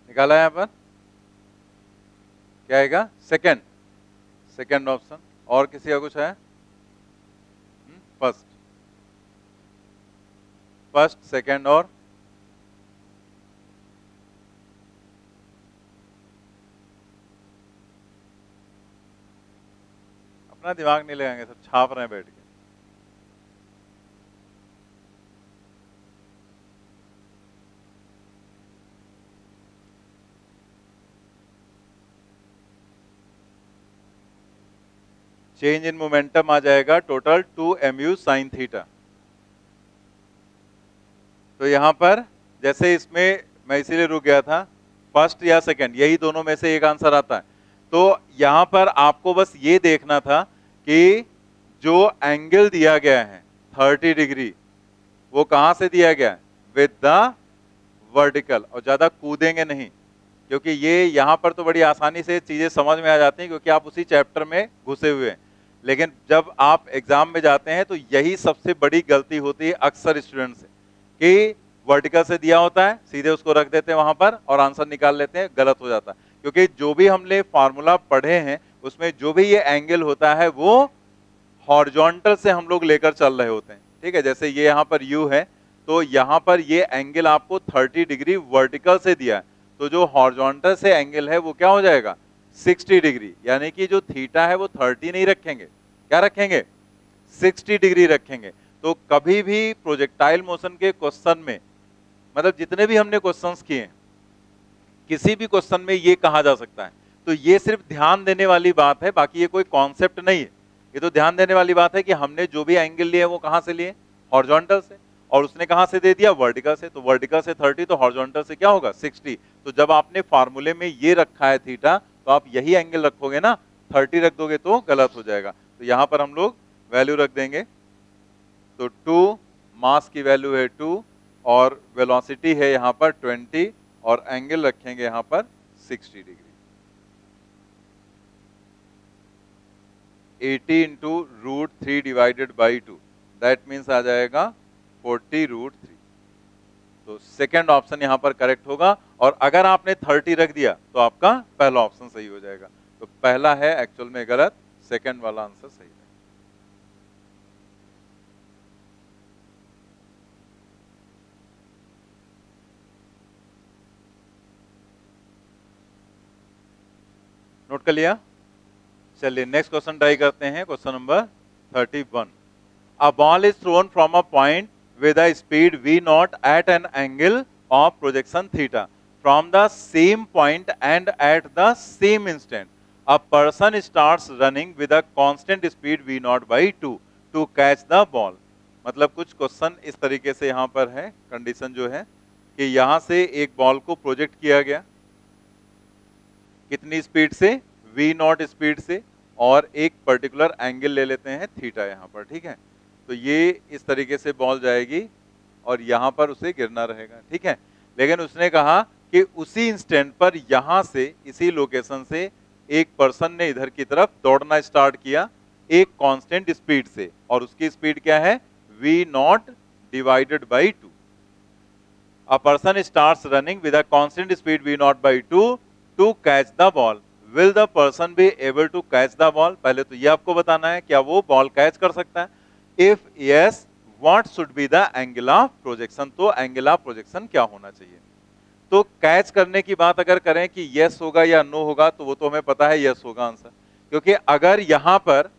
निकाला यहाँ पर क्या आएगा सेकंड, सेकंड ऑप्शन. और किसी का कुछ है फर्स्ट, फर्स्ट सेकंड और अपना दिमाग नहीं लगाएंगे, सब छाप रहे हैं बैठ के. चेंज इन मोमेंटम आ जाएगा टोटल 2 mu sin थीटा. तो यहां पर जैसे इसमें मैं इसीलिए रुक गया था, फर्स्ट या सेकंड यही दोनों में से एक आंसर आता है. तो यहां पर आपको बस ये देखना था कि जो एंगल दिया गया है 30 डिग्री वो कहां से दिया गया है विद द वर्टिकल. और ज्यादा कूदेंगे नहीं क्योंकि ये यहां पर तो बड़ी आसानी से चीजें समझ में आ जाती हैं क्योंकि आप उसी चैप्टर में घुसे हुए हैं. लेकिन जब आप एग्जाम में जाते हैं तो यही सबसे बड़ी गलती होती है अक्सर स्टूडेंट से कि वर्टिकल से दिया होता है सीधे उसको रख देते हैं वहां पर और आंसर निकाल लेते हैं, गलत हो जाता है. क्योंकि जो भी हमने फॉर्मूला पढ़े हैं उसमें जो भी ये एंगल होता है वो हॉरिजॉन्टल से हम लोग लेकर चल रहे होते हैं. ठीक है, जैसे ये यहाँ पर u है तो यहाँ पर ये एंगल आपको 30 डिग्री वर्टिकल से दिया है, तो जो हॉरिजॉन्टल से एंगल है वो क्या हो जाएगा 60 डिग्री. यानी कि जो थीटा है वो 30 नहीं रखेंगे, क्या रखेंगे 60 डिग्री रखेंगे. तो कभी भी प्रोजेक्टाइल मोशन के क्वेश्चन में, मतलब जितने भी हमने क्वेश्चंस किए हैं, किसी भी क्वेश्चन में ये कहा जा सकता है. तो ये सिर्फ ध्यान देने वाली बात है, बाकी ये कोई कॉन्सेप्ट नहीं है. ये तो ध्यान देने वाली बात है कि हमने जो भी एंगल लिए वो कहां से लिए हॉरिजॉन्टल से, और उसने कहां से दे दिया वर्टिकल से. तो वर्टिकल से 30 तो हॉरिजॉन्टल से क्या होगा 60. तो जब आपने फार्मूले में ये रखा है थीटा तो आप यही एंगल रखोगे ना, 30 रख दोगे तो गलत हो जाएगा. तो यहां पर हम लोग वैल्यू रख देंगे. तो 2 मास की वैल्यू है 2 और वेलोसिटी है यहाँ पर 20 और एंगल रखेंगे यहाँ पर 60 degree. 80 into root 3 divided by 2 that means आ जाएगा 40 रूट 3. तो सेकंड ऑप्शन यहाँ पर करेक्ट होगा. और अगर आपने 30 रख दिया तो आपका पहला ऑप्शन सही हो जाएगा. तो पहला है एक्चुअल में गलत, सेकंड वाला आंसर सही है. नोट कर लिया? चलिए नेक्स्ट क्वेश्चन ट्राई करते हैं, question number 31। A ball is throne from a point with a speed v naught at an angle of projection theta from the same point and at the same instant a person starts running with a constant speed v naught by 2 to catch the ball। मतलब कुछ question इस तरीके से यहाँ पर है, condition जो है कि यहाँ से एक बॉल को प्रोजेक्ट किया गया, कितनी स्पीड से? v नॉट स्पीड से, और एक पर्टिकुलर एंगल ले लेते हैं थीटा यहाँ पर, ठीक है। तो ये इस तरीके से बॉल जाएगी और यहाँ पर उसे गिरना रहेगा, ठीक है। लेकिन उसने कहा कि उसी इंस्टेंट पर यहाँ से, इसी लोकेशन से एक पर्सन ने इधर की तरफ दौड़ना स्टार्ट किया एक कांस्टेंट स्पीड से, और उसकी स्पीड क्या है? v not divided by 2। A person starts running with a constant speed v not by 2 to catch the ball. Will the person be able to catch the ball? पहले तो ये आपको बताना है, क्या वो बॉल कैच कर सकता है? If yes, what should be the angle of projection? तो एंगल ऑफ प्रोजेक्शन क्या होना चाहिए? तो कैच करने की बात अगर करें कि यस होगा या नो होगा, तो वो तो हमें पता है यस होगा आंसर, क्योंकि अगर यहां पर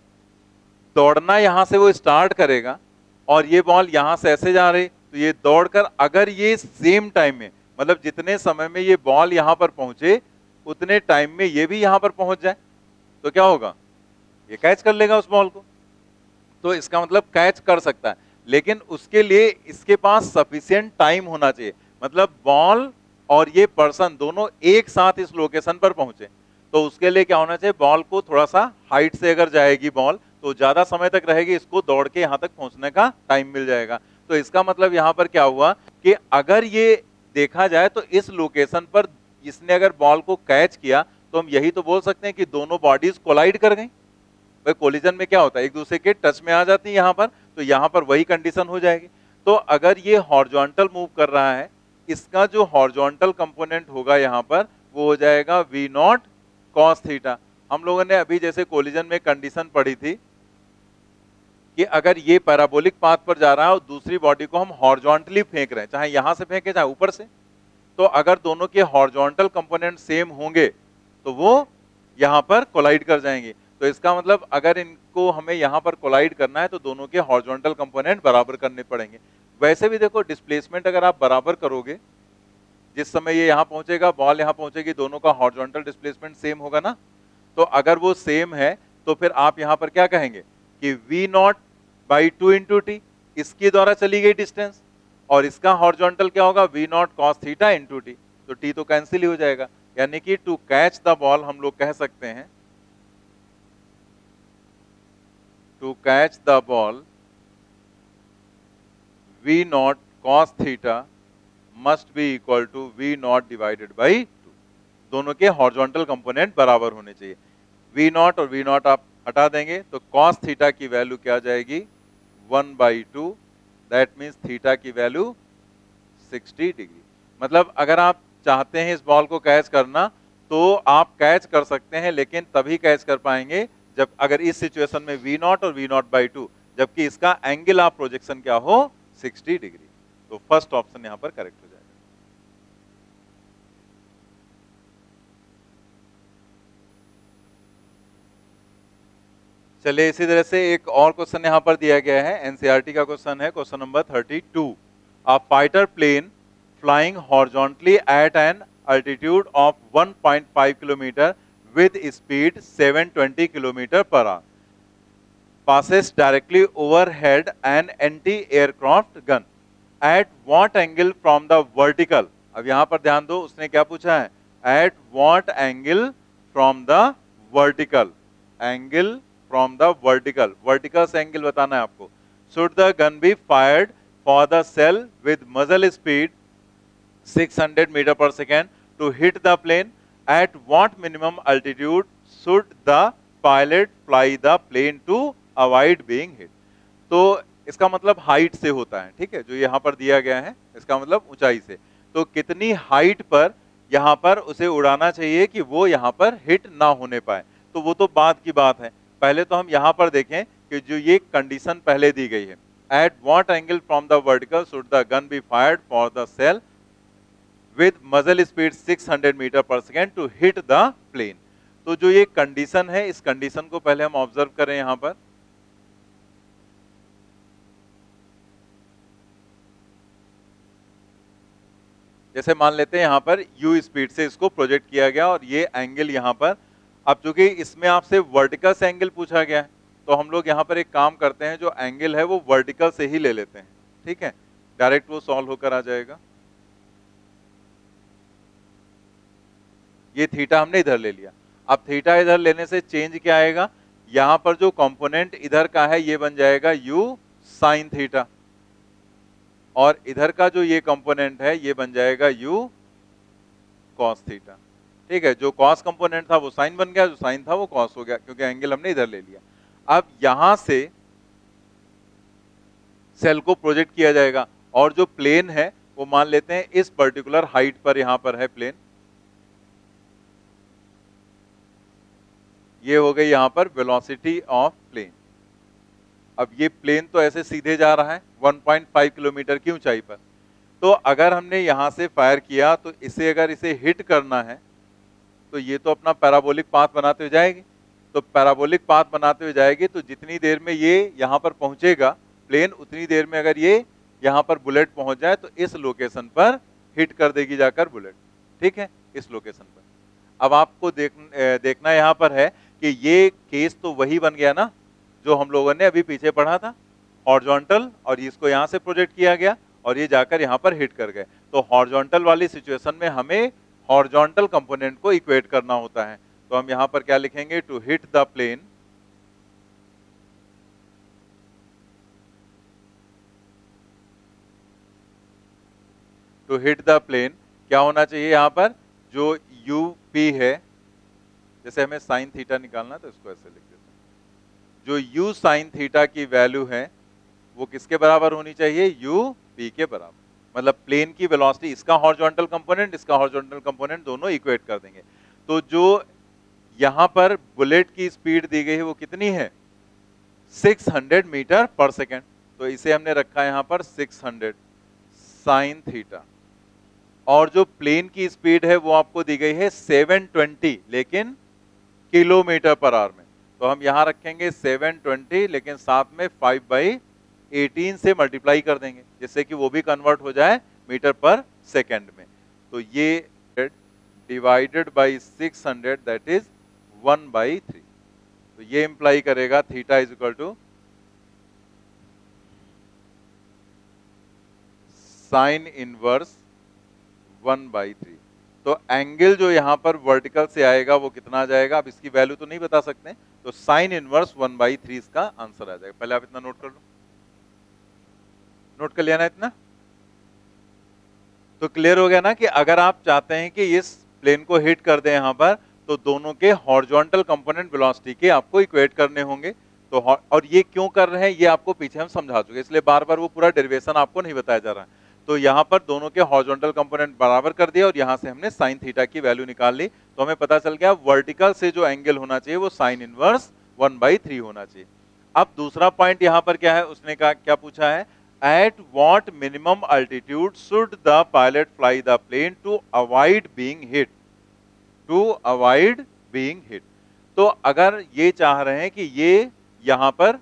दौड़ना यहां से वो स्टार्ट करेगा और ये बॉल यहां से ऐसे जा रही, तो ये दौड़कर अगर ये सेम टाइम में, मतलब जितने समय में ये बॉल यहां पर पहुंचे उतने टाइम में ये भी यहां पर पहुंच जाए, तो क्या होगा? ये कैच कर लेगा उस बॉल को। तो इसका मतलब कैच कर सकता है, लेकिन उसके लिए इसके पास सफिशिएंट टाइम होना चाहिए। मतलब बॉल और ये पर्सन दोनों एक साथ इस लोकेशन पर पहुंचे, तो उसके लिए क्या होना चाहिए? बॉल को थोड़ा सा हाइट से अगर जाएगी बॉल तो ज्यादा समय तक रहेगी, इसको दौड़ के यहां तक पहुंचने का टाइम मिल जाएगा। तो इसका मतलब यहां पर क्या हुआ कि अगर ये देखा जाए तो इस लोकेशन पर इसने अगर बॉल को कैच किया, तो हम यही तो बोल सकते हैं कि दोनों बॉडीज कोलाइड कर गई। भाई कोलिजन में क्या होता है? एक दूसरे के टच में आ जाती है यहाँ पर, तो यहाँ पर वही कंडीशन हो जाएगी। तो अगर ये हॉरिजॉन्टल मूव कर रहा है, इसका जो हॉरिजॉन्टल कंपोनेंट होगा यहाँ पर वो हो जाएगा v नॉट कॉस थीटा। हम लोगों ने अभी जैसे कोलिजन में कंडीशन पढ़ी थी कि अगर ये पैराबोलिक पाथ पर जा रहा है और दूसरी बॉडी को हम हॉरिजॉन्टली फेंक रहे हैं, चाहे यहाँ से फेंके चाहे ऊपर से, तो अगर दोनों के हॉरिजॉन्टल कंपोनेंट सेम होंगे तो वो यहाँ पर कोलाइड कर जाएंगे। तो इसका मतलब अगर इनको हमें यहाँ पर कोलाइड करना है तो दोनों के हॉरिजॉन्टल कंपोनेंट बराबर करने पड़ेंगे। वैसे भी देखो डिस्प्लेसमेंट अगर आप बराबर करोगे, जिस समय ये यहाँ पहुंचेगा बॉल यहाँ पहुंचेगी, दोनों का हॉरिजॉन्टल डिस्प्लेसमेंट सेम होगा ना। तो अगर वो सेम है तो फिर आप यहाँ पर क्या कहेंगे कि v not by 2 into T, इसके द्वारा चली गई डिस्टेंस, और इसका हॉरिजॉन्टल क्या होगा? v not cos theta into T. तो t तो कैंसिल ही हो जाएगा, यानी कि टू कैच द बॉल हम लोग कह सकते हैं to catch the ball v naught cos theta must be equal to v naught divided by 2। दोनों के हॉरिजॉन्टल कंपोनेंट बराबर होने चाहिए। v naught और v naught आप हटा देंगे तो cos थीटा की वैल्यू क्या आ जाएगी? 1/2। दैट मीन्स थीटा की वैल्यू 60 डिग्री। मतलब अगर आप चाहते हैं इस बॉल को कैच करना तो आप कैच कर सकते हैं, लेकिन तभी कैच कर पाएंगे जब अगर इस सिचुएशन में v नॉट और v नॉट बाई 2, जबकि इसका एंगल ऑफ प्रोजेक्शन क्या हो? 60 डिग्री। तो फर्स्ट ऑप्शन यहां पर करेक्ट हो जाएगा। चलिए इसी तरह से एक और क्वेश्चन यहां पर दिया गया है, एनसीईआरटी का क्वेश्चन है, question number 32। A fighter plane flying horizontally at an altitude of 1.5 kilometre with speed 720 km per hour passes directly overhead an anti-aircraft gun at what angle from the vertical। अब यहां पर ध्यान दो, उसने क्या पूछा है? at what angle from the vertical, angle from the vertical, vertical से angle बताना है आपको। should the gun be fired for the cell with muzzle speed 600 meter per second to hit the plane? At what minimum altitude should the pilot fly the plane to avoid being hit? तो इसका मतलब height से होता है, ठीक है, जो यहाँ पर दिया गया है इसका मतलब ऊंचाई से। तो कितनी हाइट पर यहाँ पर उसे उड़ाना चाहिए कि वो यहाँ पर हिट ना होने पाए, तो वो तो बाद की बात है। पहले तो हम यहाँ पर देखें कि जो ये कंडीशन पहले दी गई है, at what angle from the vertical should the gun be fired for the shell with muzzle speed 600 meter per second to hit the plane। तो जो ये कंडीशन है, इस कंडीशन को पहले हम ऑब्जर्व करें यहां पर। जैसे मान लेते हैं यहां पर u स्पीड से इसको प्रोजेक्ट किया गया और ये एंगल यहां पर, अब चूंकि इसमें आपसे वर्टिकल से एंगल पूछा गया है तो हम लोग यहां पर एक काम करते हैं, जो एंगल है वो वर्टिकल से ही ले लेते हैं, ठीक है, डायरेक्ट वो सॉल्व होकर आ जाएगा। ये थीटा हमने इधर ले लिया, अब थीटा इधर लेने से चेंज क्या आएगा, यहां पर जो कंपोनेंट इधर का है ये बन जाएगा u साइन थीटा, और इधर का जो ये कंपोनेंट है ये बन जाएगा u कॉस थीटा, ठीक है। जो कॉस कंपोनेंट था वो साइन बन गया, जो साइन था वो कॉस हो गया, क्योंकि एंगल हमने इधर ले लिया। अब यहां से सेल को प्रोजेक्ट किया जाएगा और जो प्लेन है वो मान लेते हैं इस पर्टिकुलर हाइट पर यहां पर है प्लेन, ये हो गई यहां पर वेलोसिटी ऑफ प्लेन। अब ये प्लेन तो ऐसे सीधे जा रहा है 1.5 किलोमीटर की ऊंचाई पर, तो अगर हमने यहां से फायर किया तो इसे अगर इसे हिट करना है तो ये तो अपना पैराबोलिक पाथ बनाते हुए जाएगी, तो पैराबोलिक पाथ बनाते हुए जाएगी तो जितनी देर में ये यहां पर पहुंचेगा प्लेन, उतनी देर में अगर ये यहां पर बुलेट पहुंच जाए तो इस लोकेशन पर हिट कर देगी जाकर बुलेट, ठीक है, इस लोकेशन पर। अब आपको देखना यहां पर है कि ये केस तो वही बन गया ना जो हम लोगों ने अभी पीछे पढ़ा था, हॉरिजॉन्टल, और इसको यहां से प्रोजेक्ट किया गया और ये जाकर यहां पर हिट कर गए। तो हॉरिजॉन्टल वाली सिचुएशन में हमें हॉरिजॉन्टल कंपोनेंट को इक्वेट करना होता है, तो हम यहां पर क्या लिखेंगे, to hit the plane, to hit the plane क्या होना चाहिए यहां पर, जो यूपी है, जैसे हमें साइन थीटा निकालना तो इसको ऐसे लिख देते हैं, जो u साइन थीटा की वैल्यू है वो किसके बराबर होनी चाहिए, u p के बराबर, मतलब प्लेन की वेलोसिटी, इसका हॉरिजॉन्टल कंपोनेंट इसका हॉरिजॉन्टल कंपोनेंट दोनों इक्वेट कर देंगे। तो जो यहां पर बुलेट की स्पीड दी गई है वो कितनी है, 600 मीटर पर सेकेंड, तो इसे हमने रखा यहां पर 600 साइन थीटा, और जो प्लेन की स्पीड है वो आपको दी गई है 720 लेकिन किलोमीटर पर आवर में, तो हम यहां रखेंगे 720 लेकिन साथ में 5/18 से मल्टीप्लाई कर देंगे जिससे कि वो भी कन्वर्ट हो जाए मीटर पर सेकेंड में। तो ये डिवाइडेड बाई 600 दैट इज 1/3, तो ये इंप्लाई करेगा theta is equal to sine inverse 1/3। तो एंगल जो यहां पर वर्टिकल से आएगा वो कितना आ जाएगा, अब इसकी वैल्यू तो नहीं बता सकते, तो साइन इनवर्स 1/3 इसका आंसर आ जाएगा। पहले आप इतना नोट कर लो, नोट कर लिया ना इतना, तो क्लियर हो गया ना कि अगर आप चाहते हैं कि इस प्लेन को हिट कर दें यहां पर, तो दोनों के हॉरिजॉन्टल कंपोनेंट वेलोसिटी के आपको इक्वेट करने होंगे। तो और ये क्यों कर रहे हैं ये आपको पीछे हम समझा चुके, इसलिए बार बार वो पूरा डेरिवेशन आपको नहीं बताया जा रहा है। तो यहाँ पर दोनों के हॉरिजॉन्टल कंपोनेंट बराबर कर दिया और यहाँ से हमने साइन थीटा की वैल्यू निकाल ली, तो हमें पता चल गया वर्टिकल से जो एंगल होना चाहिए वो साइन इनवर्स 1/3 होना चाहिए। अब दूसरा पॉइंट यहाँ पर क्या है, उसने कहा क्या पूछा है, at what minimum altitude should the pilot fly the plane to avoid being hit, to avoid being hit. तो अगर ये चाह रहे हैं कि ये यहाँ पर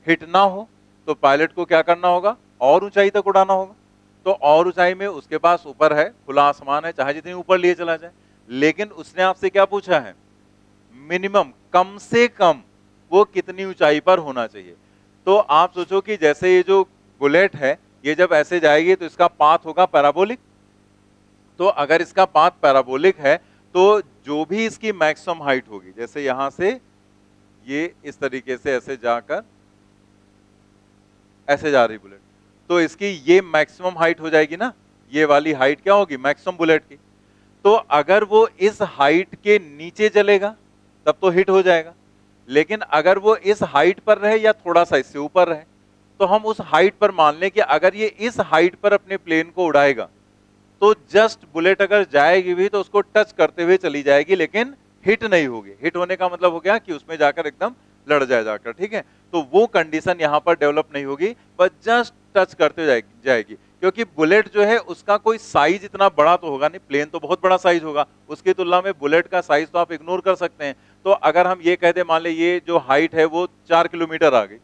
हिट ना हो तो पायलट को क्या करना होगा, और ऊंचाई तक उड़ाना होगा। तो और ऊंचाई में उसके पास ऊपर है, खुला आसमान है, चाहे जितनी ऊपर लिए चला जाए, लेकिन उसने आपसे क्या पूछा है, मिनिमम, कम से कम वो कितनी ऊंचाई पर होना चाहिए। तो आप सोचो कि जैसे ये जो बुलेट है ये जब ऐसे जाएगी तो इसका पाथ होगा पैराबोलिक, तो अगर इसका पाथ पैराबोलिक है तो जो भी इसकी मैक्सिमम हाइट होगी, जैसे यहां से ये इस तरीके से ऐसे जाकर ऐसे जा रही बुलेट, तो इसकी ये मैक्सिमम हाइट हो जाएगी ना, ये वाली हाइट क्या होगी मैक्सिमम बुलेट की। तो अगर वो इस हाइट के नीचे चलेगा तब तो हिट हो जाएगा, लेकिन अगर वो इस हाइट पर रहे या थोड़ा सा इससे ऊपर रहे तो हम उस हाइट पर मान लें कि अगर ये इस हाइट पर अपने प्लेन को उड़ाएगा तो जस्ट बुलेट अगर जाएगी भी तो उसको टच करते हुए चली जाएगी लेकिन हिट नहीं होगी। हिट होने का मतलब हो गया कि उसमें जाकर एकदम लड़ जाए जाकर, ठीक है। तो वो कंडीशन यहां पर डेवलप नहीं होगी, बस जस्ट टच करते जाएगी। क्योंकि बुलेट जो है उसका कोई साइज इतना बड़ा तो होगा नहीं, प्लेन तो बहुत बड़ा साइज होगा, उसकी तुलना में बुलेट का साइज तो आप इग्नोर कर सकते हैं। तो अगर हम ये कहते मान ले ये जो हाइट है वो 4 किलोमीटर आ गई,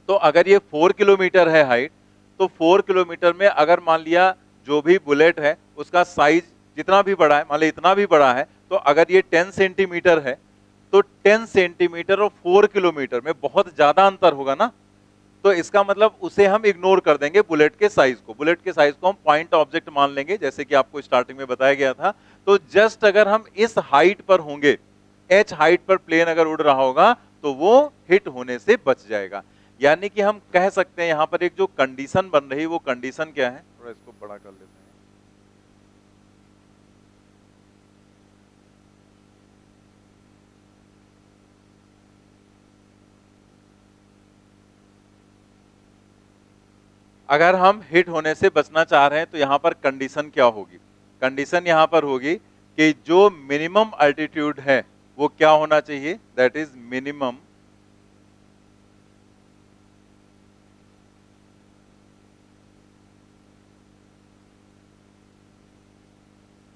तो अगर ये 4 किलोमीटर है हाइट, तो 4 किलोमीटर में अगर मान लिया जो भी बुलेट है उसका साइज जितना भी बड़ा है, मान ली इतना भी बड़ा है, तो अगर ये 10 सेंटीमीटर है तो 10 सेंटीमीटर और 4 किलोमीटर में बहुत ज्यादा अंतर होगा ना, तो इसका मतलब उसे हम इग्नोर कर देंगे बुलेट के साइज को। बुलेट के साइज को हम पॉइंट ऑब्जेक्ट मान लेंगे, जैसे कि आपको स्टार्टिंग में बताया गया था। तो जस्ट अगर हम इस हाइट पर होंगे, एच हाइट पर प्लेन अगर उड़ रहा होगा तो वो हिट होने से बच जाएगा। यानी कि हम कह सकते हैं यहां पर एक जो कंडीशन बन रही है वो कंडीशन क्या है, थोड़ा इसको बड़ा कर लेते हैं। अगर हम हिट होने से बचना चाह रहे हैं तो यहां पर कंडीशन क्या होगी, कंडीशन यहां पर होगी कि जो मिनिमम अल्टीट्यूड है वो क्या होना चाहिए, दैट इज मिनिमम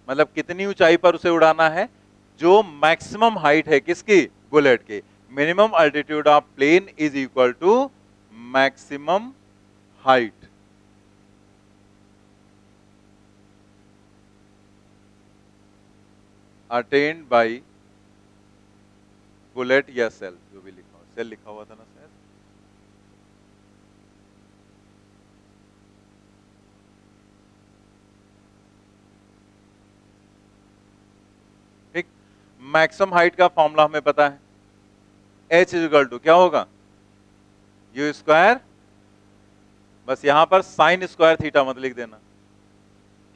मतलब कितनी ऊंचाई पर उसे उड़ाना है, जो मैक्सिमम हाइट है किसकी, बुलेट की। Minimum altitude of plane is equal to maximum height attained by bullet या सेल, जो भी लिखा हुआ, सेल लिखा हुआ था ना शायद। ठीक, मैक्सिमम हाइट का फॉर्मूला हमें पता है, एच इज इक्वल टू क्या होगा, यू स्क्वायर, बस यहां पर साइन स्क्वायर थीटा मत लिख देना,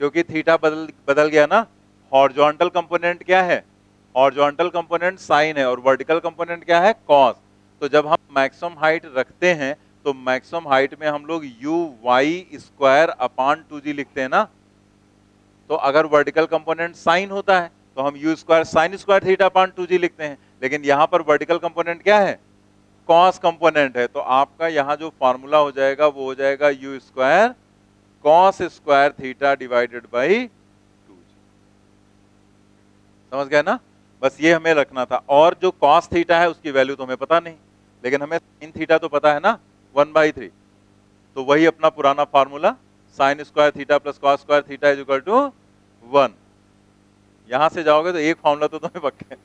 क्योंकि थीटा बदल गया ना। हॉरिजॉन्टल कंपोनेंट क्या है, हॉरिजॉन्टल कंपोनेंट साइन है और वर्टिकल कंपोनेंट क्या है, कॉस। तो जब हम मैक्सिमम हाइट रखते हैं तो मैक्सिमम हाइट में हम लोग you Y square upon 2g लिखते हैं ना। तो अगर वर्टिकल कंपोनेंट साइन होता है तो हम you square sine square theta upon 2g लिखते हैं, लेकिन यहां पर वर्टिकल कंपोनेंट क्या है, कॉस कंपोनेंट है। तो आपका यहां जो फॉर्मूला हो जाएगा वो हो जाएगा you square cos square theta divided by 2g। समझ गए ना, बस ये हमें रखना था। और जो कॉस थीटा है उसकी वैल्यू तो हमें पता नहीं, लेकिन हमें साइन थीटा तो पता है ना, 1/3। तो वही अपना पुराना formula, sine square theta plus cos square theta is equal to 1। यहां से जाओगे तो एक फॉर्मूला तो तुम्हें पक्का है,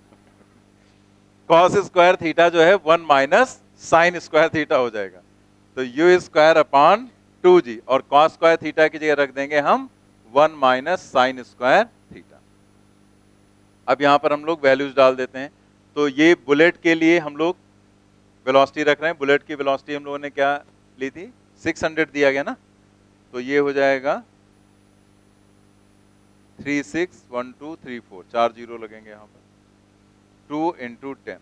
कॉस स्क्वायर थीटा जो है 1 माइनस साइन स्क्वायर थीटा हो जाएगा। तो यू स्क्वायर अपॉन 2g और कॉस स्क्वायर थीटा की जगह रख देंगे हम 1 माइनस साइन स्क्वायर थीटा। अब यहां पर हम लोग वैल्यूज डाल देते हैं। तो ये बुलेट के लिए हम लोग वेलोसिटी रख रहे हैं, बुलेट की वेलोसिटी हम लोगों ने क्या ली थी, 600 दिया गया ना, तो ये हो जाएगा 361234, 4 जीरो लगेंगे यहाँ पर, 2 into 10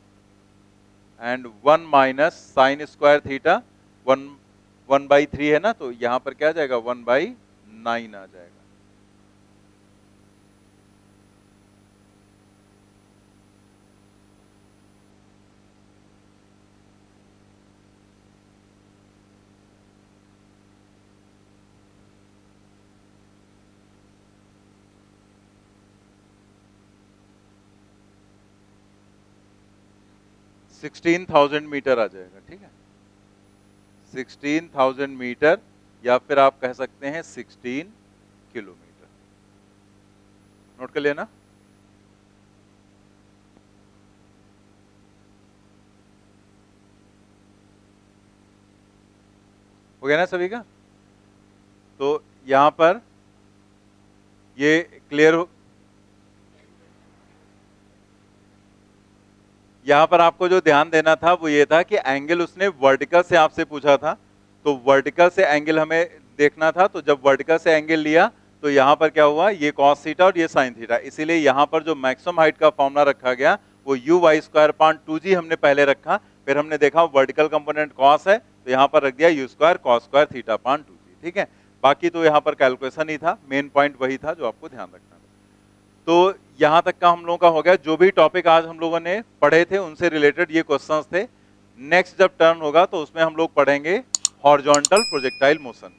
and 1 minus sign square theta 1/3 है ना, तो यहाँ पर क्या आ जाएगा 1/9 आ जाएगा। तो 16,000 मीटर आ जाएगा, ठीक है, 16,000 मीटर, या फिर आप कह सकते हैं 16 किलोमीटर। नोट कर लेना। हो गया ना सभी का। तो यहां पर ये क्लियर हो, यहां पर आपको जो ध्यान देना था वो ये था कि एंगल उसने वर्टिकल से आपसे पूछा था, तो वर्टिकल से एंगल हमें देखना था। तो जब वर्टिकल से एंगल लिया तो यहां पर क्या हुआ, ये कॉस थीटा और ये साइन थीटा, इसीलिए यहां पर जो मैक्सिमम हाइट का फॉर्मूला रखा गया वो you Y square upon 2g हमने पहले रखा, फिर हमने देखा वर्टिकल कंपोनेंट कॉस है तो यहां पर रख दिया U square cos square theta upon 2g, ठीक है। बाकी तो यहां पर कैलकुलेशन ही था, मेन पॉइंट वही था जो आपको ध्यान रखना था। तो यहां तक का हम लोगों का हो गया। जो भी टॉपिक आज हम लोगों ने पढ़े थे उनसे रिलेटेड ये क्वेश्चंस थे। नेक्स्ट जब टर्न होगा तो उसमें हम लोग पढ़ेंगे हॉरिजॉन्टल प्रोजेक्टाइल मोशन।